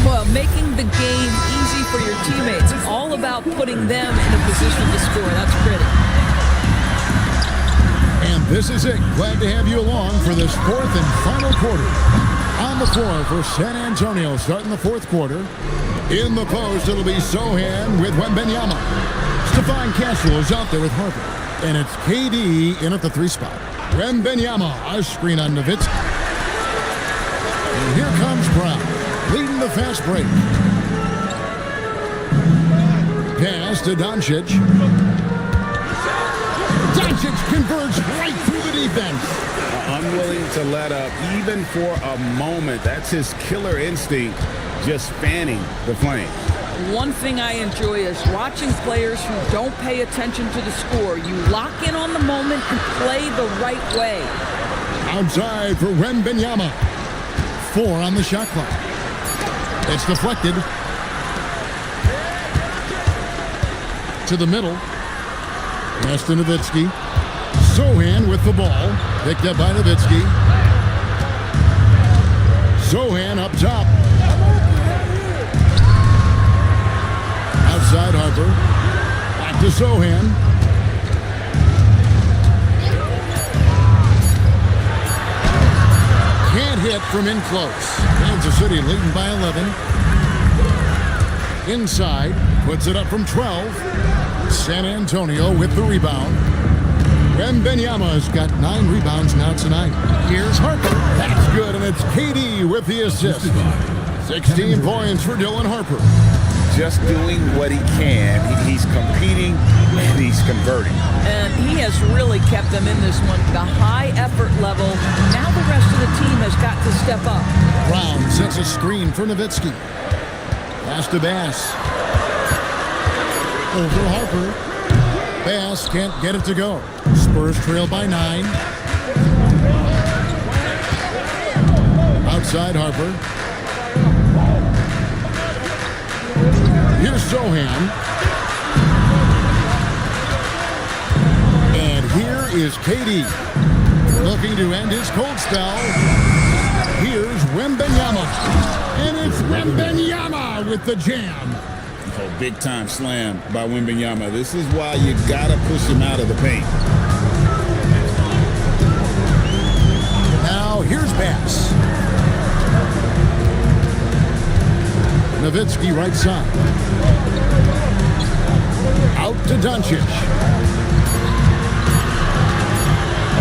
Well, making the game easy for your teammates. All about putting them in a position to score. That's pretty.
And this is it. Glad to have you along for this 4th and final quarter. On the floor for San Antonio starting the 4th quarter. In the post, it'll be Sohan with Wembanyama. Stephon Castle is out there with Harper. And it's KD in at the 3 spot. Wembanyama, a screen on Nowitzki. And here comes Brown, leading the fast break. Pass to Doncic. Doncic converts right through the defense.
Unwilling to let up even for a moment. That's his killer instinct, just fanning the flame.
One thing I enjoy is watching players who don't pay attention to the score. You lock in on the moment and play the right way.
Outside for Wembanyama. 4 on the shot clock. It's deflected. To the middle. Pass to Nowitzki. Sohan with the ball. Picked up by Nowitzki. Sohan up top. Outside Harper. Back to Sohan. Can't hit from in close. Kansas City leading by 11. Inside. Puts it up from 12. San Antonio with the rebound. Wembanyama's got 9 rebounds now tonight. Here's Harper. That's good, and it's KD with the assist. 16 points for Dylan Harper.
Just doing what he can. He's competing and he's converting.
And he has really kept them in this one. The high effort level. Now the rest of the team has got to step up.
Brown sets a screen for Nowitzki. Pass to Bass. Over Harper. Bass can't get it to go. Spurs trail by 9. Outside Harper. Here's Sohan. And here is KD. Looking to end his cold spell. Here's Wembanyama. And it's Wembanyama with the jam.
Oh, big time slam by Wembanyama. This is why you got to push him out of the paint.
Now here's Bass. Nowitzki right side. Out to Doncic.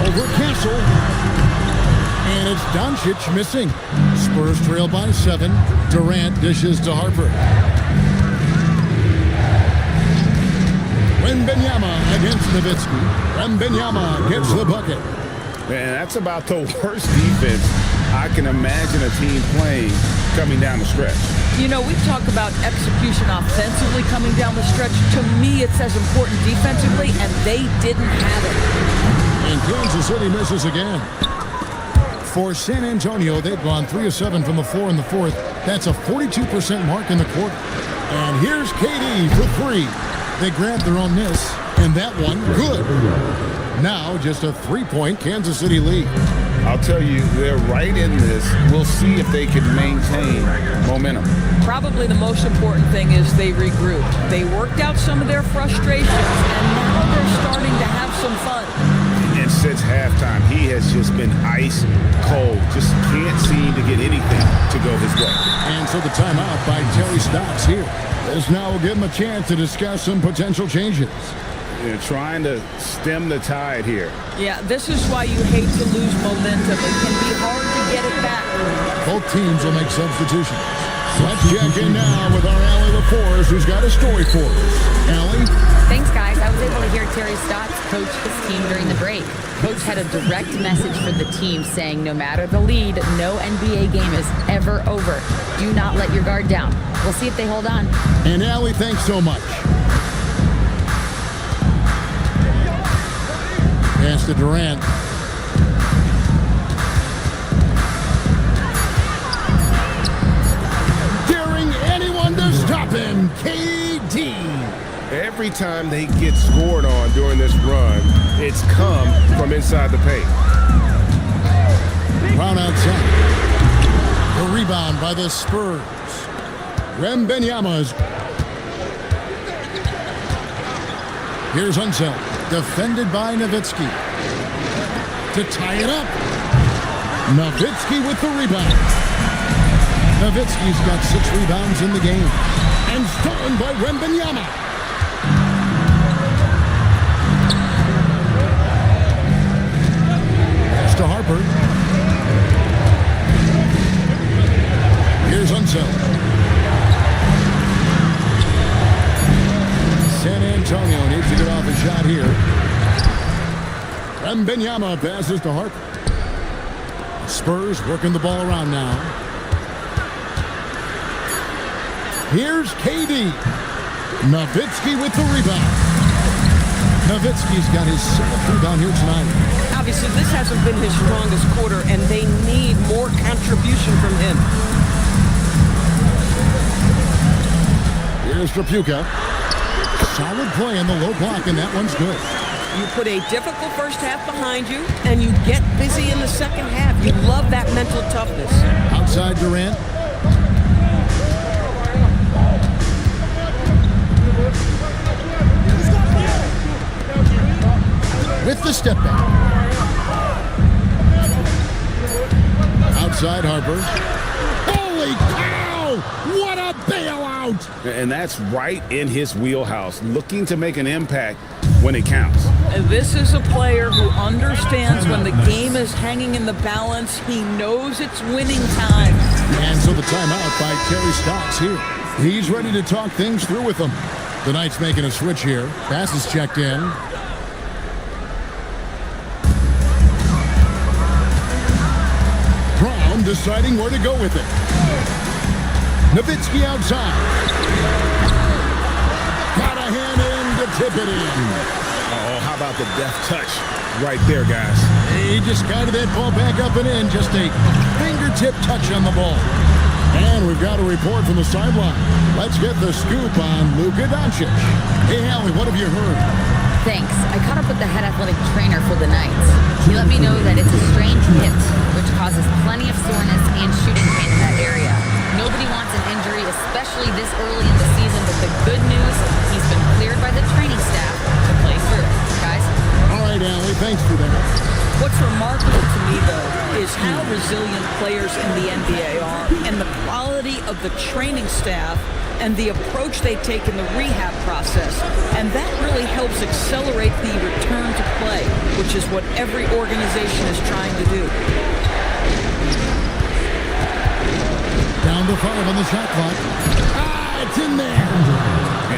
Over Castle. And it's Doncic missing. Spurs trail by 7. Durant dishes to Harper. Wembanyama against Nowitzki. Wembanyama gets the bucket.
Man, that's about the worst defense I can imagine a team playing coming down the stretch.
You know, we talk about execution offensively coming down the stretch. To me, it's as important defensively, and they didn't have it.
And Kansas City misses again. For San Antonio, they've gone 3 of 7 from the floor in the fourth. That's a 42% mark in the quarter. And here's KD for 3. They grabbed their own miss, and that one good. Now just a 3-point Kansas City lead.
I'll tell you, they're right in this. We'll see if they can maintain momentum.
Probably the most important thing is they regrouped. They worked out some of their frustrations, and now they're starting to have some fun.
And since halftime, he has just been ice cold. Just can't seem to get anything to go his way.
And so the timeout by Terry Stotts here. This now will give him a chance to discuss some potential changes.
They're trying to stem the tide here.
Yeah, this is why you hate to lose momentum. It can be hard to get it back.
Both teams will make substitutions. Let's check in now with our Allie LaForce, who's got a story for us. Allie?
Thanks, guys. I was able to hear Terry Stotts coach his team during the break. Coach had a direct message for the team saying no matter the lead, no NBA game is ever over. Do not let your guard down. We'll see if they hold on.
And Allie, thanks so much. Pass to Durant. Daring anyone to stop him, KD.
Every time they get scored on during this run, it's come from inside the paint.
Brown outside. The rebound by the Spurs. Wembanyama's. Here's Unseld. Defended by Nowitzki. To tie it up. Nowitzki with the rebound. Nowitzki's got 6 rebounds in the game. And stolen by Wembanyama. Pass to Harper. Here's Unseld. San Antonio needs to get off a shot here. Wembanyama passes to Harper. Spurs working the ball around now. Here's KD. Nowitzki with the rebound. Nowitzki's got his 7th rebound here tonight.
Obviously, this hasn't been his strongest quarter, and they need more contribution from him.
Here's Trapuka. Solid play in the low block, and that one's good.
You put a difficult first half behind you, and you get busy in the second half. You love that mental toughness.
Outside Durant. With the step back. Outside Harper. Holy cow! What a bailout!
And that's right in his wheelhouse, looking to make an impact when it counts.
This is a player who understands when the game is hanging in the balance. He knows it's winning time.
And so the timeout by Terry Stotts here. He's ready to talk things through with them. The Knights making a switch here. Pass is checked in. Brown deciding where to go with it. Nowitzki outside. Got a hand in to tip it in.
Oh, how about the deft touch right there, guys?
He just guided that ball back up and in. Just a fingertip touch on the ball. And we've got a report from the sideline. Let's get the scoop on Luka Doncic. Hey, Allie, what have you heard?
Thanks. I caught up with the head athletic trainer for the Knights. He let me know that it's a strange hit, which causes plenty of soreness and shooting pain in that area. Nobody wants an injury, especially this early in the season, but the good news, he's been cleared by the training staff to play through it. Guys?
All right, Allie, thanks for that.
What's remarkable to me, though, is how resilient players in the NBA are and the quality of the training staff and the approach they take in the rehab process. And that really helps accelerate the return to play, which is what every organization is trying to do.
Down to 5 on the shot clock. It's in there.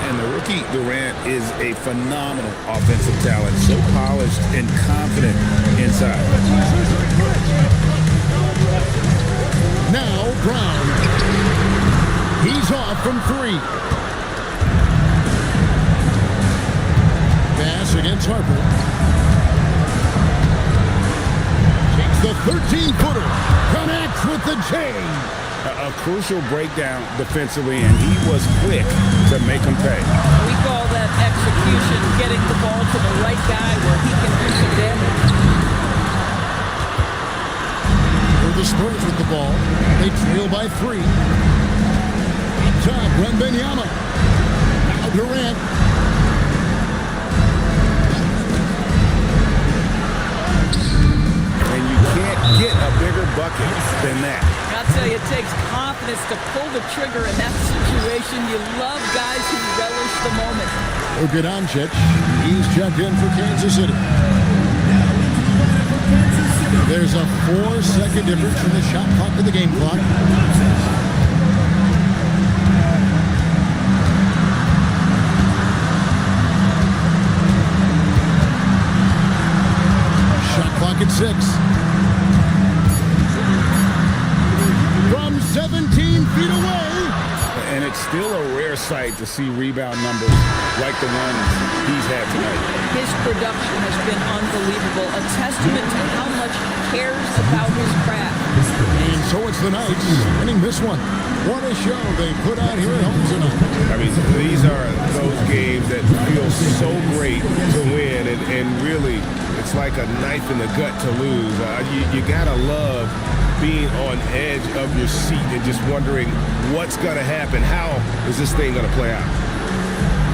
And the rookie Durant is a phenomenal offensive talent, so polished and confident inside.
Now Brown. He's off from 3. Pass against Harper. Takes the 13-footer. Connects with the J.
A crucial breakdown defensively, and he was quick to make him pay.
We call that execution, getting the ball to the right guy where he can do some damage.
For the Spurs with the ball, they trail by 3. Up top, Wembanyama. Now Durant.
And you can't get a bigger bucket than that.
I'll tell you, it takes confidence to pull the trigger in that situation. You love guys who relish the moment.
Luka Doncic, he's checked in for Kansas City. There's a 4-second difference from the shot clock to the game clock. Shot clock at 6. From 17 feet away.
And it's still a rare sight to see rebound numbers like the ones he's had tonight.
His production has been unbelievable, a testament to how much he cares about his craft.
And so it's the Knights winning this one. What a show they put out here at home tonight.
I mean, these are those games that feel so great to win, and really, it's like a knife in the gut to lose. You gotta love being on edge of your seat and just wondering what's gonna happen. How is this thing gonna play out?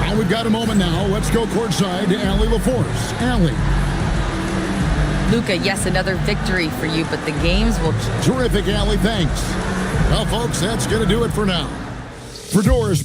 Well, we've got a moment now. Let's go courtside to Allie LaForce. Allie.
Luka, yes, another victory for you, but the games will...
Terrific, Allie. Thanks. Well, folks, that's going to do it for now. For Doris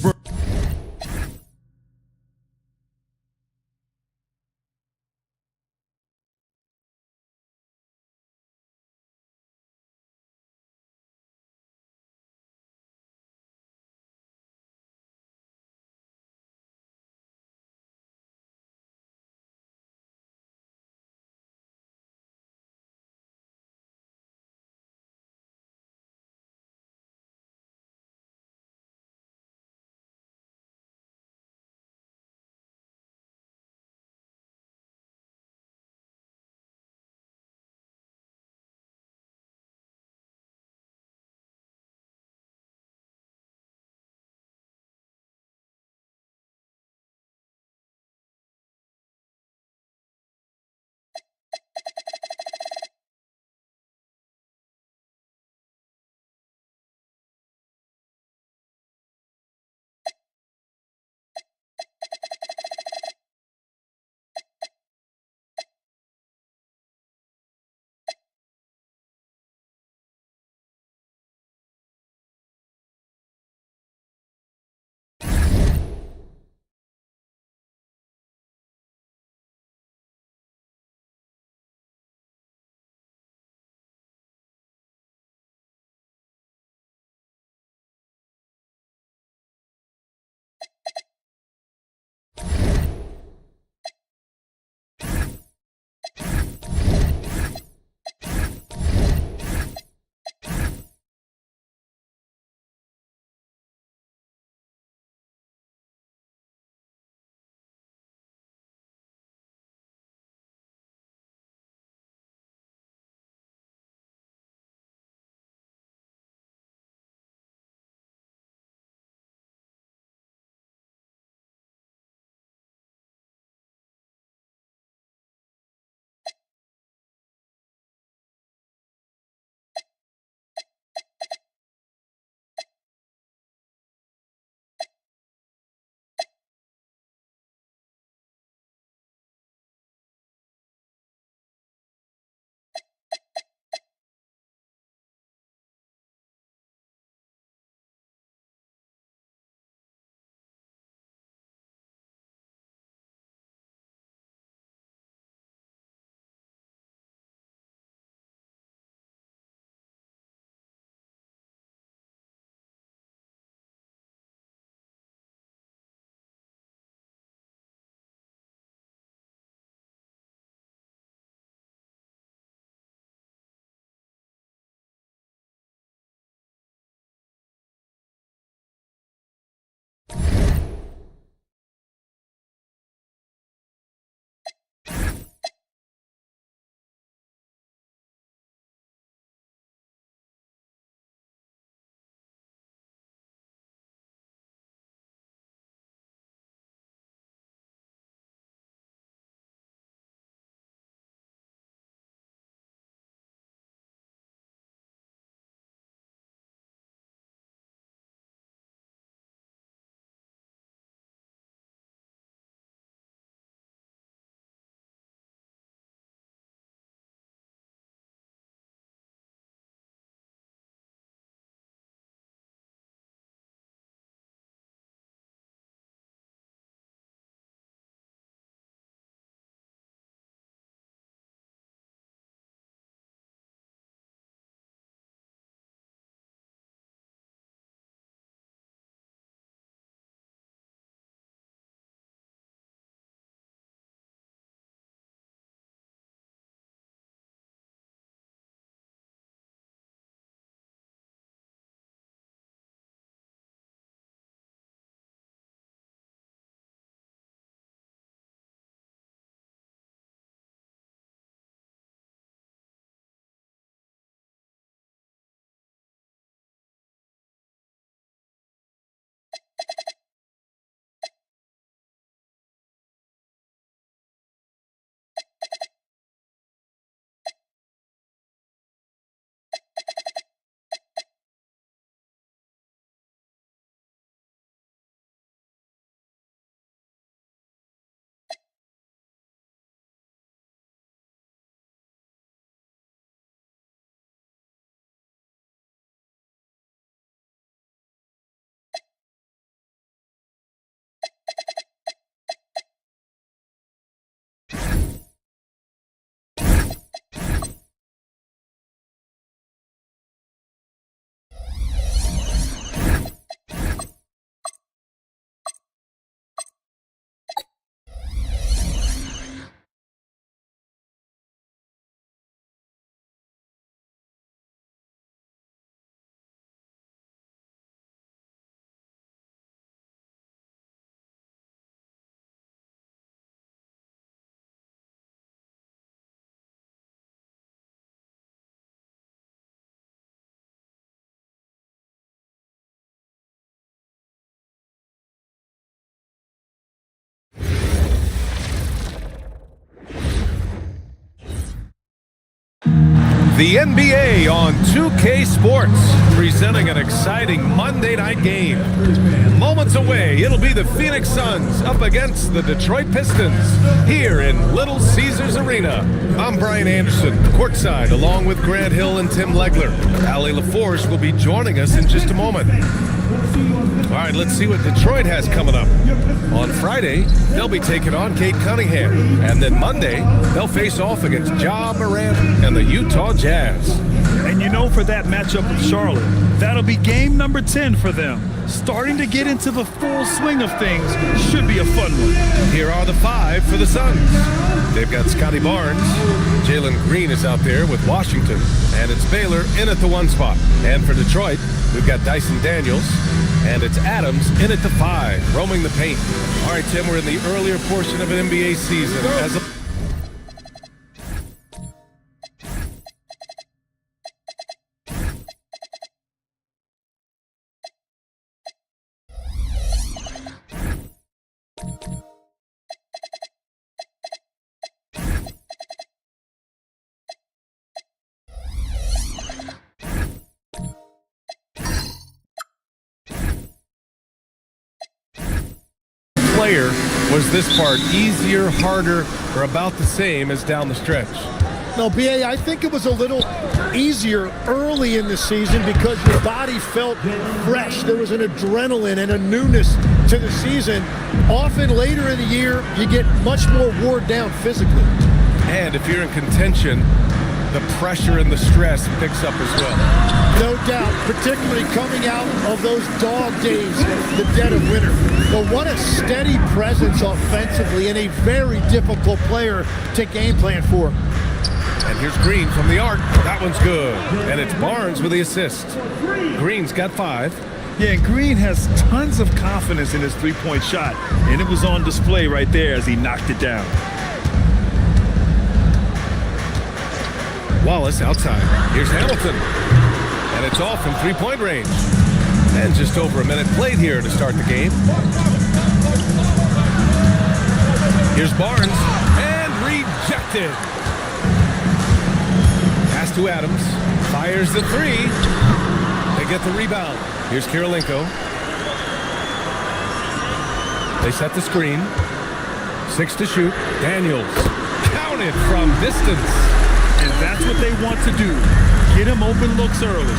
The NBA on 2K Sports, presenting an exciting Monday night game. Moments away, it'll be the Phoenix Suns up against the Detroit Pistons here in Little Caesars Arena. I'm Brian Anderson, courtside, along with Grant Hill and Tim Legler. Allie LaForce will be joining us in just a moment. All right, let's see what Detroit has coming up. On Friday, they'll be taking on Kate Cunningham. And then Monday, they'll face off against Ja Morant and the Utah Jazz.
And you know, for that matchup with Charlotte, that'll be game number 10 for them. Starting to get into the full swing of things. Should be a fun one.
Here are the 5 for the Suns. They've got Scotty Barnes. Jalen Green is out there with Washington. And it's Baylor in at the 1 spot. And for Detroit, we've got Dyson Daniels. And it's Adams in at the 5, roaming the paint. All right, Tim, we're in the earlier portion of an NBA season. Player, was this part easier, harder, or about the same as down the stretch?
No, B.A., I think it was a little easier early in the season because your body felt fresh. There was an adrenaline and a newness to the season. Often later in the year, you get much more worn down physically.
And if you're in contention, the pressure and the stress picks up as well.
No doubt, particularly coming out of those dog days, the dead of winter. But what a steady presence offensively and a very difficult player to game plan for.
And here's Green from the arc. That one's good. And it's Barnes with the assist. Green's got 5.
Yeah, and Green has tons of confidence in his three-point shot. And it was on display right there as he knocked it down.
Wallace outside. Here's Hamilton. And it's off from three-point range. And just over a minute played here to start the game. Here's Barnes. And rejected. Pass to Adams. Fires the 3. They get the rebound. Here's Kirilenko. They set the screen. 6 to shoot. Daniels. Counted from distance.
And that's what they want to do. Get him open looks early.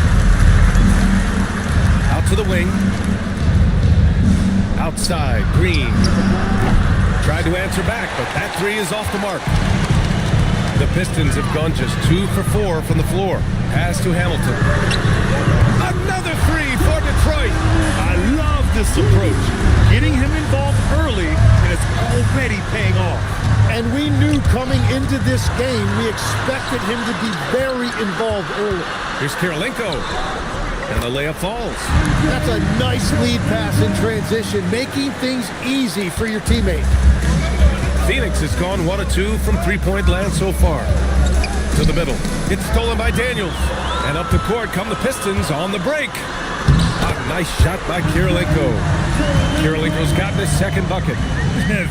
Out to the wing. Outside, Green. Tried to answer back, but that 3 is off the mark. The Pistons have gone just 2 for 4 from the floor. Pass to Hamilton. Another 3 for Detroit.
I love this approach. Getting him involved early, and it's already paying off.
And we knew coming into this game, we expected him to be very involved early.
Here's Kirilenko. And the layup falls.
That's a nice lead pass in transition, making things easy for your teammate.
Phoenix has gone 1 of 2 from three-point land so far. To the middle. It's stolen by Daniels. And up the court come the Pistons on the break. A nice shot by Kirilenko. Kirilenko's gotten his second bucket.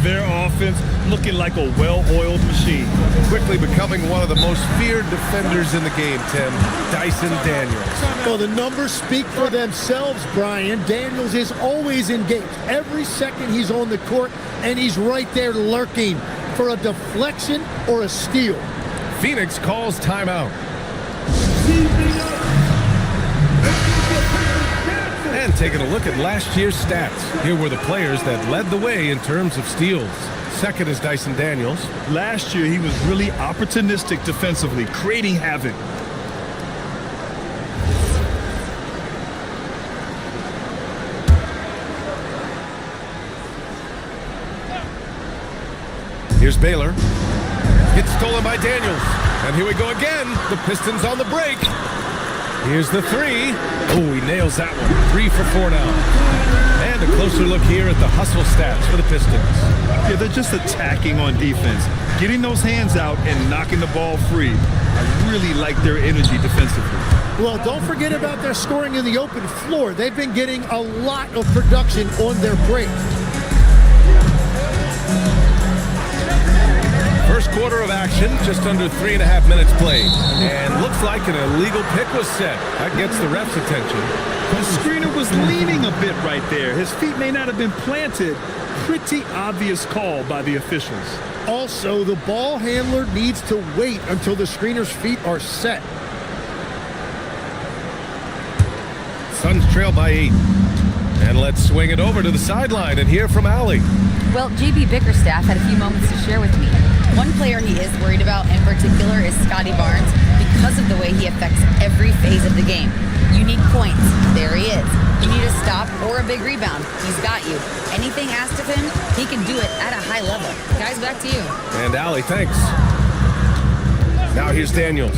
Their offense looking like a well-oiled machine.
Quickly becoming one of the most feared defenders in the game, Tim. Dyson Daniels.
Well, the numbers speak for themselves, Brian. Daniels is always engaged. Every second he's on the court, and he's right there lurking for a deflection or a steal.
Phoenix calls timeout. And taking a look at last year's stats. Here were the players that led the way in terms of steals. Second is Dyson Daniels.
Last year, he was really opportunistic defensively, creating havoc.
Here's Baylor. It's stolen by Daniels. And here we go again. The Pistons on the break. Here's the 3. Oh, he nails that one. 3 for 4 now. And a closer look here at the hustle stats for the Pistons.
Yeah, they're just attacking on defense. Getting those hands out and knocking the ball free. I really like their energy defensively.
Well, don't forget about their scoring in the open floor. They've been getting a lot of production on their break.
First quarter of action, just under 3.5 minutes played. And looks like an illegal pick was set. That gets the ref's attention.
The screener was leaning a bit right there. His feet may not have been planted. Pretty obvious call by the officials.
Also, the ball handler needs to wait until the screener's feet are set.
Suns trail by 8. And let's swing it over to the sideline and hear from Allie.
Well, JB Bickerstaff had a few moments to share with me. One player he is worried about in particular is Scotty Barnes because of the way he affects every phase of the game. You need points. There he is. You need a stop or a big rebound. He's got you. Anything asked of him, he can do it at a high level. Guys, back to you.
And Allie, thanks. Now here's Daniels.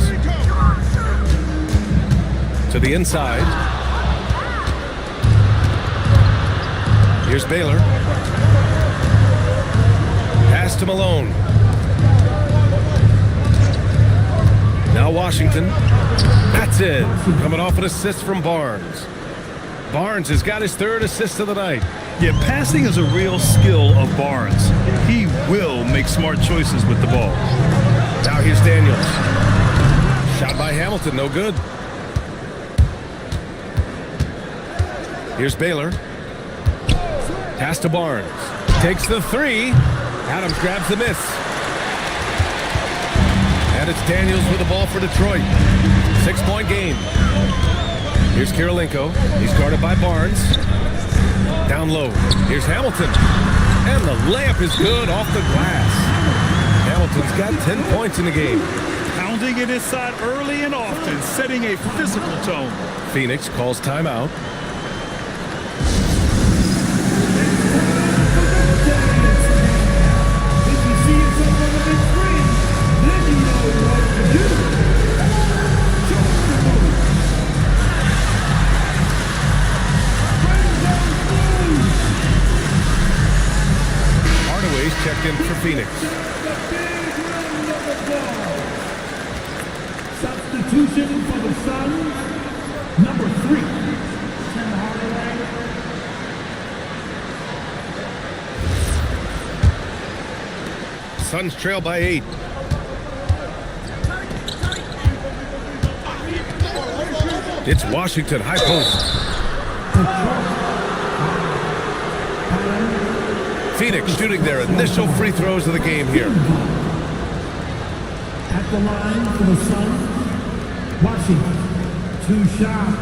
To the inside. Here's Baylor. Pass to Malone. Now Washington. That's it. Coming off an assist from Barnes. Barnes has got his 3rd assist of the night.
Yeah, passing is a real skill of Barnes. He will make smart choices with the ball.
Now here's Daniels. Shot by Hamilton, no good. Here's Baylor. Pass to Barnes. Takes the 3. Adams grabs the miss. And it's Daniels with the ball for Detroit. 6-point game. Here's Kirilenko. He's guarded by Barnes. Down low. Here's Hamilton. And the layup is good off the glass. Hamilton's got 10 points in the game.
Pounding it inside early and often, setting a physical tone.
Phoenix calls timeout. Checked in for Phoenix.
Substitution for the Suns, number 3.
Suns trail by 8. It's Washington, high post. Phoenix shooting their initial free throws of the game here.
At the line for the Suns, Washington, 2 shots.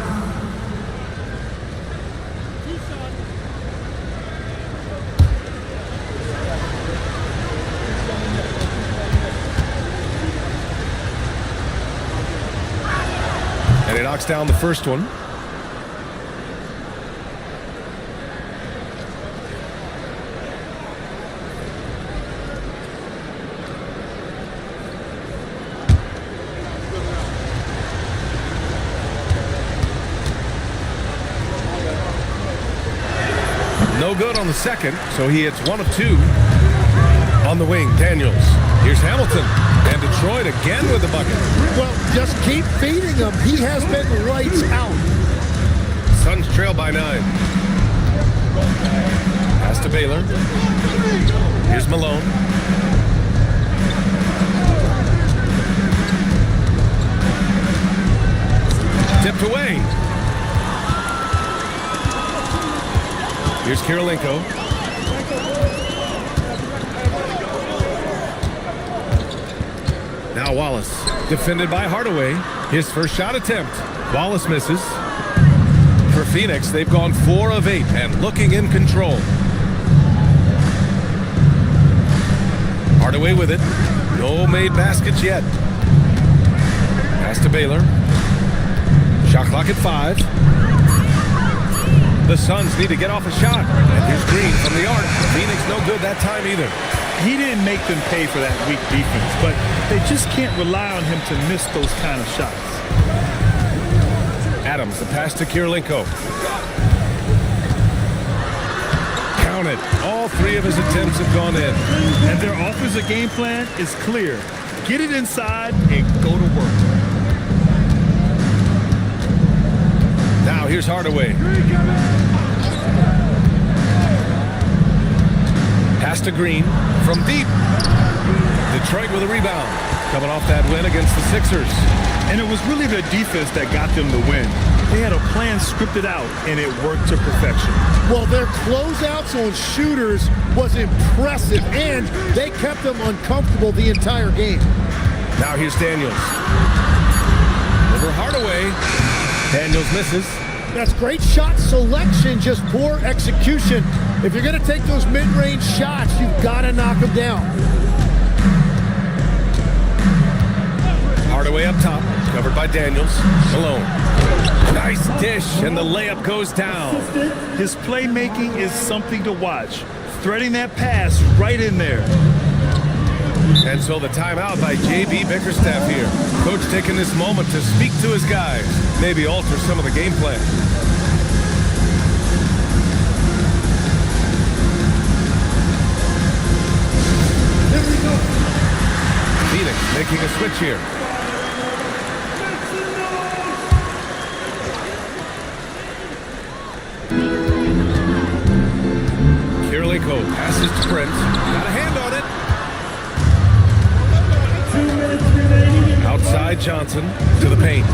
And he knocks down the first one. No good on the second, so he hits 1 of 2. On the wing, Daniels. Here's Hamilton. And Detroit again with the bucket.
Well, just keep feeding him. He has been lights out.
Suns trail by 9. Pass to Baylor. Here's Malone. Tipped away. Here's Kirilenko. Now Wallace. Defended by Hardaway. His first shot attempt. Wallace misses. For Phoenix, they've gone 4 of 8 and looking in control. Hardaway with it. No made baskets yet. Pass to Baylor. Shot clock at 5. The Suns need to get off a shot. And here's Green from the arc. Phoenix no good that time either.
He didn't make them pay for that weak defense, but they just can't rely on him to miss those kind of shots.
Adams, the pass to Kirilenko. Count it. All 3 of his attempts have gone in.
And their offensive game plan is clear. Get it inside and go to work.
Now here's Hardaway. Pass to Green from deep. Detroit with a rebound, coming off that win against the Sixers.
And it was really their defense that got them the win. They had a plan scripted out, and it worked to perfection.
Well, their closeouts on shooters was impressive, and they kept them uncomfortable the entire game.
Now here's Daniels. Over Hardaway. Daniels misses.
That's great shot selection, just poor execution. If you're going to take those mid-range shots, you've got to knock them down.
Hardaway up top, covered by Daniels. Malone. Nice dish, and the layup goes down.
His playmaking is something to watch. Threading that pass right in there.
And so the timeout by J.B. Bickerstaff here. Coach taking this moment to speak to his guys. Maybe alter some of the game plan. Phoenix making a switch here. Kirilenko passes to Prince. Got a hand on it. Outside Johnson to the paint.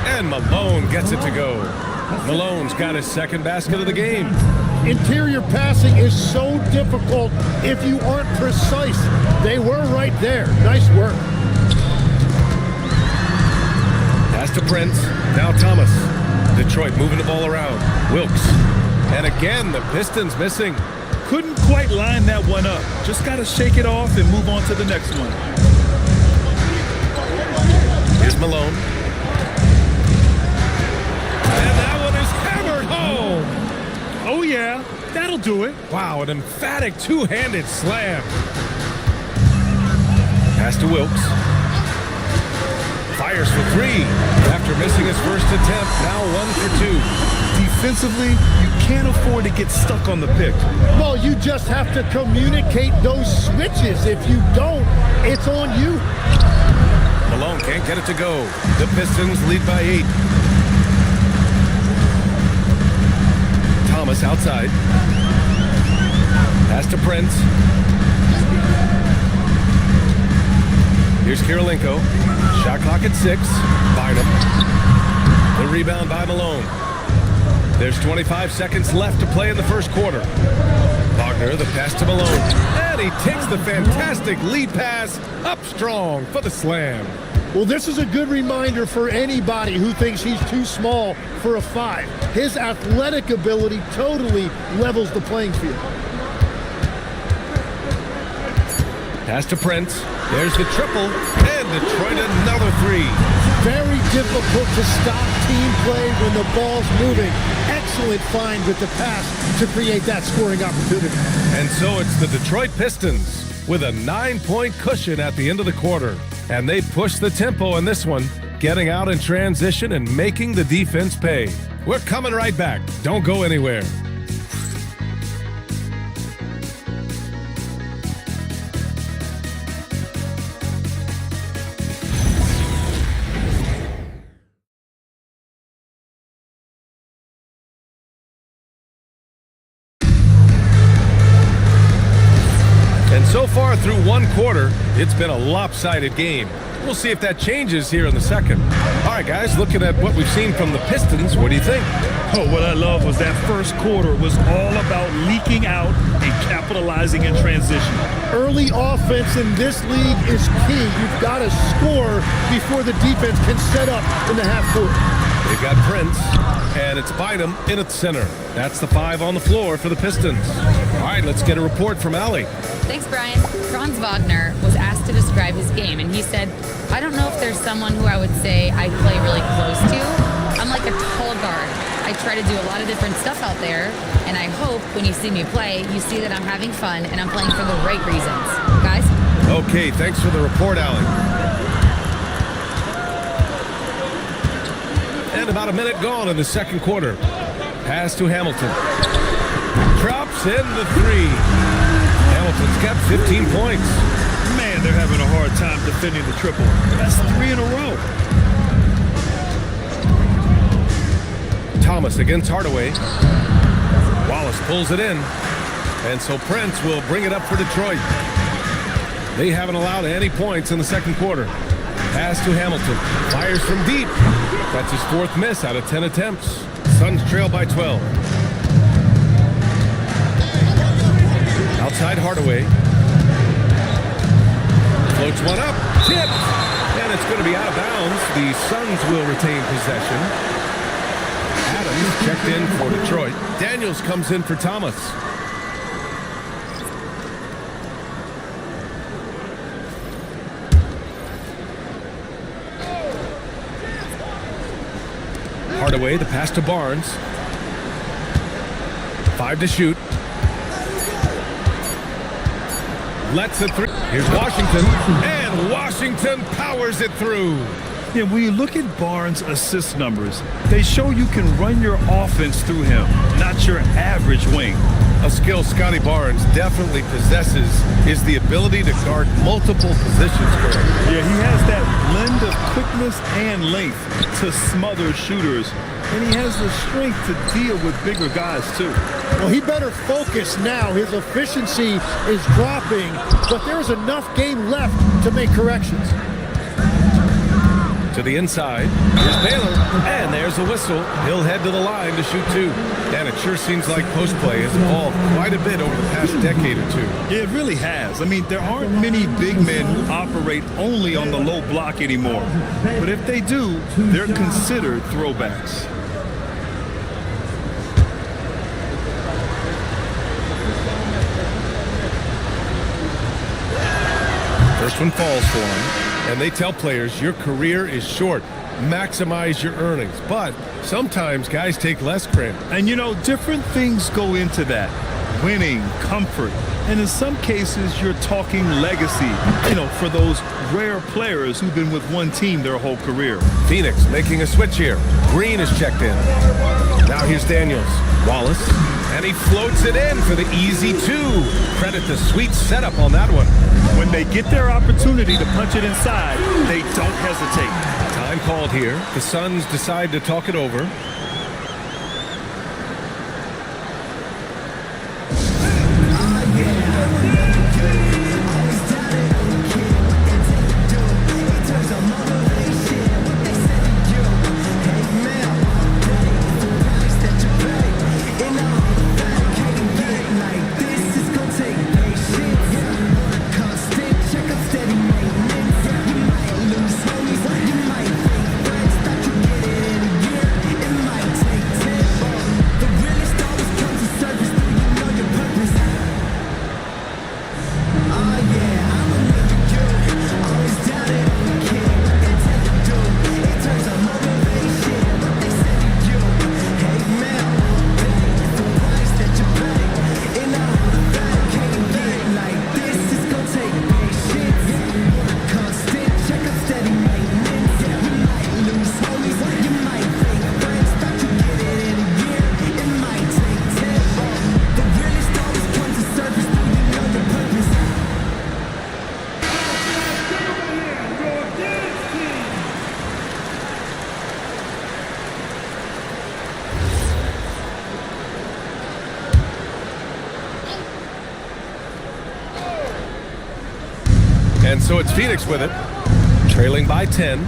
And Malone gets it to go. Malone's got his second basket of the game.
Interior passing is so difficult if you aren't precise. They were right there. Nice work.
Pass to Prince. Now Thomas. Detroit moving the ball around. Wilkes. And again, the Pistons missing.
Couldn't quite line that one up. Just got to shake it off and move on to the next one.
Here's Malone. And that one is hammered home.
Oh, yeah. That'll do it.
Wow, an emphatic two-handed slam. Pass to Wilkes. Fires for three. After missing his first attempt, now 1 for 2.
Defensively, you can't afford to get stuck on the pick.
Well, you just have to communicate those switches. If you don't, it's on you.
Malone can't get it to go. The Pistons lead by 8. Thomas outside. Pass to Prince. Here's Kirilenko. Shot clock at 6. Bynum. The rebound by Malone. There's 25 seconds left to play in the first quarter. Wagner, the pass to Malone. And he takes the fantastic lead pass up strong for the slam.
Well, this is a good reminder for anybody who thinks he's too small for a 5. His athletic ability totally levels the playing field.
Pass to Prince. There's the triple. And Detroit another 3.
Very difficult to stop team play when the ball's moving. Excellent find with the pass to create that scoring opportunity.
And so it's the Detroit Pistons with a 9-point cushion at the end of the quarter. And they push the tempo in this one, getting out in transition and making the defense pay. We're coming right back. Don't go anywhere. And so far through one quarter, it's been a lopsided game. We'll see if that changes here in the second. All right, guys, looking at what we've seen from the Pistons, what do you think?
Oh, what I love was that first quarter was all about leaking out and capitalizing in transition.
Early offense in this league is key. You've got to score before the defense can set up in the half court.
They've got Prince, and it's Bynum in at the center. That's the 5 on the floor for the Pistons. All right, let's get a report from Allie.
Thanks, Brian. Franz Wagner was asked to describe his game, and he said, I don't know if there's someone who I would say I play really close to. I'm like a tall guard. I try to do a lot of different stuff out there, and I hope when you see me play, you see that I'm having fun and I'm playing for the right reasons. Guys?
Okay, thanks for the report, Allie. And about a minute gone in the second quarter. Pass to Hamilton. Drops in the 3. Hamilton's got 15 points.
Man, they're having a hard time defending the triple. That's 3 in a row.
Thomas against Hardaway. Wallace pulls it in. And so Prince will bring it up for Detroit. They haven't allowed any points in the second quarter. Pass to Hamilton. Fires from deep. That's his 4th miss out of 10 attempts. Suns trail by 12. Outside Hardaway. Floats one up. Tipped. And it's going to be out of bounds. The Suns will retain possession. Adams checked in for Detroit. Daniels comes in for Thomas. Hardaway, the pass to Barnes. 5 to shoot. Lets it through. Here's Washington, and Washington powers it through.
Yeah, when you look at Barnes' assist numbers, they show you can run your offense through him, not your average wing.
A skill Scotty Barnes definitely possesses is the ability to guard multiple positions.
Yeah, he has that blend of quickness and length to smother shooters, and he has the strength to deal with bigger guys too.
Well, he better focus now. His efficiency is dropping, but there's enough game left to make corrections.
To the inside, here's Baylor, and there's a whistle. He'll head to the line to shoot 2. And it sure seems like post play has evolved quite a bit over the past decade or 2.
Yeah, it really has. I mean, there aren't many big men who operate only on the low block anymore. But if they do, they're considered throwbacks.
First one falls for him. And they tell players, your career is short. Maximize your earnings. But sometimes guys take less credit.
And you know, different things go into that. Winning, comfort, and in some cases, you're talking legacy, you know, for those rare players who've been with one team their whole career.
Phoenix making a switch here. Green is checked in. Now here's Daniels. Wallace. And he floats it in for the easy 2. Credit the sweet setup on that one.
When they get their opportunity to punch it inside, they don't hesitate.
Time called here. The Suns decide to talk it over. And so it's Phoenix with it, trailing by 10.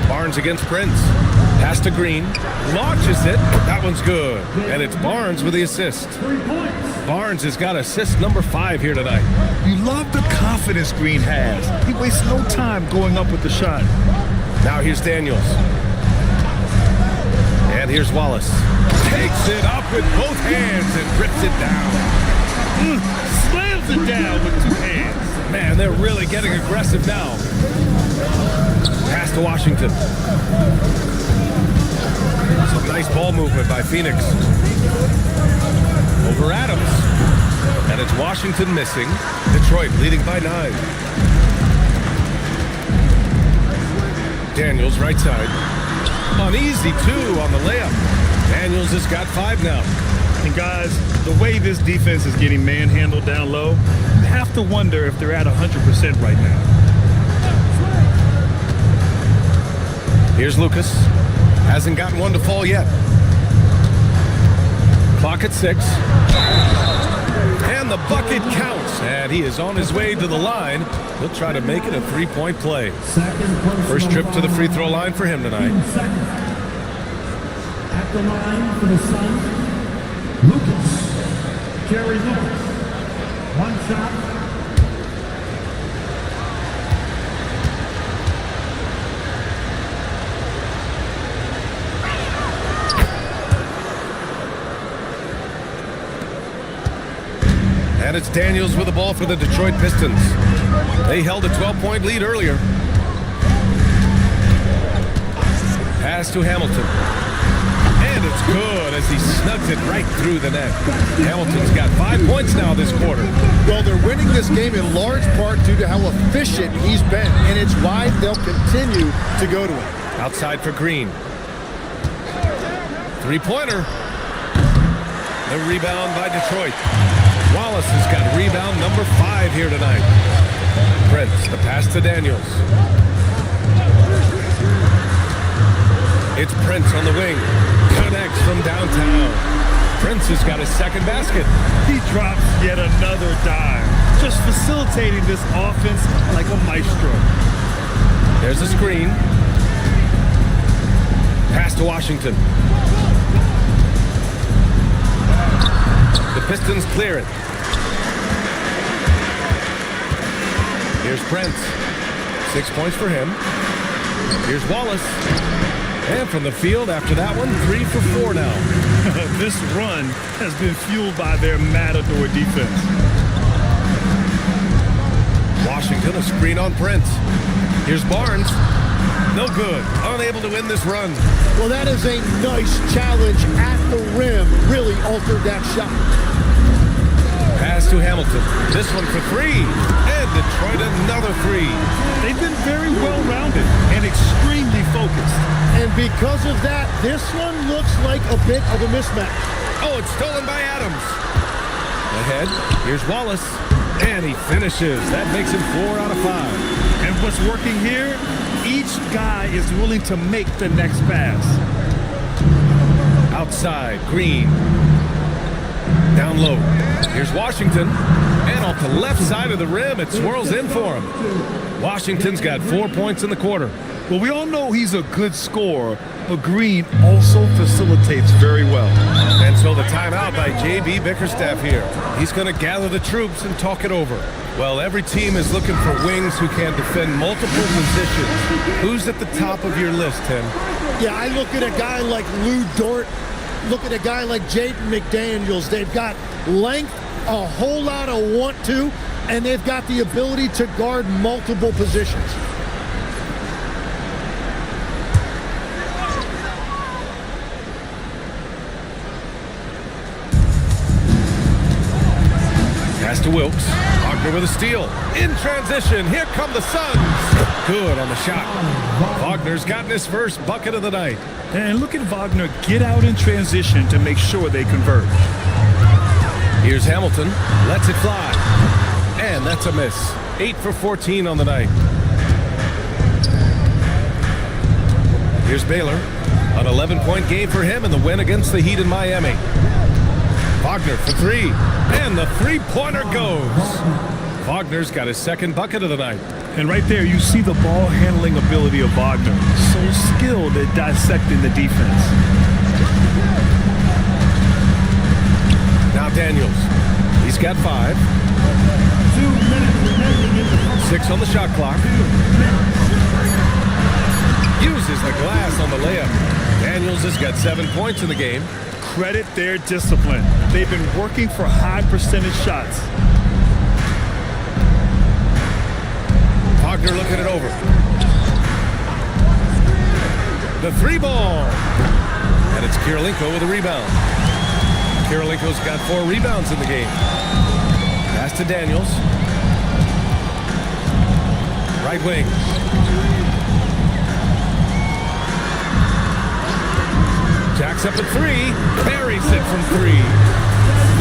Barnes against Prince. Pass to Green. Launches it. That one's good. And it's Barnes with the assist. Barnes has got assist number 5 here tonight.
You love the confidence Green has. He wastes no time going up with the shot.
Now here's Daniels. And here's Wallace. Takes it up with both hands and rips it down.
Slams it down with 2 hands.
Man, they're really getting aggressive now. Pass to Washington. Some nice ball movement by Phoenix. Over Adams. And it's Washington missing. Detroit leading by 9. Daniels right side. An easy 2 on the layup. Daniels has got 5 now.
And guys, the way this defense is getting manhandled down low, you have to wonder if they're at 100% right now.
Here's Lucas. Hasn't gotten one to fall yet. Clock at 6. And And the bucket counts. And he is on his way to the line. He'll try to make it a three-point play. First trip to the free throw line for him tonight.
At the line for the Suns, Lucas. Jerry Lucas. One shot.
And it's Daniels with the ball for the Detroit Pistons. They held a 12-point lead earlier. Pass to Hamilton. And it's good as he snugs it right through the net. Hamilton's got 5 points now this quarter.
Well, they're winning this game in large part due to how efficient he's been, and it's why they'll continue to go to him.
Outside for Green. Three-pointer. The rebound by Detroit. Wallace has got rebound number 5 here tonight. Prince, the pass to Daniels. It's Prince on the wing. Connects from downtown. Prince has got his second basket.
He drops yet another dime. Just facilitating this offense like a maestro.
There's a screen. Pass to Washington. The Pistons clear it. Here's Prince. 6 points for him. Here's Wallace. And from the field after that one, 3 for 4 now.
This run has been fueled by their matador defense.
Washington, a screen on Prince. Here's Barnes. No good. Unable to win this run.
Well, that is a nice challenge at the rim. Really altered that shot.
Pass to Hamilton. This one for 3. And Detroit another 3.
They've been very well-rounded and extremely focused.
And because of that, this one looks like a bit of a mismatch.
Oh, it's stolen by Adams. Ahead. Here's Wallace. And he finishes. That makes him 4 out of 5.
And what's working here? Each guy is willing to make the next pass.
Outside, Green. Down low. Here's Washington. And off the left side of the rim, it swirls in for him. Washington's got 4 points in the quarter.
Well, we all know he's a good scorer, but Green also facilitates very well.
And so the timeout by J.B. Bickerstaff here. He's going to gather the troops and talk it over. Well, every team is looking for wings who can defend multiple positions. Who's at the top of your list, Tim?
Yeah, I look at a guy like Lou Dort. Look at a guy like Jaden McDaniels. They've got length, a whole lot of want to, and they've got the ability to guard multiple positions.
Pass to Wilkes. Wagner with a steal. In transition. Here come the Suns. Good on the shot. Wagner's gotten his first bucket of the night.
And look at Wagner get out in transition to make sure they convert.
Here's Hamilton. Lets it fly. And that's a miss. 8 for 14 on the night. Here's Baylor. An 11-point game for him in the win against the Heat in Miami. Wagner for 3. And the three-pointer goes. Wagner's got his second bucket of the night.
And right there, you see the ball handling ability of Wagner. So skilled at dissecting the defense.
Now Daniels. He's got 5. 6 on the shot clock. Uses the glass on the layup. Daniels has got 7 points in the game.
Credit their discipline. They've been working for high percentage shots.
Wagner looking it over. The 3-ball. And it's Kirilenko with a rebound. Kirilenko's got 4 rebounds in the game. Pass to Daniels. Right wing. Jacks up at 3. Buries it from 3.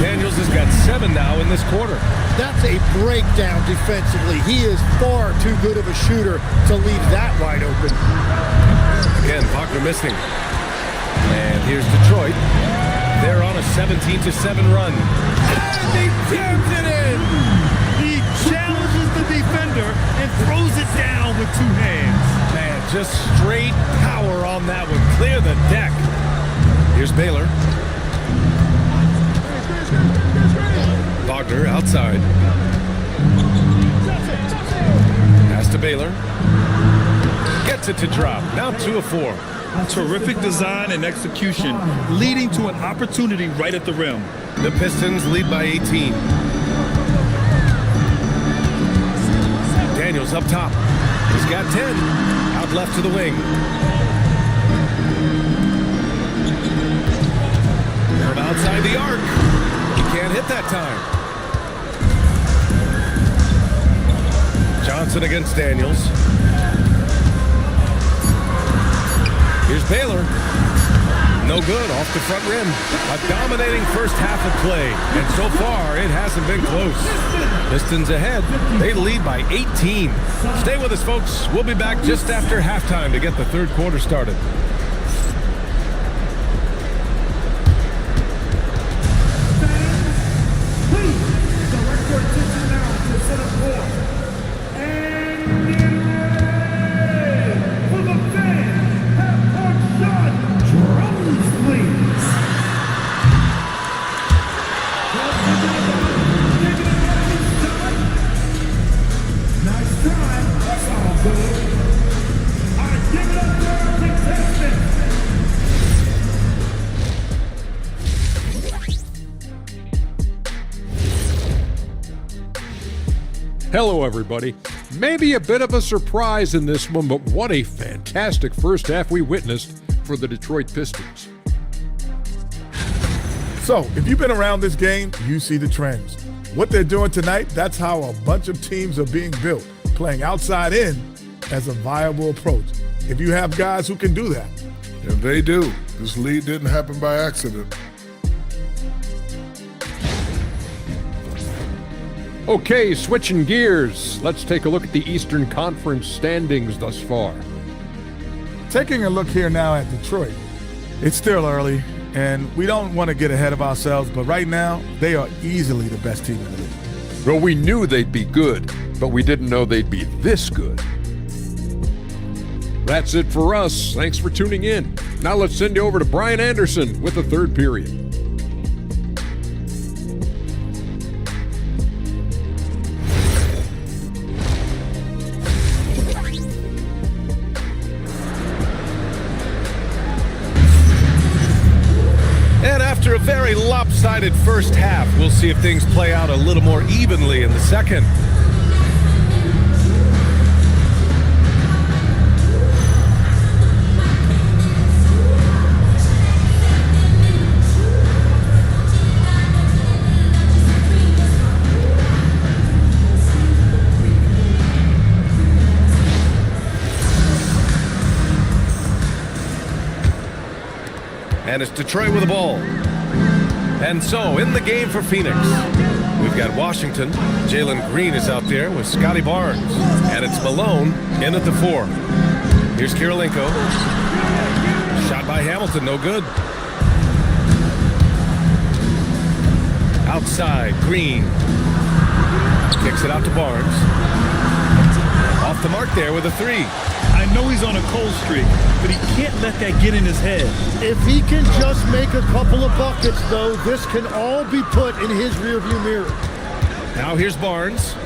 Daniels has got 7 now in this quarter.
That's a breakdown defensively. He is far too good of a shooter to leave that wide open.
Again, Wagner missing. And here's Detroit. They're on a 17-7 run. and he jams it in.
He challenges the defender and throws it down with two hands.
Man, just straight power on that one. Clear the deck. Here's Baylor. Wagner outside. Pass to Baylor. Gets it to drop. Now 2 of 4.
Terrific design and execution, leading to an opportunity right at the rim.
The Pistons lead by 18. Daniels up top. He's got 10. Out left to the wing. From outside the arc. He can't hit that time. Johnson against Daniels. Here's Baylor. No good, off the front rim. A dominating first half of play, and so far it hasn't been close. Pistons ahead. They lead by 18. Stay with us, folks. We'll be back just after halftime to get the third quarter started.
Hello, everybody. Maybe a bit of a surprise in this one, but what a fantastic first half we witnessed for the Detroit Pistons.
So, if you've been around this game, you see the trends. What they're doing tonight, that's how a bunch of teams are being built, playing outside in as a viable approach. If you have guys who can do that.
And they do. This lead didn't happen by accident.
Okay, switching gears. Let's take a look at the Eastern Conference standings thus far.
Taking a look here now at Detroit, it's still early, and we don't want to get ahead of ourselves, but right now, they are easily the best team in the league.
Well, we knew they'd be good, but we didn't know they'd be this good. That's it for us. Thanks for tuning in. Now let's send you over to Brian Anderson with the third period.
And after a very lopsided first half, we'll see if things play out a little more evenly in the second. And it's Detroit with the ball. And so, in the game for Phoenix, we've got Washington. Jalen Green is out there with Scotty Barnes. And it's Malone in at the 4. Here's Kirilenko. Shot by Hamilton, no good. Outside, Green. Kicks it out to Barnes. Off the mark there with a 3.
I know he's on a cold streak, but he can't let that get in his head.
If he can just make a couple of buckets, though, this can all be put in his rearview mirror.
Now here's Barnes.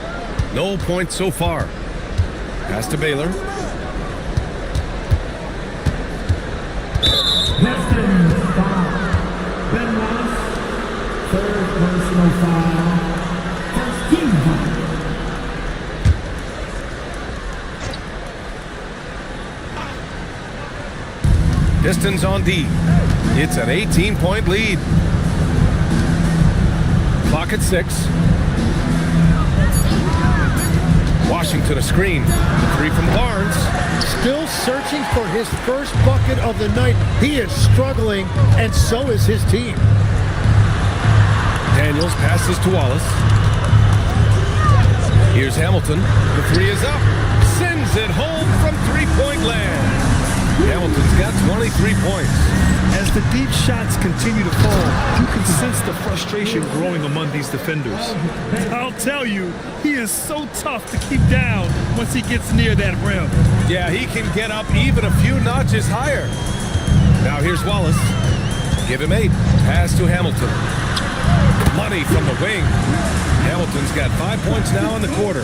No points so far. Pass to Baylor.
Pistons foul. Ben Wallace, third personal foul. First team foul.
Pistons on D. It's an 18-point lead. Clock at 6. Washington a screen. The 3 from Barnes.
Still searching for his first bucket of the night. He is struggling, and so is his team.
Daniels passes to Wallace. Here's Hamilton. The 3 is up. Sends it home from three-point land. Hamilton's got 23 points.
As the deep shots continue to fall, you can sense the frustration growing among these defenders. I'll tell you, he is so tough to keep down once he gets near that rim.
Yeah, he can get up even a few notches higher. Now here's Wallace. Give him 8. Pass to Hamilton. Money from the wing. Hamilton's got 5 points now in the quarter.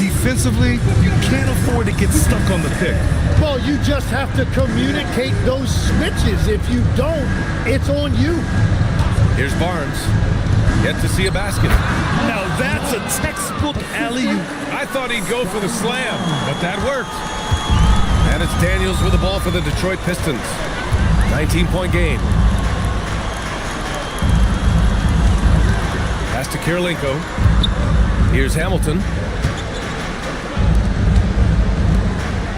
Defensively, you can't afford to get stuck on the pick.
Well, you just have to communicate those switches. If you don't, it's on you.
Here's Barnes. Yet to see a basket.
Now that's a textbook alley-oop.
I thought he'd go for the slam, but that worked. And it's Daniels with the ball for the Detroit Pistons. 19-point game. Pass to Kirilenko. Here's Hamilton.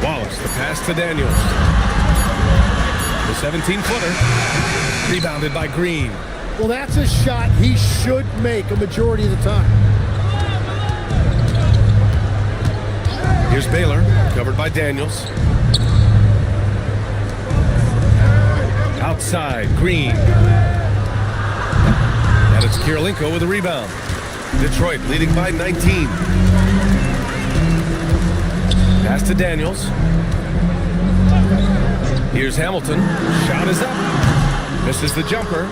Wallace, the pass to Daniels. The 17-footer. Rebounded by Green.
Well, that's a shot he should make a majority of the time.
Here's Baylor, covered by Daniels. Outside, Green. And it's Kirilenko with a rebound. Detroit leading by 19. Pass to Daniels. Here's Hamilton. Shot is up. Misses the jumper.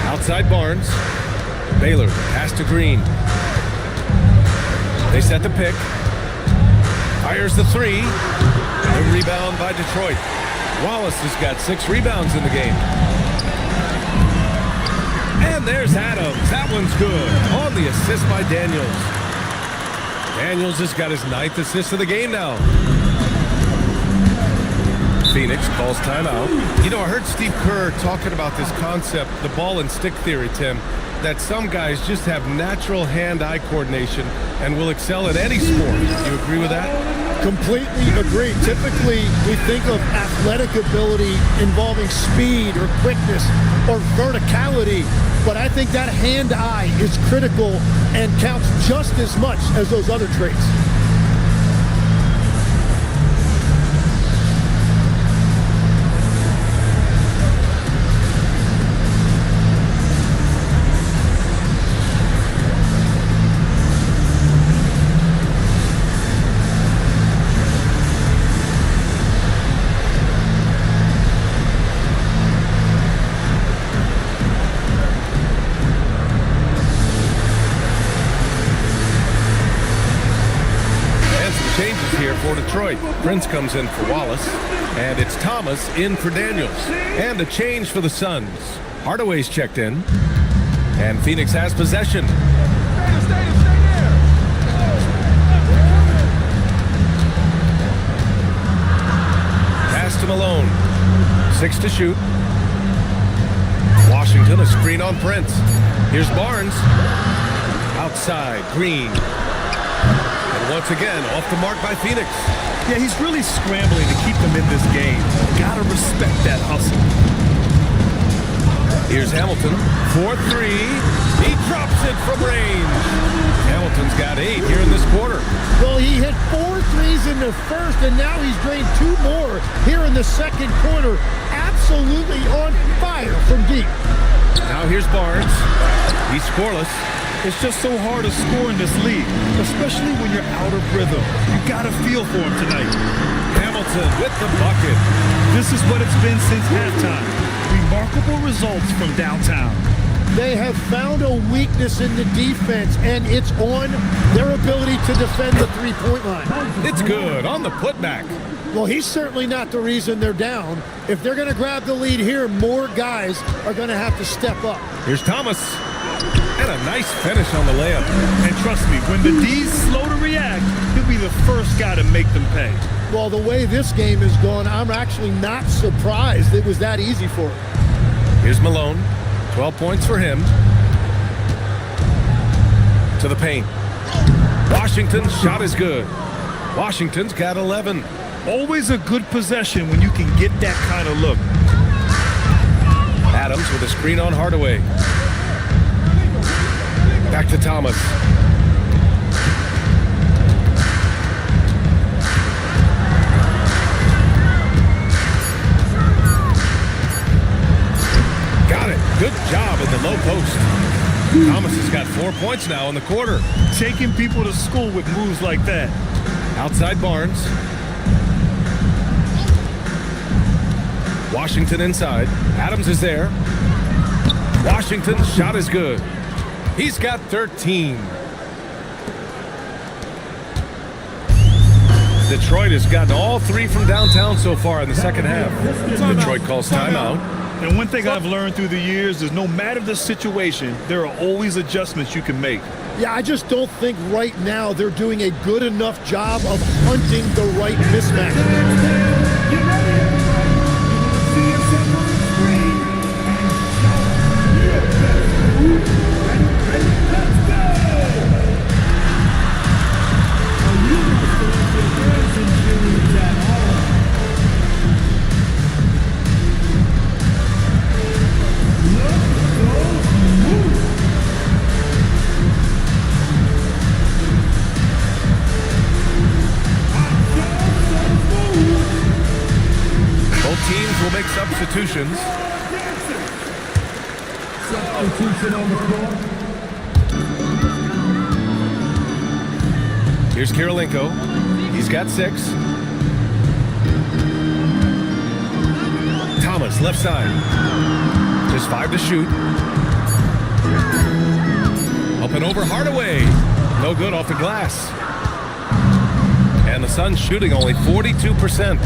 Outside Barnes. Baylor, pass to Green. They set the pick. Fires the 3. The rebound by Detroit. Wallace has got 6 rebounds in the game. And there's Adams. That one's good. On the assist by Daniels. Daniels has got his 9th assist of the game now. Phoenix calls timeout. You know, I heard Steve Kerr talking about this concept, the ball and stick theory, Tim, that some guys just have natural hand-eye coordination and will excel at any sport. You agree with that?
Completely agree. Typically, we think of athletic ability involving speed or quickness or verticality, but I think that hand-eye is critical and counts just as much as those other traits.
For Detroit. Prince comes in for Wallace, and it's Thomas in for Daniels. And a change for the Suns. Hardaway's checked in, and Phoenix has possession. Pass to Malone. 6 to shoot. Washington, a screen on Prince. Here's Barnes. Outside, Green. Once again, off the mark by Phoenix.
Yeah, he's really scrambling to keep them in this game. Gotta respect that hustle.
Here's Hamilton. 4-3. He drops it from range. Hamilton's got 8 here in this quarter.
Well, he hit 4 threes in the first, and now he's drained 2 more here in the second quarter. Absolutely on fire from deep.
Now here's Barnes. He's scoreless.
It's just so hard to score in this league, especially when you're out of rhythm. You got to feel for him tonight.
Hamilton with the bucket.
This is what it's been since halftime. Remarkable results from downtown.
They have found a weakness in the defense, and it's on their ability to defend the three-point line.
It's good on the putback.
Well, he's certainly not the reason they're down. If they're going to grab the lead here, more guys are going to have to step up.
Here's Thomas. And a nice finish on the layup.
And trust me, when the D's slow to react, he'll be the first guy to make them pay.
Well, the way this game has gone, I'm actually not surprised it was that easy for him.
Here's Malone. 12 points for him. To the paint. Washington's shot is good. Washington's got 11.
Always a good possession when you can get that kind of look.
Adams with a screen on Hardaway. Back to Thomas. Good job in the low post. Thomas has got 4 points now in the quarter.
Taking people to school with moves like that.
Outside Barnes. Washington inside. Adams is there. Washington's shot is good. He's got 13. Detroit has gotten all 3 from downtown so far in the second half. Detroit calls timeout.
And one thing I've learned through the years is no matter the situation, there are always adjustments you can make.
Yeah, I just don't think right now they're doing a good enough job of hunting the right mismatch.
Teams will make substitutions.
Substitution on the floor.
Here's Kirilenko. He's got 6. Thomas, left side. Just 5 to shoot. Up and over Hardaway. No good off the glass. And the Suns shooting only 42%.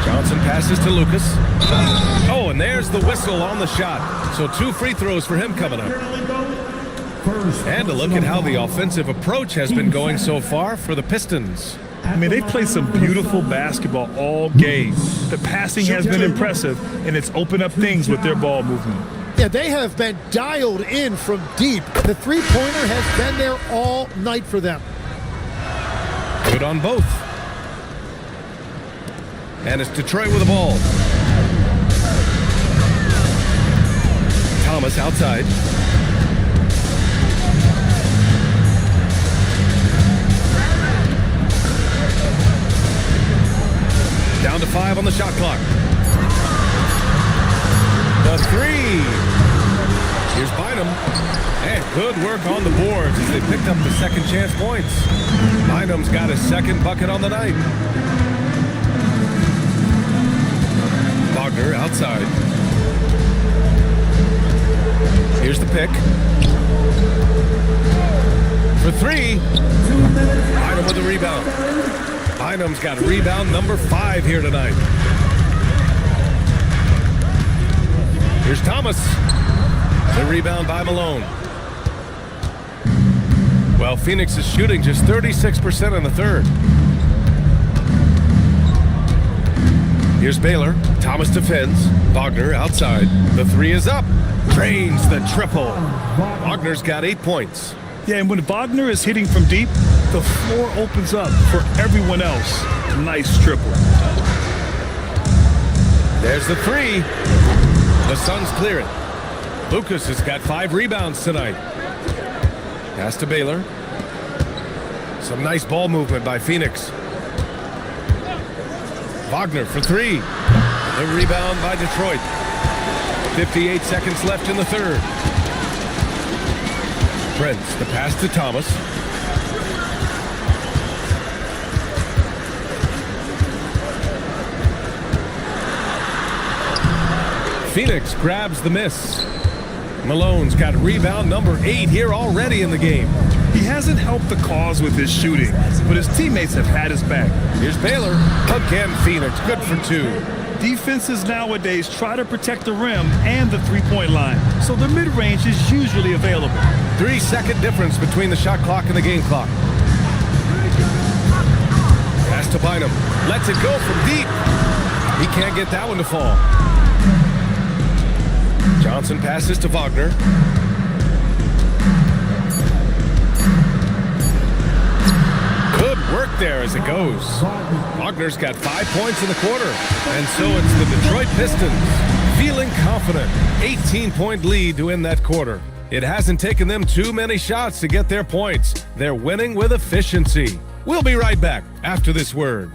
Johnson passes to Lucas. Oh, and there's the whistle on the shot. So 2 free throws for him coming up. And a look at how the offensive approach has been going so far for the Pistons.
I mean, they've played some beautiful basketball all game. The passing has been impressive, and it's opened up things with their ball movement.
Yeah, they have been dialed in from deep. The three-pointer has been there all night for them.
Good on both. And it's Detroit with the ball. Thomas outside. Down to 5 on the shot clock. The 3. Here's Bynum. And good work on the boards as they picked up the second chance points. Bynum's got his second bucket on the night. Wagner outside. Here's the pick. For 3. Bynum with a rebound. Bynum's got rebound number 5 here tonight. Here's Thomas. The rebound by Malone. Well, Phoenix is shooting just 36% in the third. Here's Baylor. Thomas defends. Wagner outside. The 3 is up. Drains the triple. Wagner's got 8 points.
Yeah, and when Wagner is hitting from deep, the floor opens up for everyone else. Nice triple.
There's the 3. The Suns clear it. Lucas has got 5 rebounds tonight. Pass to Baylor. Some nice ball movement by Phoenix. Wagner for 3. The rebound by Detroit. 58 seconds left in the third. Prince, the pass to Thomas. Phoenix grabs the miss. Malone's got rebound number 8 here already in the game.
He hasn't helped the cause with his shooting, but his teammates have had his back.
Here's Baylor. Again, Phoenix. Good for 2.
Defenses nowadays try to protect the rim and the three-point line, so the mid-range is usually available.
3-second difference between the shot clock and the game clock. Pass to Bynum. Lets it go from deep. He can't get that one to fall. Johnson passes to Wagner. Good work there as it goes. Wagner's got 5 points in the quarter. And so it's the Detroit Pistons feeling confident. 18-point lead to end that quarter. It hasn't taken them too many shots to get their points. They're winning with efficiency. We'll be right back after this word.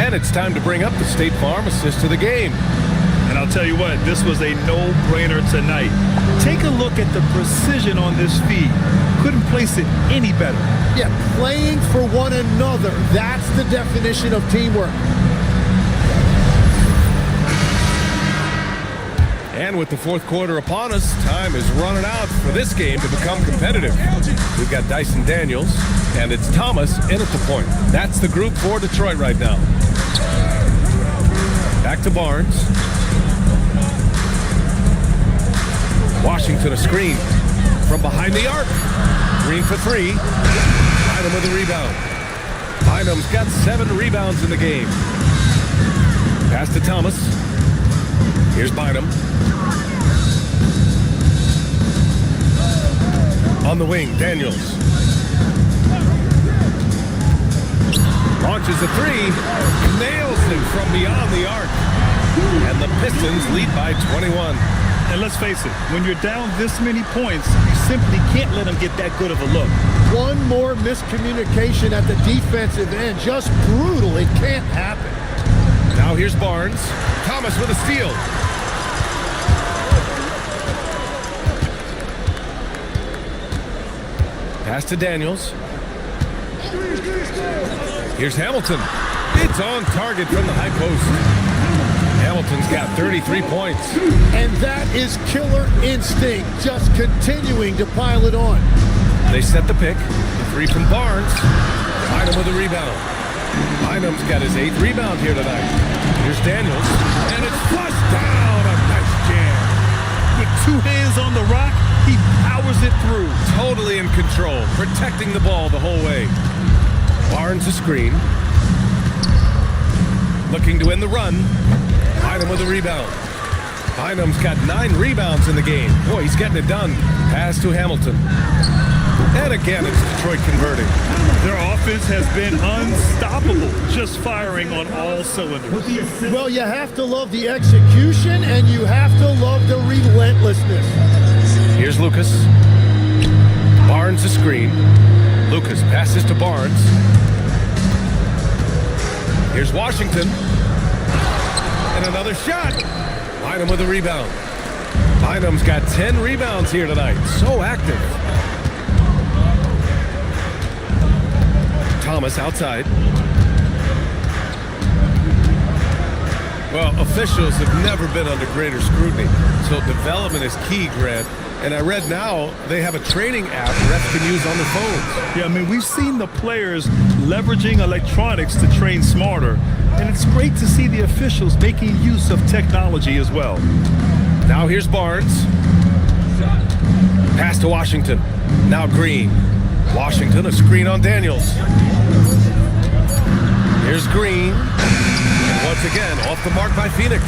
And it's time to bring up the State Farm assist to the game.
And I'll tell you what, this was a no-brainer tonight. Take a look at the precision on this feed. Couldn't place it any better.
Yeah, playing for one another. That's the definition of teamwork.
And with the fourth quarter upon us, time is running out for this game to become competitive. We've got Dyson Daniels, and it's Thomas in at the point. That's the group for Detroit right now. Back to Barnes. Washington a screen from behind the arc. Green for three. Bynum with a rebound. Bynum's got 7 rebounds in the game. Pass to Thomas. Here's Bynum. On the wing, Daniels. Launches a three. Nails it from beyond the arc. And the Pistons lead by 21.
And let's face it, when you're down this many points, you simply can't let them get that good of a look.
One more miscommunication at the defensive end. Just brutal. It can't happen.
Now here's Barnes. Thomas with a steal. Pass to Daniels. Here's Hamilton. It's on target from the high post. Hamilton's got 33 points.
And that is killer instinct, just continuing to pile it on.
They set the pick. The three from Barnes. Bynum with a rebound. Bynum's got his 8th rebound here tonight. Here's Daniels. And it's flushed down. A nice jam.
With 2 hands on the rock, he powers it through.
Totally in control, protecting the ball the whole way. Barnes a screen. Looking to win the run. Bynum with a rebound. Bynum's got 9 rebounds in the game. Boy, he's getting it done. Pass to Hamilton. And again, it's Detroit converting.
Their offense has been unstoppable, just firing on all cylinders.
Well, you have to love the execution, and you have to love the relentlessness.
Here's Lucas. Barnes a screen. Lucas passes to Barnes. Here's Washington. And another shot. Bynum with a rebound. Bynum's got 10 rebounds here tonight. So active. Thomas outside. Well, officials have never been under greater scrutiny. So development is key, Grant. And I read now they have a training app refs can use on their phones.
Yeah, I mean, we've seen the players leveraging electronics to train smarter. And it's great to see the officials making use of technology as well.
Now here's Barnes. Pass to Washington. Now Green. Washington a screen on Daniels. Here's Green. And once again, off the mark by Phoenix.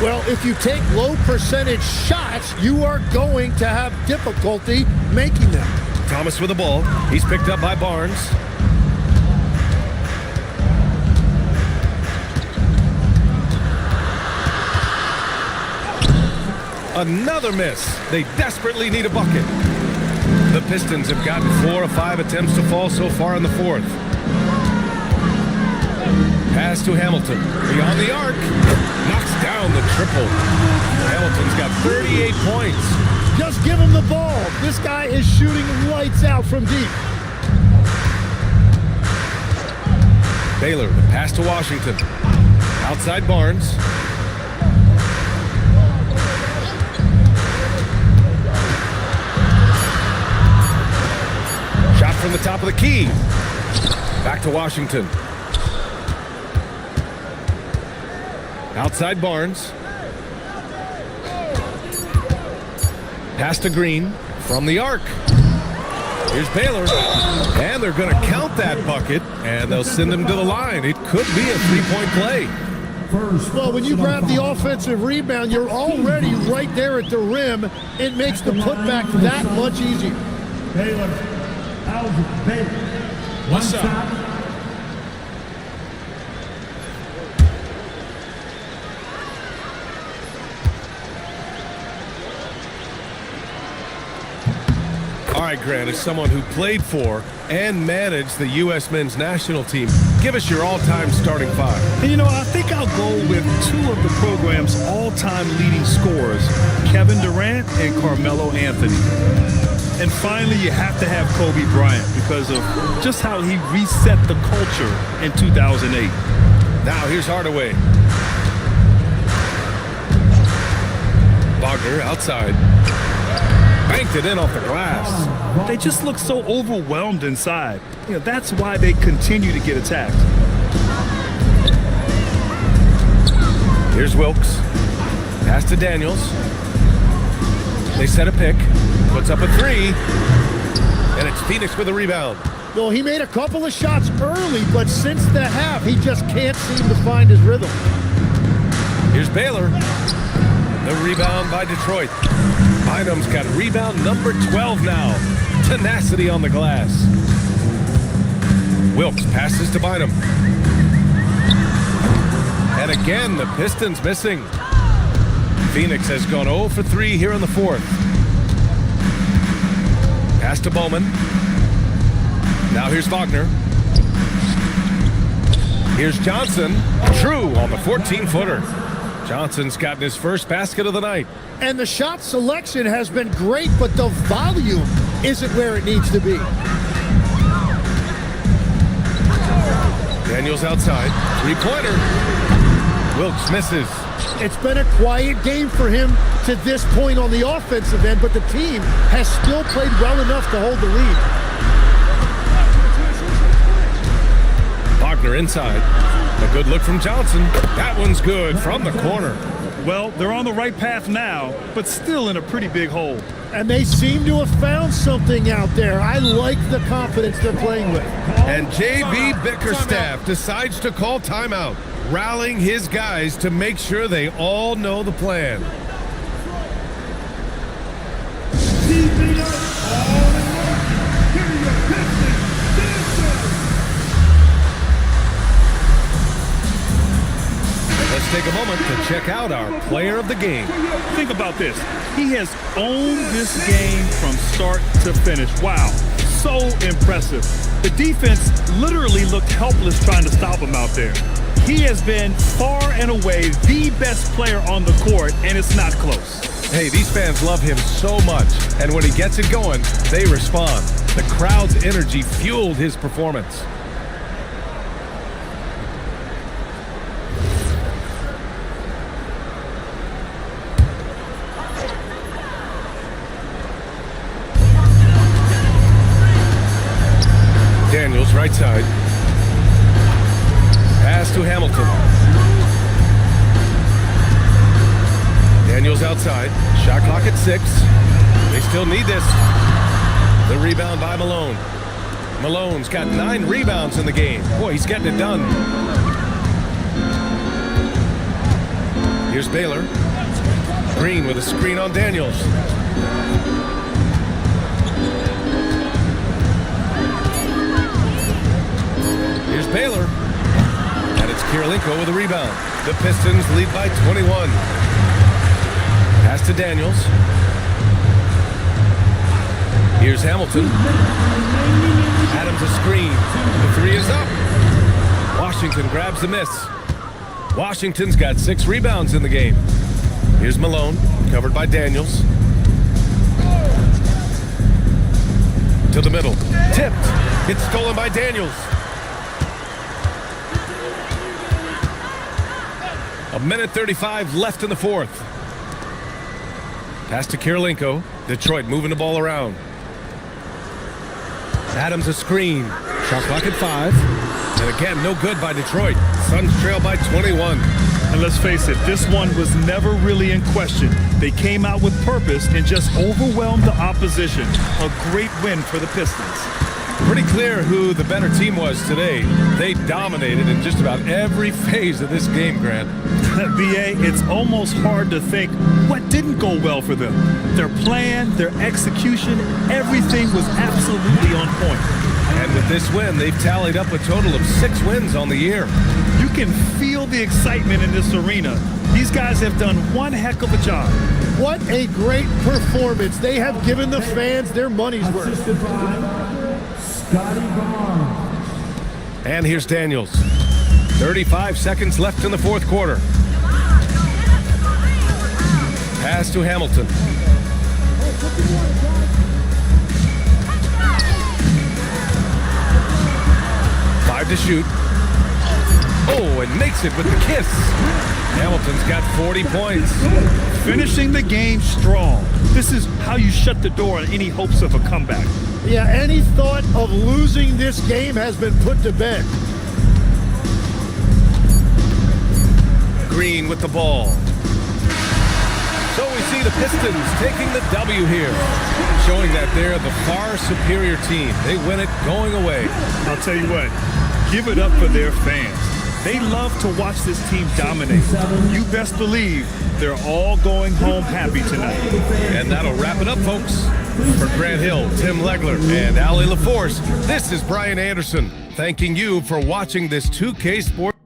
Well, if you take low percentage shots, you are going to have difficulty making them.
Thomas with the ball. He's picked up by Barnes. Another miss. They desperately need a bucket. The Pistons have gotten 4 of 5 attempts to fall so far in the fourth. Pass to Hamilton. Beyond the arc. Knocks down the triple. Hamilton's got 38 points.
Just give him the ball. This guy is shooting lights out from deep.
Baylor, the pass to Washington. Outside Barnes. Shot from the top of the key. Back to Washington. Outside Barnes. Pass to Green from the arc. Here's Baylor. And they're going to count that bucket, and they'll send him to the line. It could be a 3-point play.
Well, when you grab the offensive rebound, you're already right there at the rim. It makes the putback that much easier.
Baylor. Baylor.
What's up? All right, Grant, as someone who played for and managed the U.S. men's national team, give us your all-time starting five.
And, I think I'll go with two of the program's all-time leading scorers, Kevin Durant and Carmelo Anthony. And finally, you have to have Kobe Bryant because of just how he reset the culture in 2008.
Now here's Hardaway. Wagner outside. Banked it in off the glass.
They just look so overwhelmed inside. That's why they continue to get attacked.
Here's Wilkes. Pass to Daniels. They set a pick. Puts up a three. And it's Phoenix with a rebound.
Well, he made a couple of shots early, but since the half, he just can't seem to find his rhythm.
Here's Baylor. The rebound by Detroit. Bynum's got rebound number 12 now. Tenacity on the glass. Wilkes passes to Bynum. And again, the Pistons missing. Phoenix has gone 0 for 3 here in the fourth. Pass to Bowman. Now here's Wagner. Here's Johnson. True on the 14-footer. Johnson's gotten his first basket of the night.
And the shot selection has been great, but the volume isn't where it needs to be.
Daniels outside. Three-pointer. Wilkes misses.
It's been a quiet game for him to this point on the offensive end, but the team has still played well enough to hold the lead.
Wagner inside. A good look from Johnson. That one's good from the corner.
Well, they're on the right path now, but still in a pretty big hole.
And they seem to have found something out there. I like the confidence they're playing with.
And J.B. Bickerstaff decides to call timeout, rallying his guys to make sure they all know the plan. Let's take a moment to check out our player of the game.
Think about this. He has owned this game from start to finish. Wow, so impressive. The defense literally looked helpless trying to stop him out there. He has been far and away the best player on the court, and it's not close.
Hey, these fans love him so much, and when he gets it going, they respond. The crowd's energy fueled his performance. Daniels, right side. Pass to Hamilton. Daniels outside. Shot clock at 6. They still need this. The rebound by Malone. Malone's got 9 rebounds in the game. Boy, he's getting it done. Here's Baylor. Green with a screen on Daniels. Here's Baylor. And it's Kirilenko with a rebound. The Pistons lead by 21. Pass to Daniels. Here's Hamilton. Adams a screen. The three is up. Washington grabs the miss. Washington's got 6 rebounds in the game. Here's Malone, covered by Daniels. To the middle. Tipped. It's stolen by Daniels. A minute 35 left in the fourth. Pass to Kirilenko. Detroit moving the ball around. Adams a screen. Shot clock at 5. And again, no good by Detroit. Suns trail by 21.
And let's face it, this one was never really in question. They came out with purpose and just overwhelmed the opposition. A great win for the Pistons.
Pretty clear who the better team was today. They dominated in just about every phase of this game, Grant.
B.A., it's almost hard to think what didn't go well for them. Their plan, their execution, everything was absolutely on point.
And with this win, they've tallied up a total of 6 wins on the year.
You can feel the excitement in this arena. These guys have done one heck of a job.
What a great performance. They have given the fans their money's worth.
And here's Daniels. 35 seconds left in the fourth quarter. Pass to Hamilton. Five to shoot. Oh, and makes it with the kiss. Hamilton's got 40 points.
Finishing the game strong. This is how you shut the door on any hopes of a comeback.
Yeah, any thought of losing this game has been put to bed.
Green with the ball. So we see the Pistons taking the W here, showing that they're the far superior team. They win it going away.
I'll tell you what, give it up for their fans. They love to watch this team dominate. You best believe they're all going home happy tonight.
And that'll wrap it up, folks. For Grant Hill, Tim Legler, and Allie LaForce, this is Brian Anderson, thanking you for watching this 2K Sports.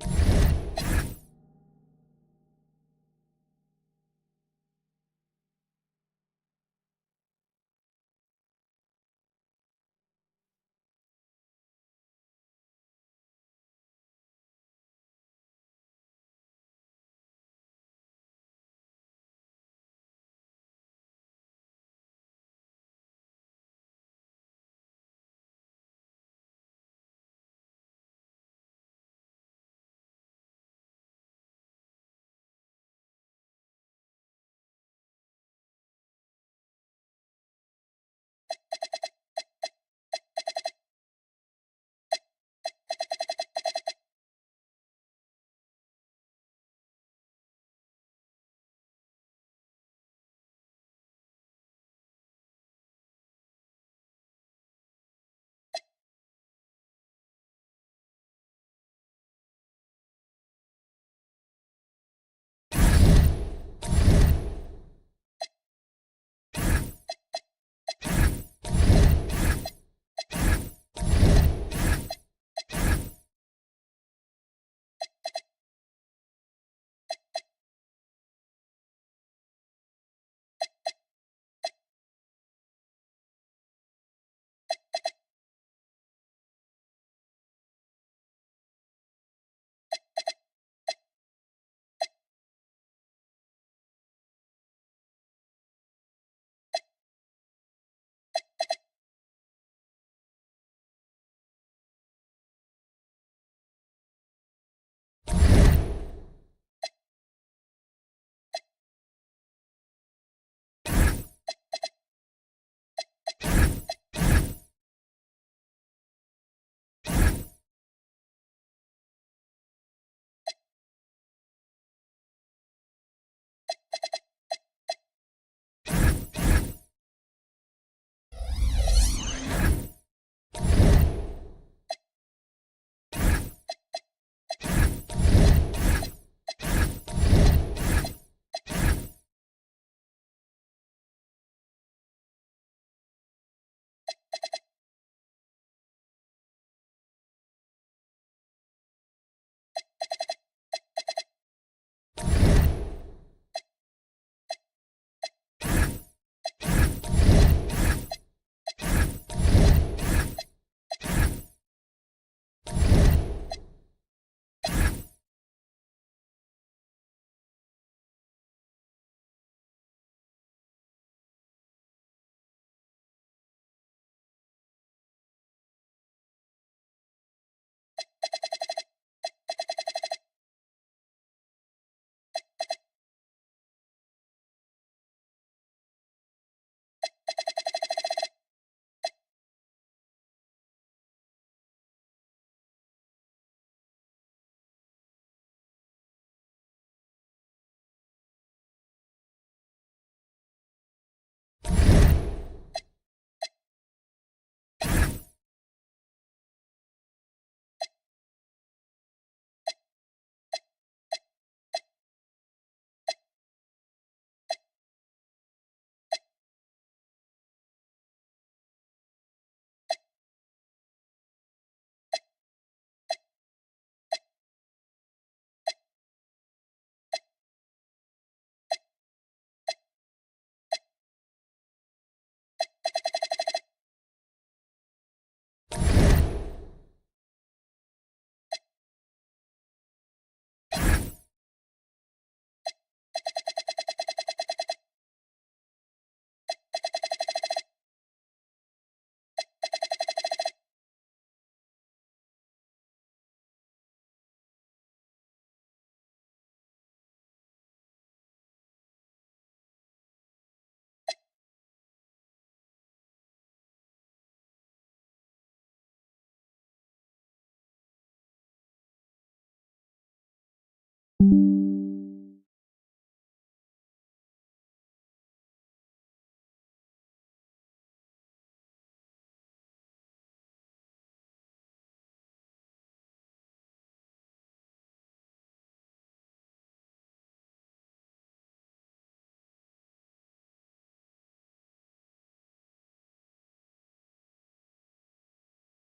Sports.